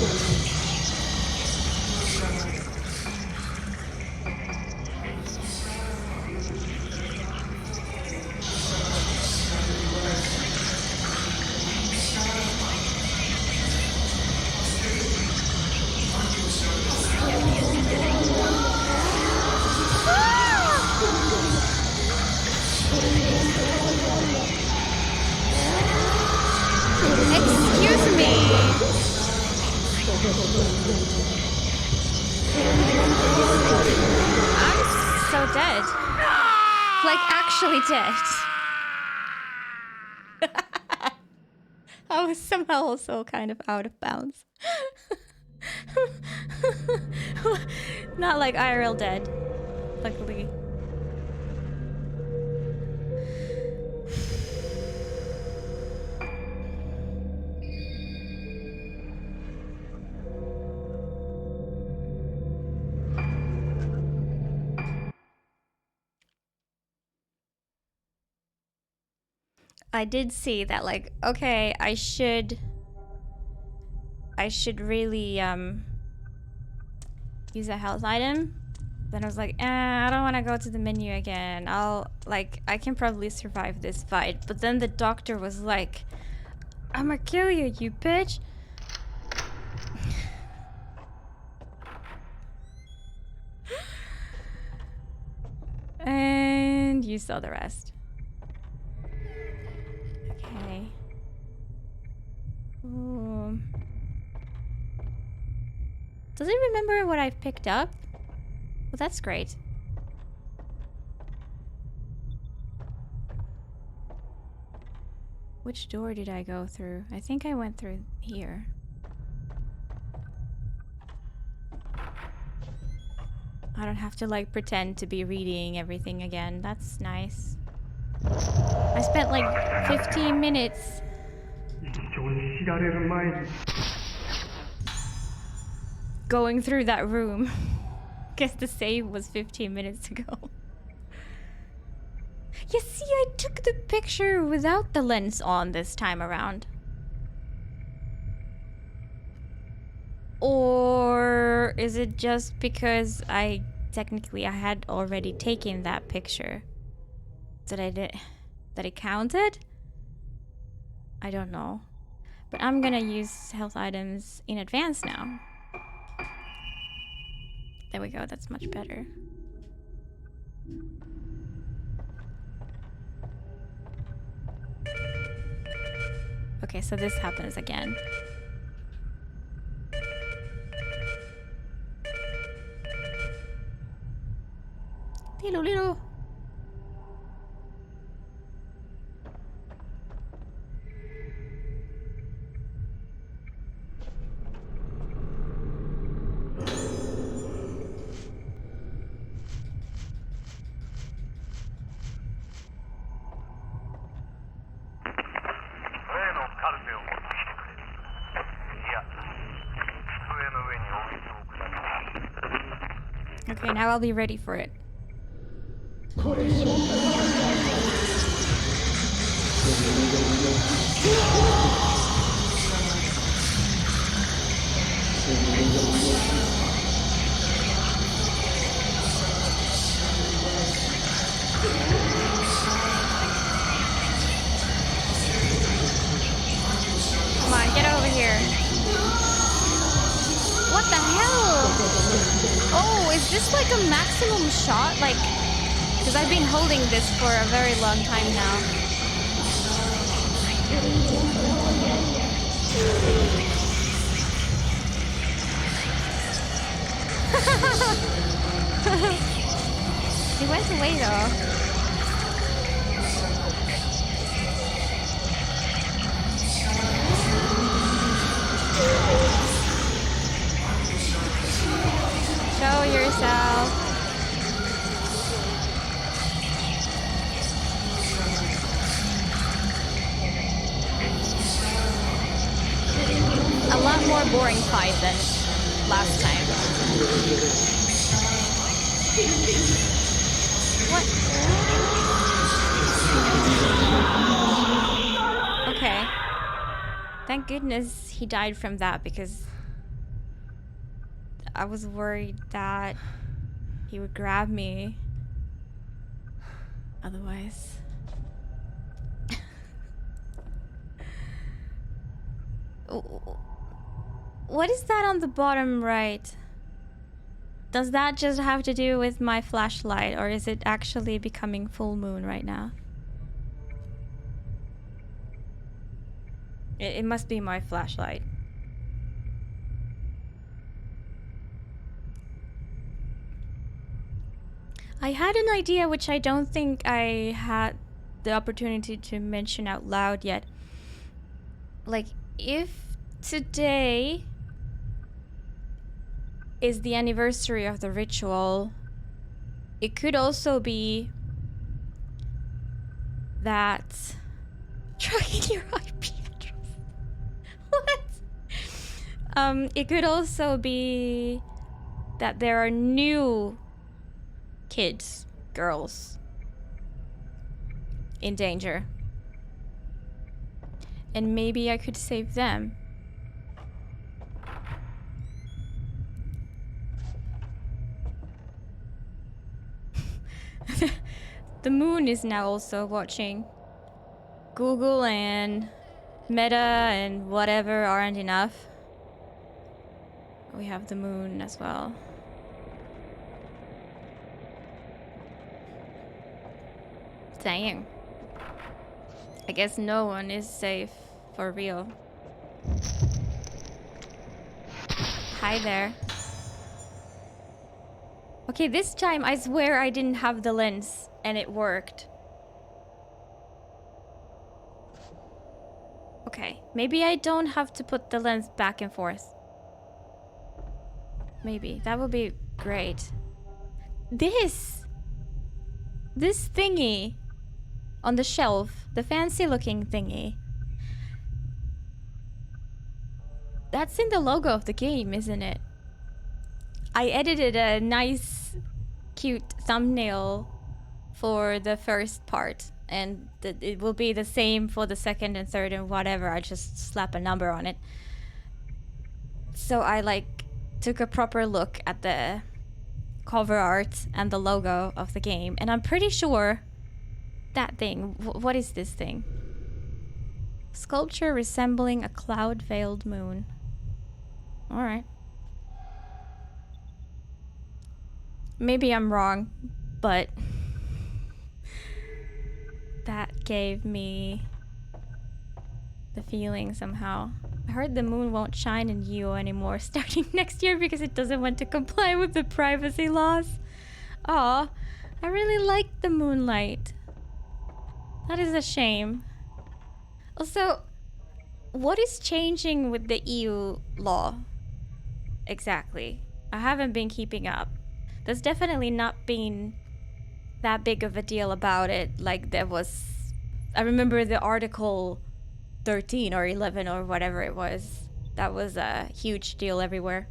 Excuse me. I'm so dead. Like, actually dead. I was somehow also kind of out of bounds. Not like IRL dead, luckily. I did see that, like, okay, I should really use a health item. Then I was like, I don't want to go to the menu again. I can probably survive this fight. But then the doctor was like, I'ma kill you, you bitch. And you saw the rest. Okay. Ooh. Does it remember what I've picked up? Well, that's great. Which door did I go through? I think I went through here. I don't have to, like, pretend to be reading everything again. That's nice. I spent like 15 minutes going through that room. Guess the save was 15 minutes ago. You see, I took the picture without the lens on this time around. Or is it just because I had already taken that picture that it counted? I don't know. But I'm gonna use health items in advance now. There we go, that's much better. Okay, so this happens again. Tilu-lilu. Okay, now I'll be ready for it. Come on, get over here. What the hell? Oh, is this like a maximum shot? Like, because I've been holding this for a very long time now. He went away though. Show yourself. A lot more boring fight than last time. What? Okay. Thank goodness he died from that, because I was worried that he would grab me. Otherwise. What is that on the bottom right? Does that just have to do with my flashlight, or is it actually becoming full moon right now? It must be my flashlight. I had an idea which I don't think I had the opportunity to mention out loud yet. Like, if today is the anniversary of the ritual, it could also be that tracking your IP address. What? It could also be that there are new kids, girls, in danger. And maybe I could save them. The moon is now also watching. Google and Meta and whatever aren't enough. We have the moon as well. Dang. I guess no one is safe for real. Hi there. Okay, this time I swear I didn't have the lens and it worked. Okay, maybe I don't have to put the lens back and forth. Maybe, that would be great. This thingy on the shelf, the fancy looking thingy. That's in the logo of the game, isn't it? I edited a nice, cute thumbnail for the first part, and it will be the same for the second and third and whatever. I just slap a number on it. So I like took a proper look at the cover art and the logo of the game, and I'm pretty sure that thing. What is this thing? Sculpture resembling a cloud-veiled moon. All right. Maybe I'm wrong, but that gave me the feeling somehow. I heard the moon won't shine in Yu anymore starting next year because it doesn't want to comply with the privacy laws. Aw, I really like the moonlight. That is a shame. Also, what is changing with the EU law? Exactly. I haven't been keeping up. There's definitely not been that big of a deal about it. Like there was... I remember the article 13 or 11 or whatever it was. That was a huge deal everywhere.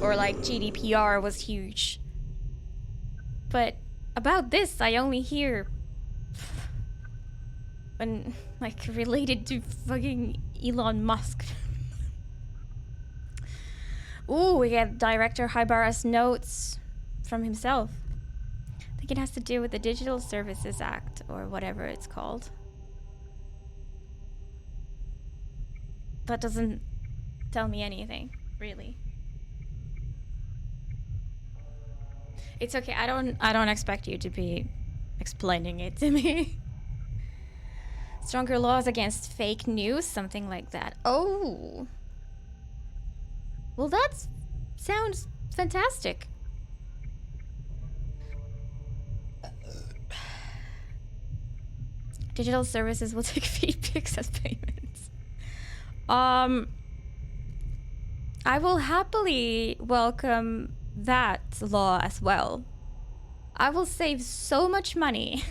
Or like GDPR was huge. But about this, I only hear when like related to fucking Elon Musk. Ooh, we get Director Haibara's notes from himself. I think it has to do with the Digital Services Act or whatever it's called. That doesn't tell me anything, really. It's okay. I don't expect you to be explaining it to me. Stronger laws against fake news, something like that. Oh. Well, that sounds fantastic. Digital services will take feedbacks as payments. I will happily welcome that law as well. I will save so much money.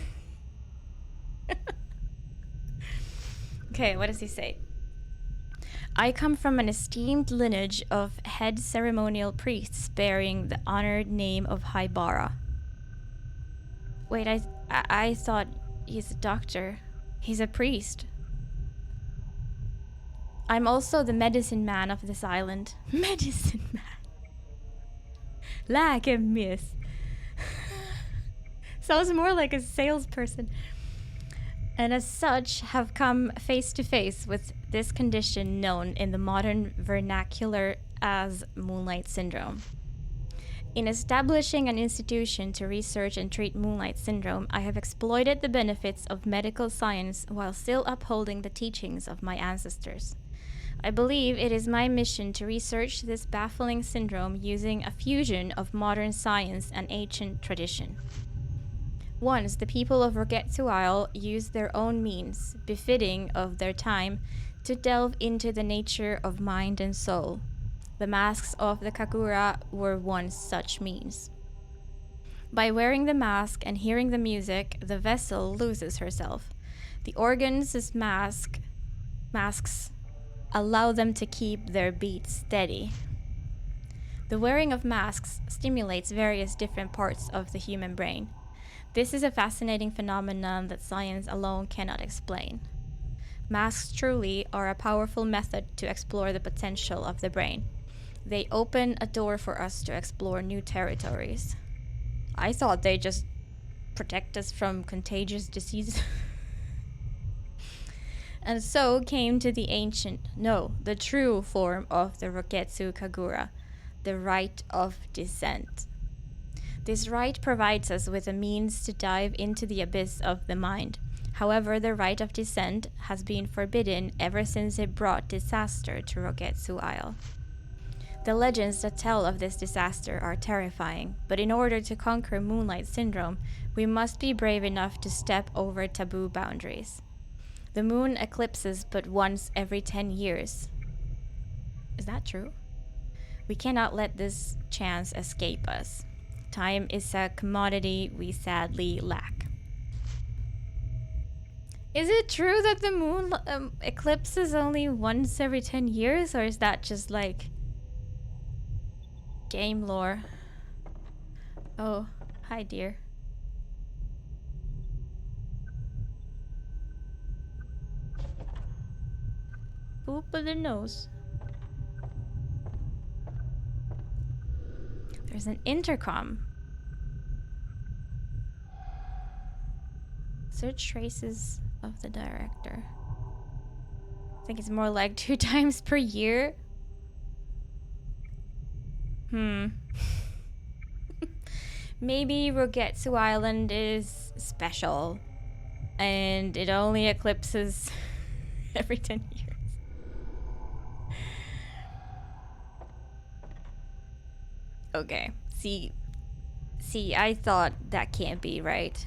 Okay, what does he say? I come from an esteemed lineage of head ceremonial priests bearing the honored name of Haibara. Wait, I thought he's a doctor. He's a priest. I'm also the medicine man of this island. Medicine man. Läkemies. Sounds more like a salesperson. And as such have come face to face with this condition known in the modern vernacular as Moonlight Syndrome. In establishing an institution to research and treat Moonlight Syndrome, I have exploited the benefits of medical science while still upholding the teachings of my ancestors. I believe it is my mission to research this baffling syndrome using a fusion of modern science and ancient tradition. Once, the people of Rogetsu Isle used their own means, befitting of their time, to delve into the nature of mind and soul. The masks of the Kagura were once such means. By wearing the mask and hearing the music, the vessel loses herself. The organs as masks allow them to keep their beats steady. The wearing of masks stimulates various different parts of the human brain. This is a fascinating phenomenon that science alone cannot explain. Masks truly are a powerful method to explore the potential of the brain. They open a door for us to explore new territories. I thought they just protect us from contagious diseases. And so came to the true form of the Rogetsu Kagura, the rite of descent. This rite provides us with a means to dive into the abyss of the mind. However, the rite of descent has been forbidden ever since it brought disaster to Rogetsu Isle. The legends that tell of this disaster are terrifying, but in order to conquer Moonlight Syndrome, we must be brave enough to step over taboo boundaries. The moon eclipses but once every 10 years. Is that true? We cannot let this chance escape us. Time is a commodity we sadly lack. Is it true that the moon eclipses only once every 10 years, or is that just like game lore? Oh, hi dear. Boop of the nose. There's an intercom. Search traces of the director. I think it's more like 2 times per year. Maybe Rogetsu Island is special and it only eclipses every 10 years. Okay. See, I thought that can't be right.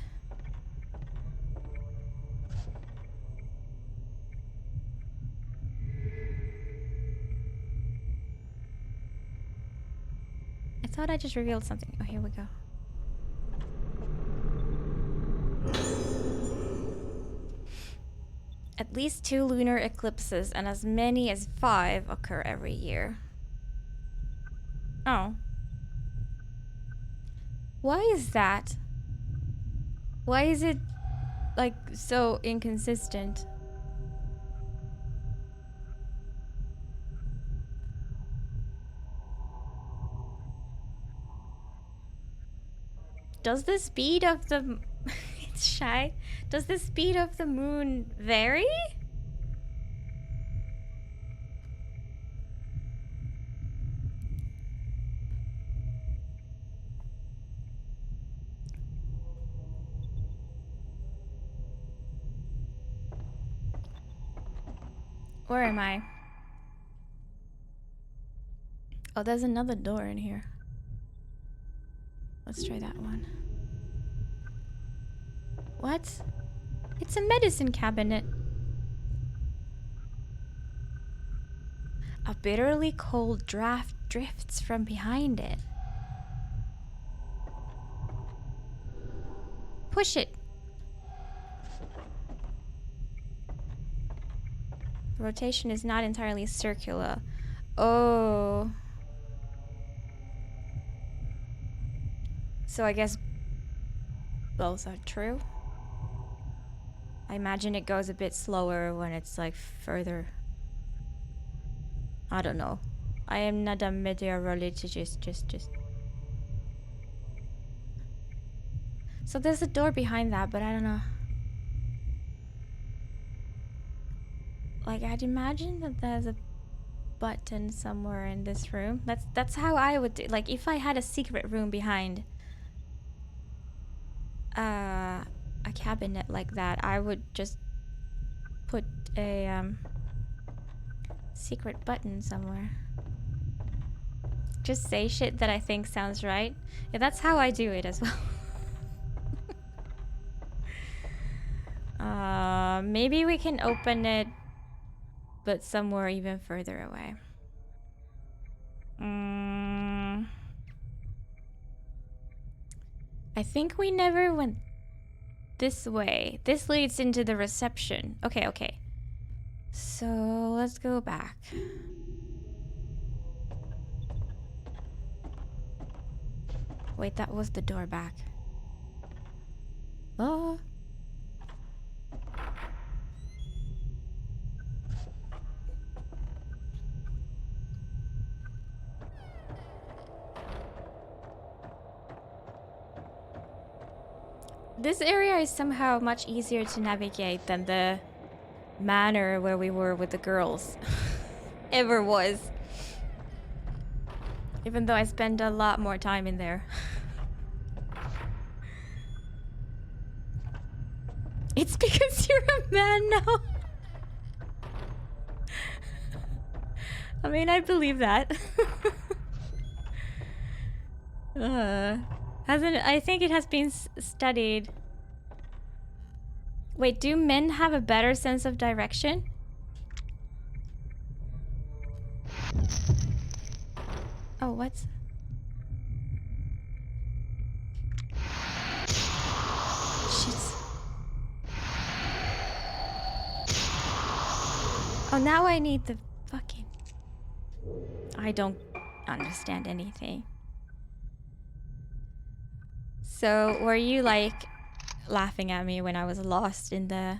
I thought I just revealed something. Oh, here we go. At least 2 lunar eclipses and as many as 5 occur every year. Oh. Why is that? Why is it, like, so inconsistent? Does the speed of the... it's shy. Does the speed of the moon vary? Where am I? Oh, there's another door in here. Let's try that one. What? It's a medicine cabinet. A bitterly cold draft drifts from behind it. Push it. The rotation is not entirely circular. Oh. So I guess both are true. I imagine it goes a bit slower when it's like further. I don't know. I am not a meteorologist. Just. So there's a door behind that, but I don't know. Like, I'd imagine that there's a button somewhere in this room. That's how I would do. Like, if I had a secret room behind a cabinet like that, I would just put a secret button somewhere. Just say shit that I think sounds right. Yeah, that's how I do it as well. Maybe we can open it, but somewhere even further away. I think we never went this way. This leads into the reception. Okay. So let's go back. Wait, that was the door back. Oh. This area is somehow much easier to navigate than the manor where we were with the girls ever was. Even though I spend a lot more time in there. It's because you're a man now. I mean, I believe that. I think it has been studied. Wait, do men have a better sense of direction? Oh, what? Shit. Oh, now I need the fucking... I don't understand anything. So, were you like laughing at me when I was lost in the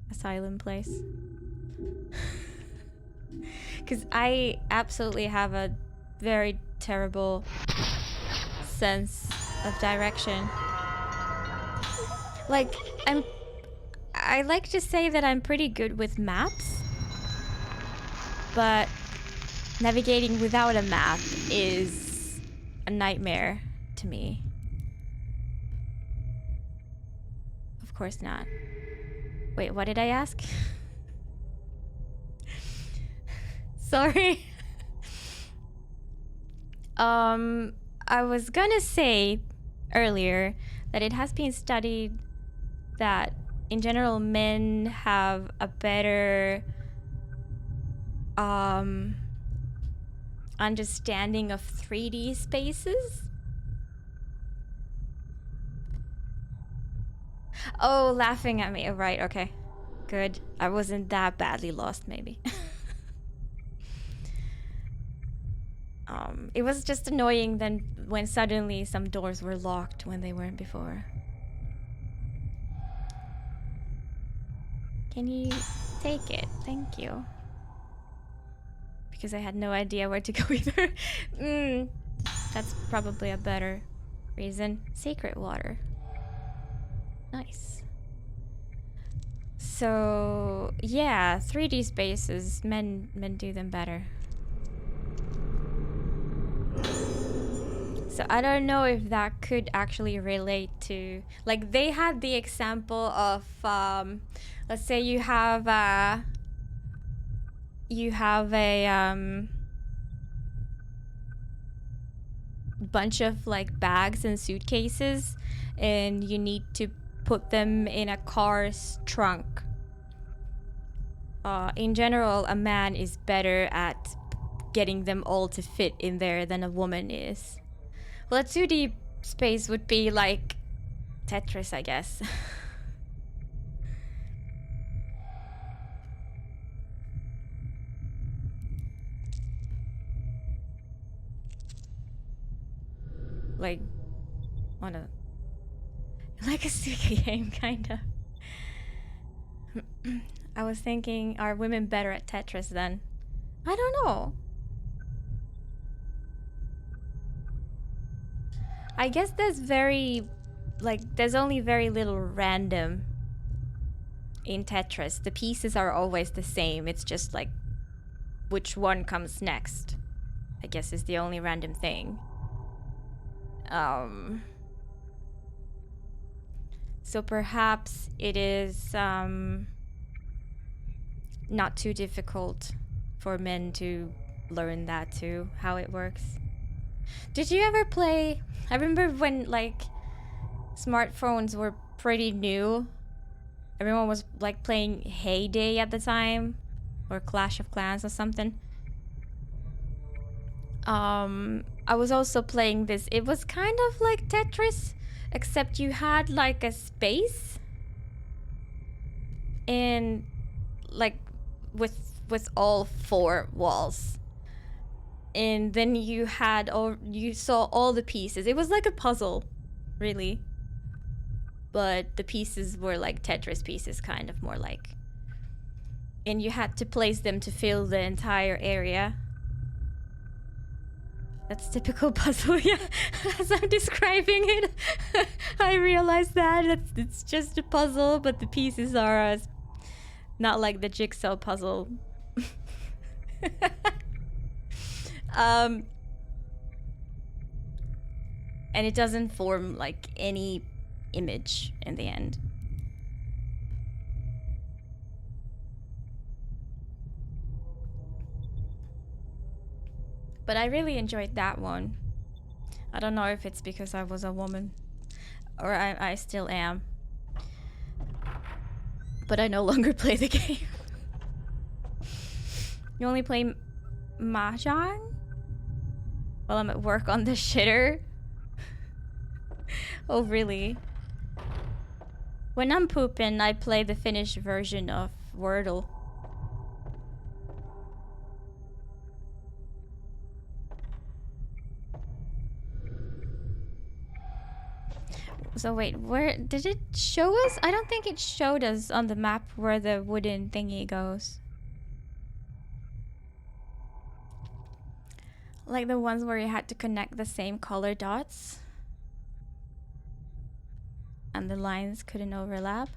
asylum place? Because I absolutely have a very terrible sense of direction. Like, I like to say that I'm pretty good with maps, but navigating without a map is a nightmare to me. Of course not. Wait, what did I ask? Sorry. I was gonna say earlier that it has been studied that in general men have a better understanding of 3D spaces. Oh, laughing at me. Oh, right, okay. Good. I wasn't that badly lost, maybe. It was just annoying then when suddenly some doors were locked when they weren't before. Can you take it? Thank you. Because I had no idea where to go either. That's probably a better reason. Sacred water. Nice. So yeah, 3D spaces, men do them better. So I don't know if that could actually relate to, like, they had the example of let's say you have a bunch of like bags and suitcases, and you need to put them in a car's trunk. In general, a man is better at getting them all to fit in there than a woman is. Well, a 2D space would be like Tetris, I guess. Like, on a... like a sticky game, kinda. I was thinking, are women better at Tetris then? I don't know. I guess there's there's only very little random in Tetris. The pieces are always the same. It's just like which one comes next, I guess, is the only random thing. So perhaps it is not too difficult for men to learn that too, how it works. Did you ever play... I remember when like smartphones were pretty new. Everyone was like playing Heyday at the time, or Clash of Clans or something. I was also playing this. It was kind of like Tetris, except you had like a space, and like with all 4 walls, and then you saw all the pieces. It was like a puzzle, really, but the pieces were like Tetris pieces, kind of more like, and you had to place them to fill the entire area. That's typical puzzle, yeah. As I'm describing it, I realized that it's just a puzzle, but the pieces are not like the jigsaw puzzle. And it doesn't form like any image in the end. But I really enjoyed that one. I don't know if it's because I was a woman, or I still am. But I no longer play the game. You only play Mahjong? While I'm at work on the shitter? Oh, really? When I'm pooping, I play the Finnish version of Wordle. So wait, where did it show us? I don't think it showed us on the map where the wooden thingy goes. Like the ones where you had to connect the same color dots and the lines couldn't overlap.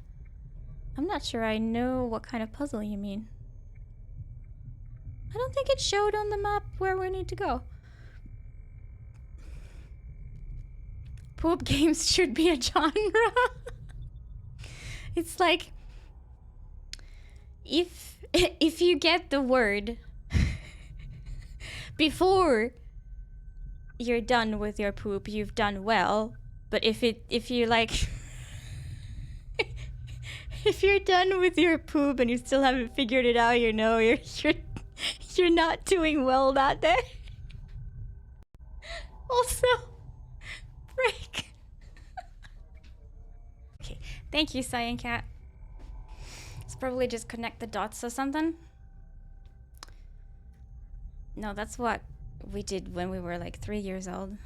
I'm not sure I know what kind of puzzle you mean. I don't think it showed on the map where we need to go. Poop games should be a genre. It's like if you get the word before you're done with your poop, you've done well. But if you like if you're done with your poop and you still haven't figured it out, you know, you're not doing well that day. Also, break. Okay, thank you, Cyan Cat. It's probably just connect the dots or something. No, that's what we did when we were like 3 years old.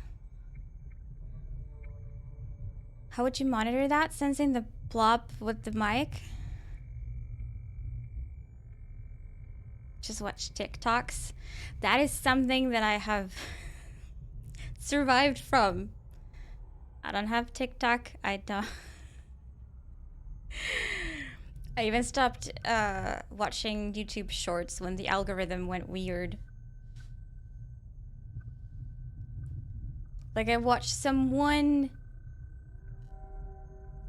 How would you monitor that? Sensing the plop with the mic? Just watch TikToks. That is something that I have survived from. I don't have TikTok. I even stopped watching YouTube shorts when the algorithm went weird. Like I watched some one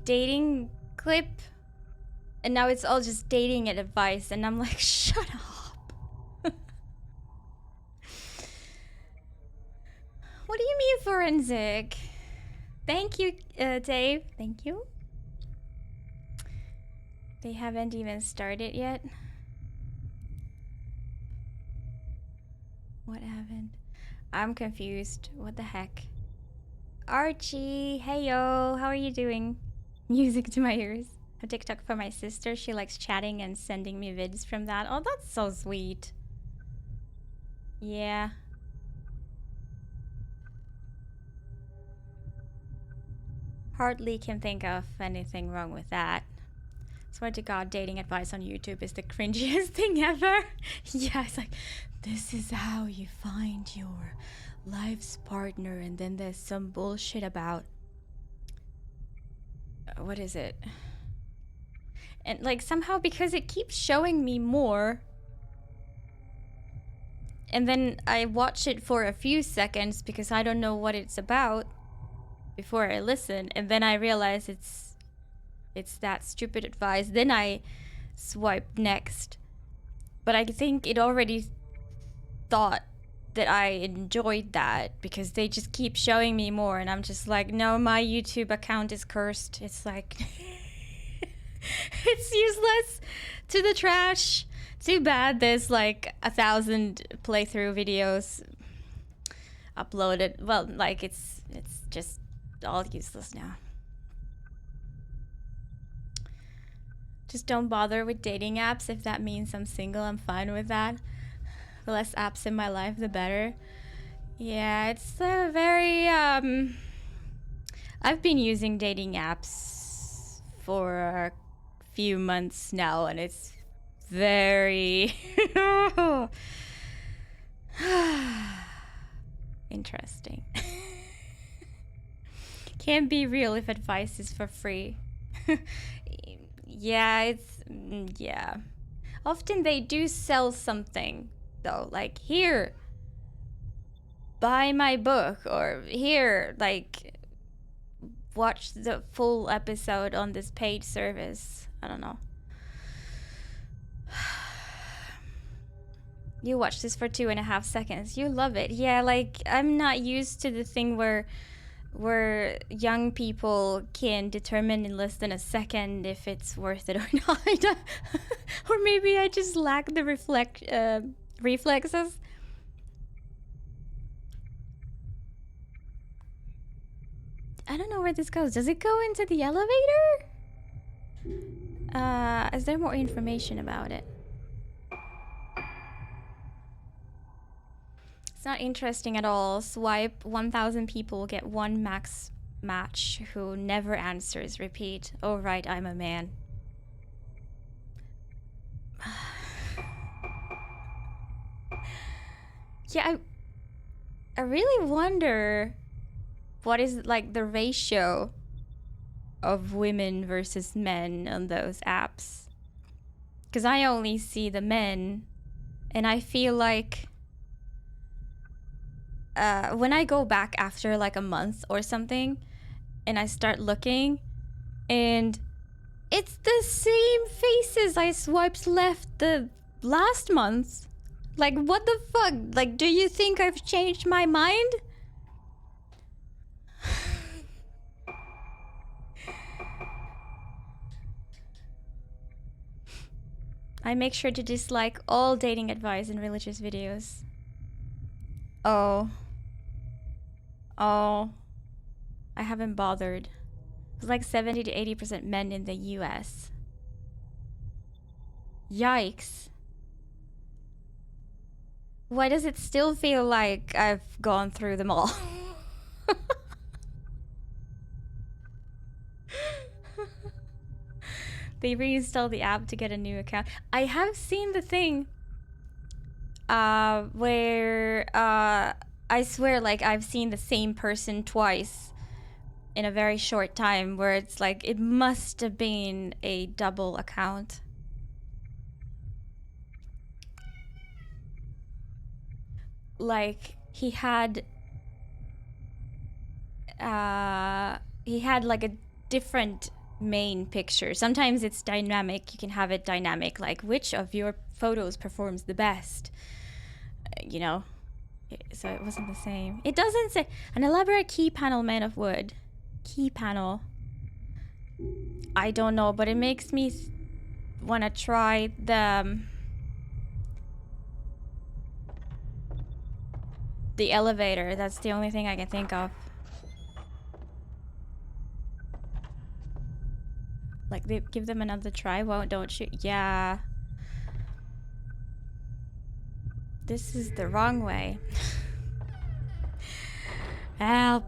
dating clip and now it's all just dating advice and I'm like, shut up. What do you mean forensic? Thank you, Dave. Thank you. They haven't even started yet. What happened? I'm confused. What the heck? Archie, hey yo, how are you doing? Music to my ears. A TikTok for my sister. She likes chatting and sending me vids from that. Oh, that's so sweet. Yeah. Hardly can think of anything wrong with that. Swear to God, dating advice on YouTube is the cringiest thing ever. Yeah, it's like, this is how you find your life's partner, and then there's some bullshit about what is it? And like somehow because it keeps showing me more, and then I watch it for a few seconds because I don't know what it's about before I listen, and then I realize it's that stupid advice. Then I swipe next, but I think it already thought that I enjoyed that because they just keep showing me more, and I'm just like, no, my YouTube account is cursed. It's like it's useless to the trash. Too bad there's like 1,000 playthrough videos uploaded. Well, like it's just all useless now. Just don't bother with dating apps. If that means I'm single, I'm fine with that. The less apps in my life, the better. Yeah, it's a very I've been using dating apps for a few months now, and it's very interesting. Can't be real if advice is for free. Yeah, yeah. Often they do sell something though, like here, buy my book, or here, like watch the full episode on this paid service. I don't know. You watch this for 2.5 seconds. You love it. Yeah, like I'm not used to the thing where young people can determine in less than a second if it's worth it or not. Or maybe I just lack the reflexes. I don't know where this goes. Does it go into the elevator? Is there more information about it? It's not interesting at all. Swipe, 1,000 people get one max match who never answers. Repeat. Oh right, I'm a man. Yeah, I really wonder what is like the ratio of women versus men on those apps. Because I only see the men, and I feel like when I go back after like a month or something and I start looking, and it's the same faces I swiped left the last month. Like, what the fuck? Like, do you think I've changed my mind? I make sure to dislike all dating advice and religious videos. Oh. Oh. I haven't bothered. It's like 70 to 80% men in the US. Yikes. Why does it still feel like I've gone through them all? They reinstalled the app to get a new account. I have seen the thing where I swear like I've seen the same person twice in a very short time, where it's like it must have been a double account. Like he had like a different main picture. Sometimes it's dynamic. You can have it dynamic, like which of your photos performs the best, you know. So it wasn't the same. It doesn't say an elaborate key panel made of wood. Key panel, I don't know, but it makes me want to try the elevator. That's the only thing I can think of. Like, they give them another try. Well, don't you? Yeah. This is the wrong way. Help.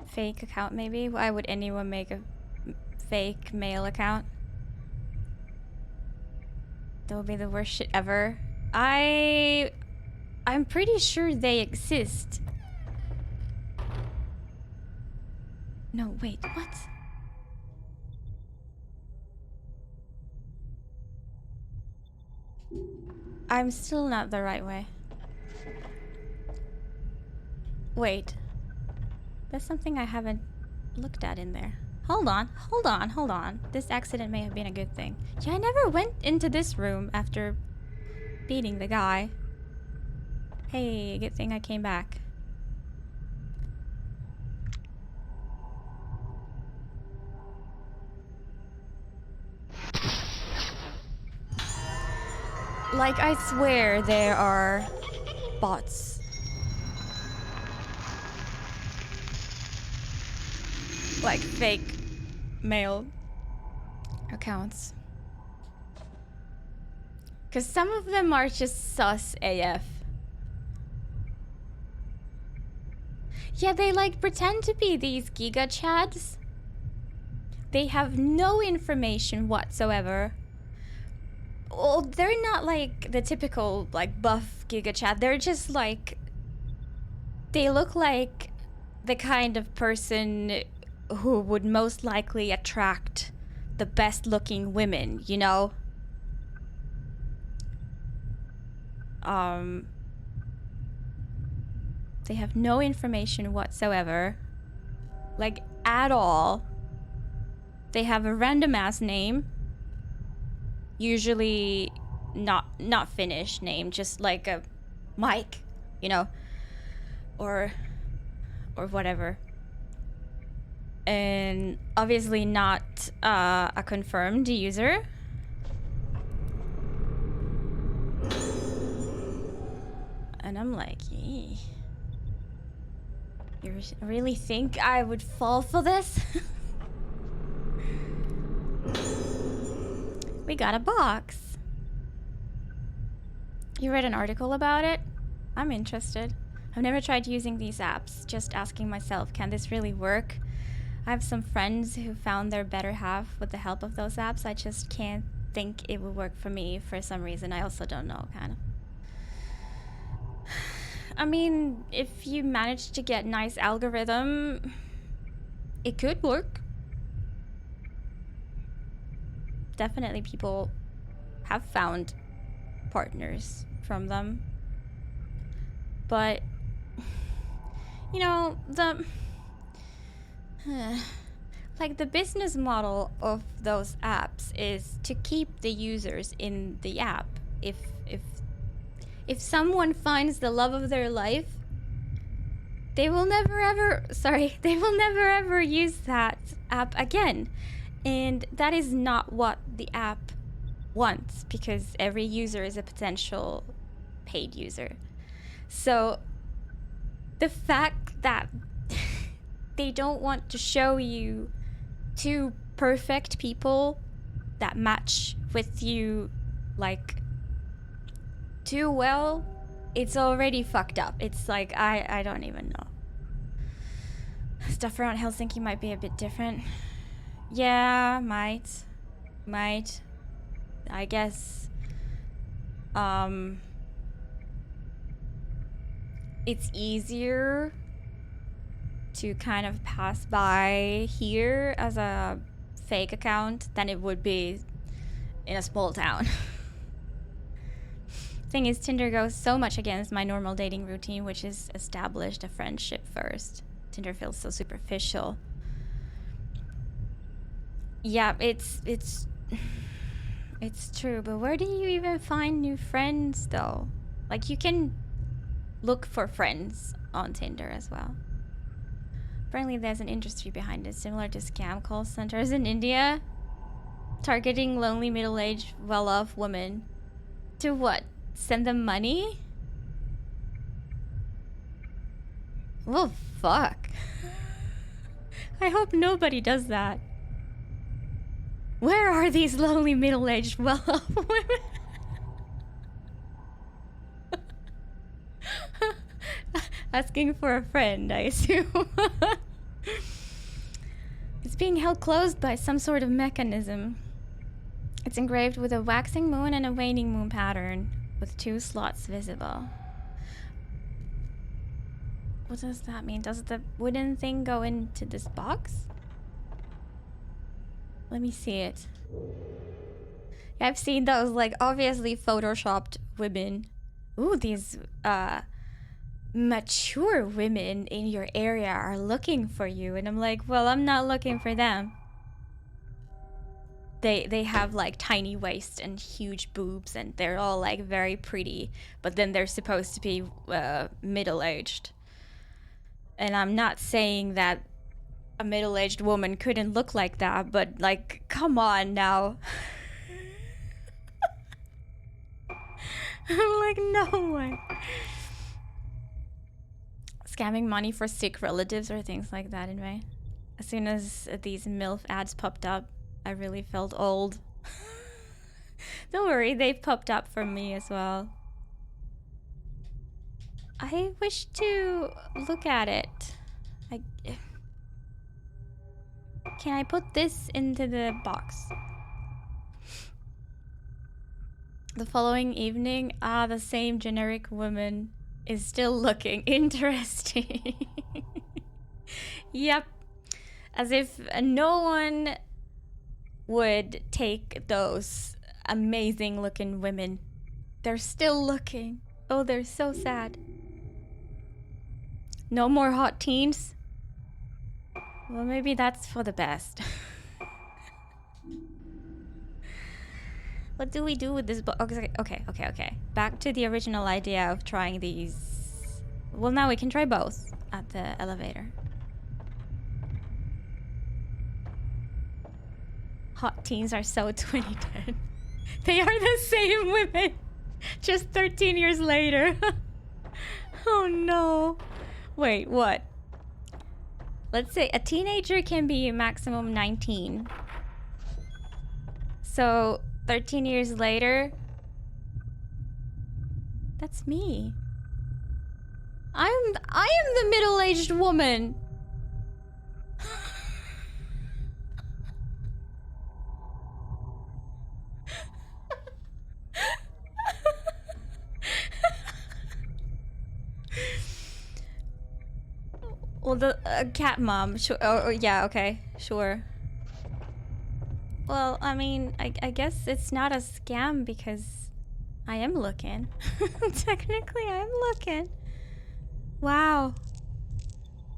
Fake account, maybe? Why would anyone make a fake mail account? That would be the worst shit ever. I'm pretty sure they exist. No, wait, what? I'm still not the right way. Wait. There's something I haven't looked at in there. Hold on, hold on, hold on. This accident may have been a good thing. Yeah, I never went into this room after beating the guy. Hey, good thing I came back. Like, I swear there are bots. Like, fake mail accounts. Because some of them are just sus AF. Yeah, they like pretend to be these giga chads. They have no information whatsoever. Well, they're not like the typical like buff giga chad. They're just like, they look like the kind of person who would most likely attract the best looking women, you know? They have no information whatsoever. Like, at all. They have a random ass name. Usually not Finnish name, just like a Mike, you know? Or whatever. And obviously not a confirmed user. And I'm like, "Eeh. You really think I would fall for this?" We got a box. You read an article about it? I'm interested. I've never tried using these apps, just asking myself, can this really work? I have some friends who found their better half with the help of those apps. I just can't think it would work for me for some reason. I also don't know, kind of. I mean, if you manage to get nice algorithm, it could work. Definitely people have found partners from them. But, you know, like the business model of those apps is to keep the users in the app. If someone finds the love of their life they will never ever, they will never ever use that app again. And that is not what the app wants, because every user is a potential paid user. So the fact that they don't want to show you two perfect people that match with you like too well, it's already fucked up. It's like, I don't even know. Stuff around Helsinki might be a bit different. Yeah, might. I guess. It's easier to kind of pass by here as a fake account than it would be in a small town. Thing is, Tinder goes so much against my normal dating routine, which is established a friendship first. Tinder feels so superficial. Yeah, it's true, but where do you even find new friends though? Like, you can look for friends on Tinder as well. Apparently there's an industry behind it, similar to scam call centers in India, targeting lonely middle-aged, well-off women. To what? Send them money? Well, fuck. I hope nobody does that. Where are these lonely middle-aged, well-off women? Asking for a friend, I assume. It's being held closed by some sort of mechanism. It's engraved with a waxing moon and a waning moon pattern, with 2 slots visible. What does that mean? Does the wooden thing go into this box? Let me see it. Yeah, I've seen those, like, obviously photoshopped women. Ooh, these mature women in your area are looking for you, and I'm like, well, I'm not looking for them. They have like tiny waists and huge boobs, and they're all like very pretty, but then they're supposed to be middle-aged. And I'm not saying that a middle-aged woman couldn't look like that, but like, come on now. I'm like, no way. Scamming money for sick relatives or things like that, anyway. As soon as these MILF ads popped up, I really felt old. Don't worry, they popped up for me as well. I wish to look at it. Can I put this into the box? The following evening, the same generic woman is still looking interesting. Yep. As if no one would take those amazing looking women. They're still looking. Oh, they're so sad. No more hot teens? Well, maybe that's for the best. What do we do with this book? Okay. Back to the original idea of trying these. Well, now we can try both at the elevator. Hot teens are so 2010. They are the same women, just 13 years later. Oh no. Wait, what? Let's say a teenager can be maximum 19. So 13 years later, that's me. I am the middle-aged woman. Well, the cat mom. Sure. Oh, yeah. Okay. Sure. Well, I mean, I guess it's not a scam because I am looking. Technically, I am looking. Wow.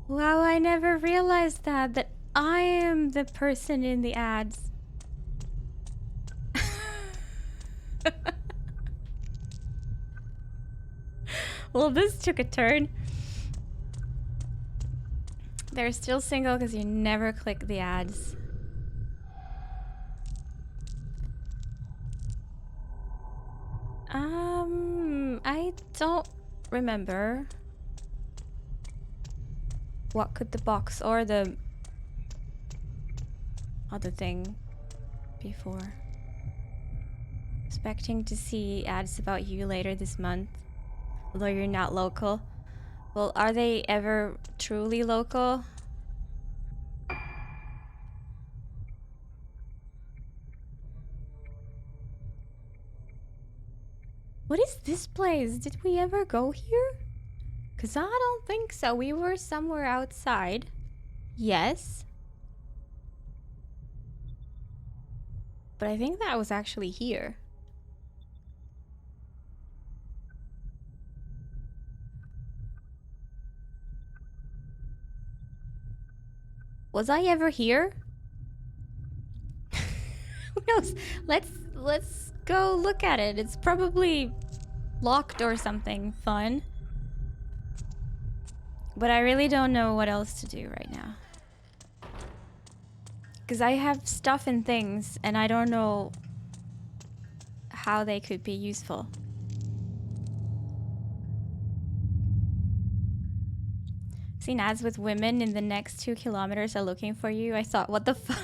Wow, I never realized that I am the person in the ads. Well, this took a turn. They're still single because you never click the ads. I don't remember. What could the box or the other thing be for? Expecting to see ads about you later this month, although you're not local. Well, are they ever truly local? What is this place? Did we ever go here? Cause I don't think so. We were somewhere outside. Yes. But I think that was actually here. Was I ever here? Who knows? Let's go look at it. It's probably locked or something fun. But I really don't know what else to do right now. Because I have stuff and things, and I don't know how they could be useful. Seen ads with women in the next 2 kilometers are looking for you. I thought, what the fuck?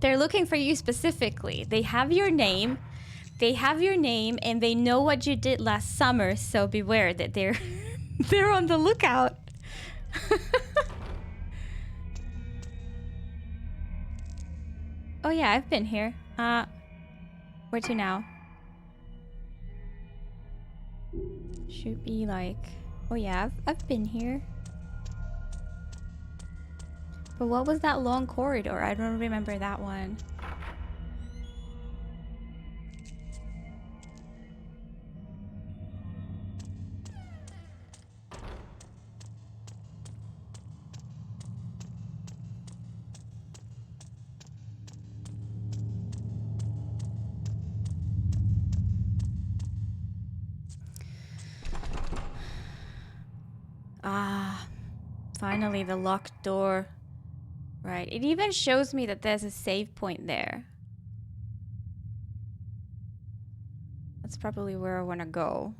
They're looking for you specifically. They have your name. They have your name, and they know what you did last summer, so beware that they're they're on the lookout. Oh yeah, I've been here. Where to now? Should be like... Oh yeah, I've been here. But what was that long corridor? I don't remember that one. Ah, finally the locked door. Right, it even shows me that there's a save point there. That's probably where I want to go.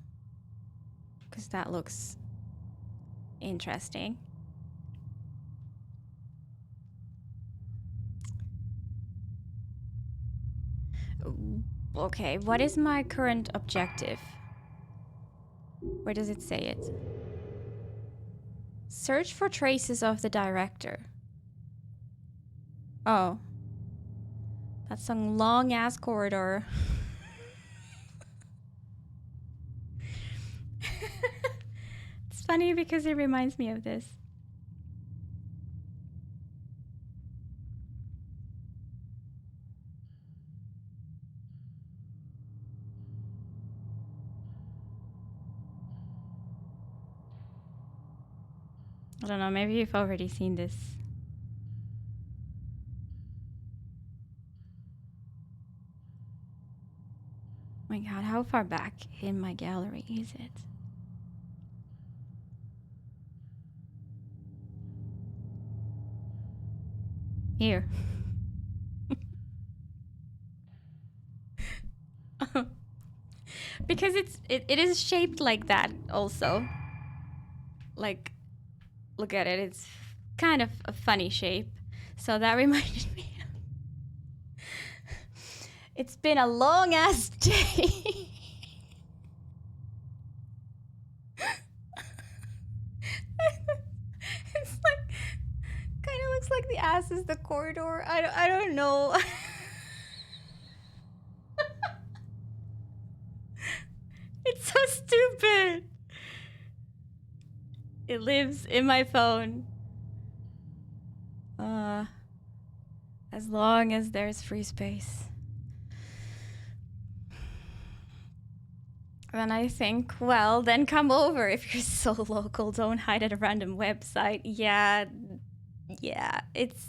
Because that looks interesting. Okay, what is my current objective? Where does it say it? Search for traces of the director. Oh. That's some long-ass corridor. It's funny because it reminds me of this. I don't know, maybe you've already seen this. Oh my god, how far back in my gallery is it? Here. Because it is shaped like that also. Like, look at it, it's kind of a funny shape. So that reminded me. It's been a long ass day. It's like, kind of looks like the ass is the corridor. I don't know. It's so stupid. It lives in my phone. As long as there's free space. Then I think, well, then come over if you're so local. Don't hide at a random website. Yeah, it's...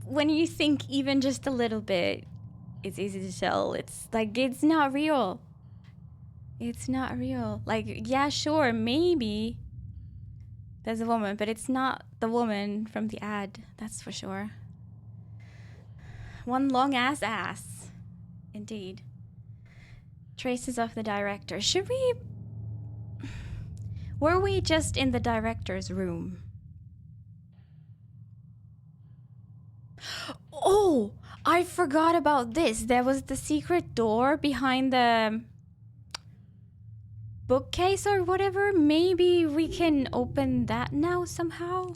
When you think even just a little bit, it's easy to tell. It's like, it's not real. It's not real. Like, yeah, sure, maybe There's a woman, but it's not the woman from the ad, that's for sure. One long ass. Indeed. Traces of the director. Should we... Were we just in the director's room? Oh! I forgot about this. There was the secret door behind the bookcase or whatever. Maybe we can open that now somehow?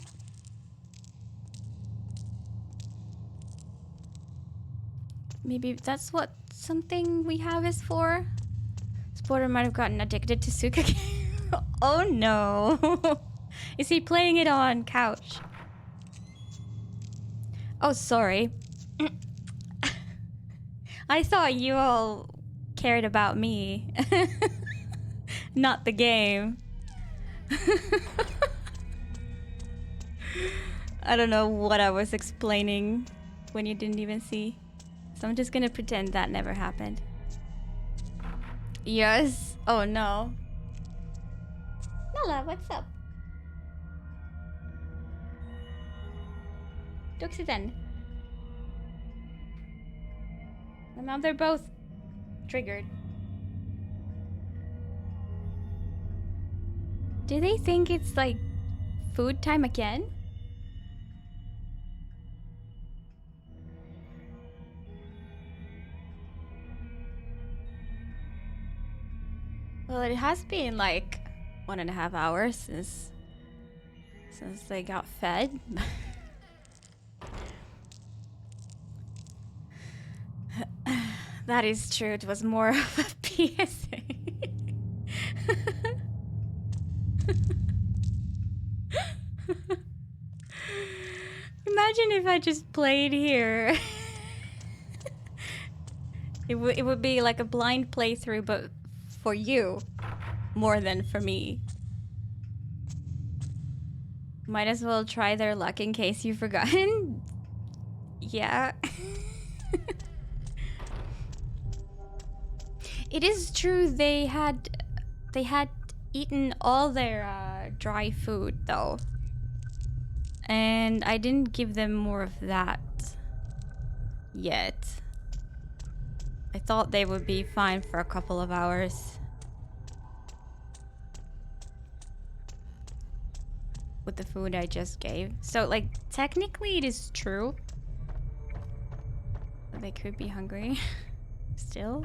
Maybe that's what something we have is for? Sporter might have gotten addicted to Suka. Oh no. Is he playing it on couch? Oh, sorry. I thought you all cared about me. Not the game. I don't know what I was explaining when you didn't even see. So I'm just gonna pretend that never happened. Yes. Oh no. Nala, what's up? Duxiden. And now they're both triggered. Do they think it's like food time again? Well, it has been like 1.5 hours since they got fed. That is true. It was more of a PSA. Imagine if I just played here. It would be like a blind playthrough, but for you more than for me. Might as well try their luck in case you've forgotten. Yeah. It is true they had eaten all their dry food though. And I didn't give them more of that yet. I thought they would be fine for a couple of hours. With the food I just gave. So like technically it is true. But they could be hungry. Still.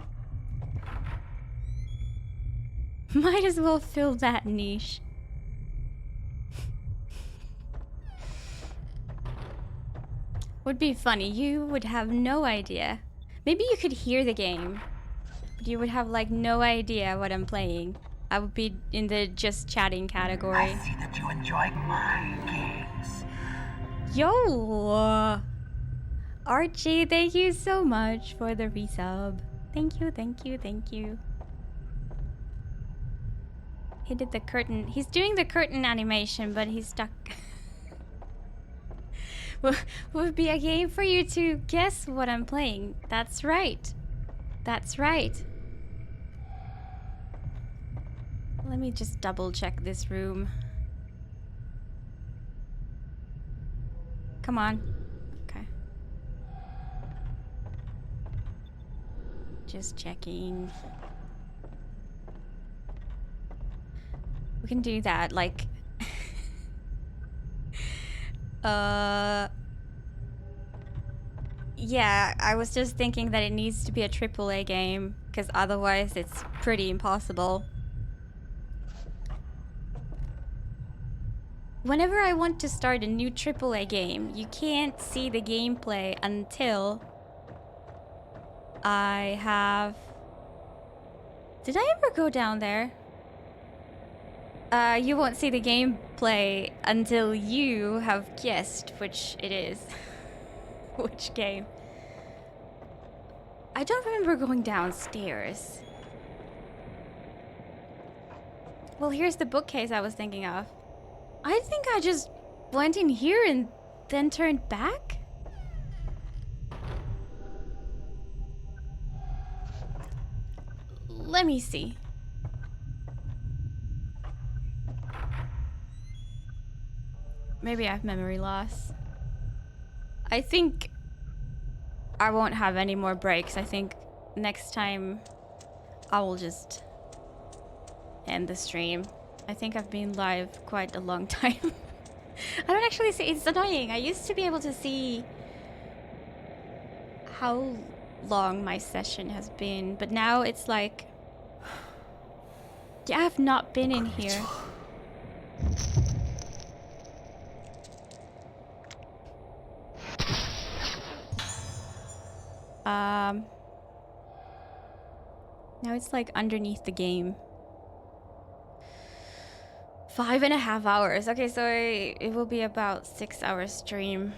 Might as well fill that niche. Would be funny. You would have no idea. Maybe you could hear the game, but you would have like no idea what I'm playing. I would be in the just chatting category. I see that you enjoy my games. Yo! Archie, thank you so much for the resub. Thank you, thank you, thank you. He did the curtain. He's doing the curtain animation, but he's stuck. Would be a game for you to guess what I'm playing. That's right. That's right. Let me just double check this room. Come on. Okay. Just checking. We can do that, like... Yeah, I was just thinking that it needs to be a AAA game, because otherwise it's pretty impossible. Whenever I want to start a new AAA game, you can't see the gameplay until I have... Did I ever go down there? You won't see the gameplay until you have guessed which it is. Which game? I don't remember going downstairs. Well, here's the bookcase I was thinking of. I think I just went in here and then turned back? Let me see. Maybe I have memory loss. I think I won't have any more breaks. I think next time I will just end the stream. I think I've been live quite a long time. I don't actually see. It's annoying. I used to be able to see how long my session has been, but now it's like, yeah, I've not been in here. Now it's like underneath the game. 5.5 hours. Okay, so it will be about 6 hours stream.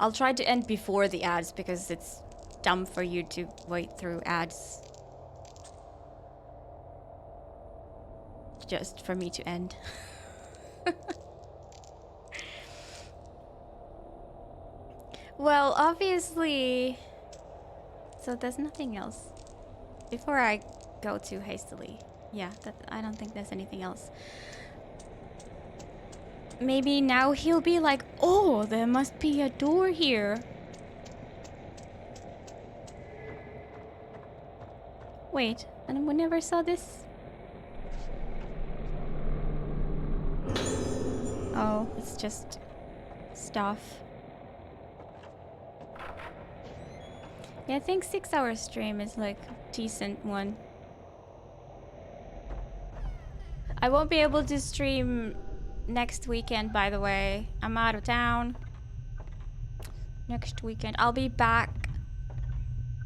I'll try to end before the ads because it's dumb for you to wait through ads just for me to end. Well, obviously, so there's nothing else before I go too hastily. Yeah, I don't think there's anything else. Maybe now he'll be like, oh, there must be a door here. Wait, and we never saw this? Oh, it's just stuff. Yeah, I think 6 hour stream is like a decent one. I won't be able to stream next weekend, by the way. I'm out of town. Next weekend. I'll be back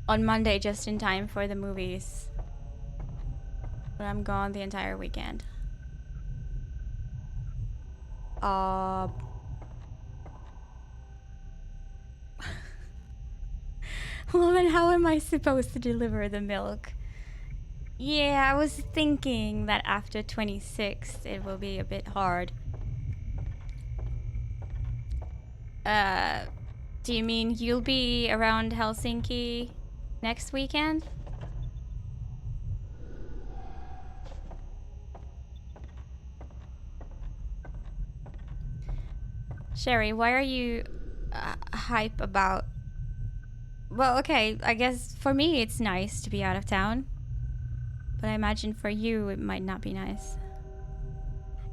on Monday just in time for the movies. But I'm gone the entire weekend. Well, then how am I supposed to deliver the milk? Yeah, I was thinking that after 26th it will be a bit hard. Do you mean you'll be around Helsinki next weekend? Sherry, why are you hype about... Well, okay, I guess for me it's nice to be out of town. But I imagine for you it might not be nice.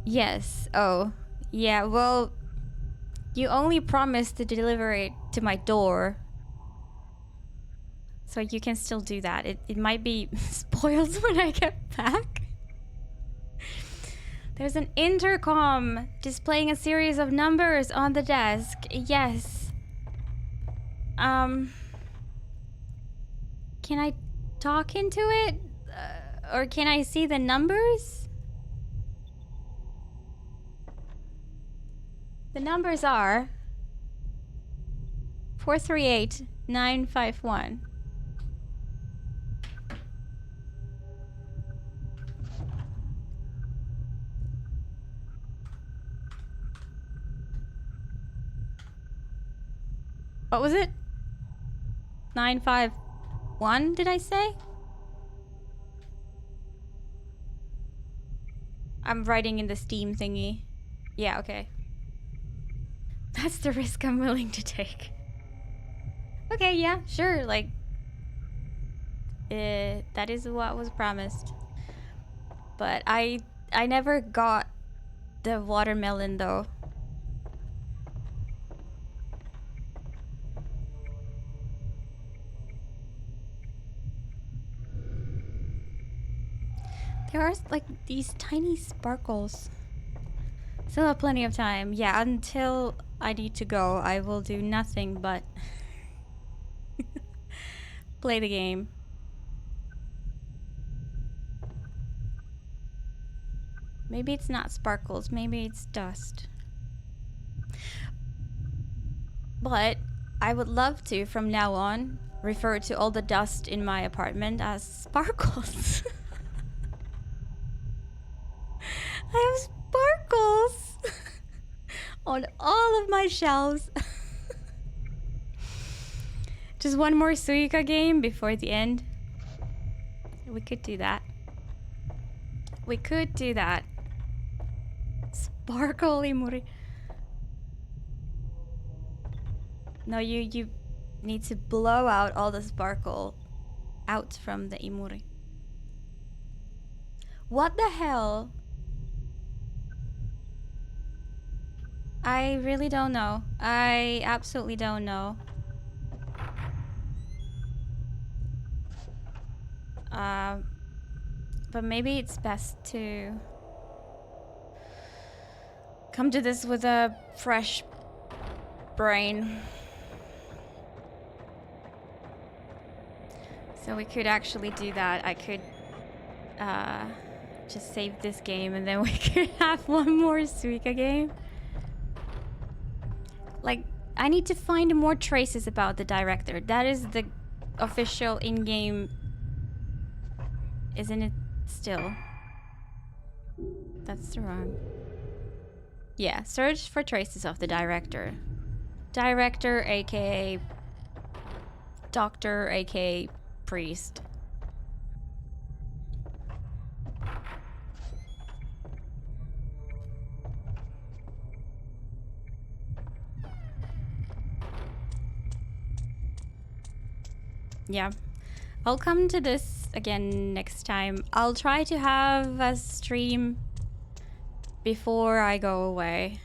Yes, oh. Yeah, well, you only promised to deliver it to my door. So you can still do that. It might be spoiled when I get back. There's an intercom displaying a series of numbers on the desk. Yes. Can I talk into it? Or can I see the numbers? The numbers are 438951. What was it? 951, did I say? I'm writing in the Steam thingy. Yeah, okay. That's the risk I'm willing to take. Okay, yeah, sure, like... that is what was promised. But I never got the watermelon, though. There are like these tiny sparkles. Still have plenty of time. Yeah, until I need to go, I will do nothing but play the game. Maybe it's not sparkles, maybe it's dust. But I would love to, from now on, refer to all the dust in my apartment as sparkles. I have sparkles on all of my shelves. Just one more Suika game before the end. We could do that. We could do that. sparkle imuri. No, you need to blow out all the sparkle out from the imuri. What the hell? I really don't know. I absolutely don't know. But maybe it's best to come to this with a fresh brain. So we could actually do that. I could just save this game and then we could have one more Suika game. Like, I need to find more traces about the director. That is the official in-game, isn't it still? That's the wrong. Yeah, search for traces of the director. Director, aka doctor, aka priest. Yeah, I'll come to this again next time. I'll try to have a stream before I go away.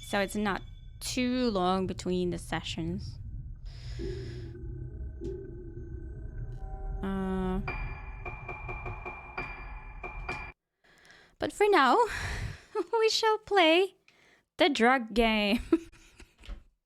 So it's not too long between the sessions. But for now, we shall play the drug game.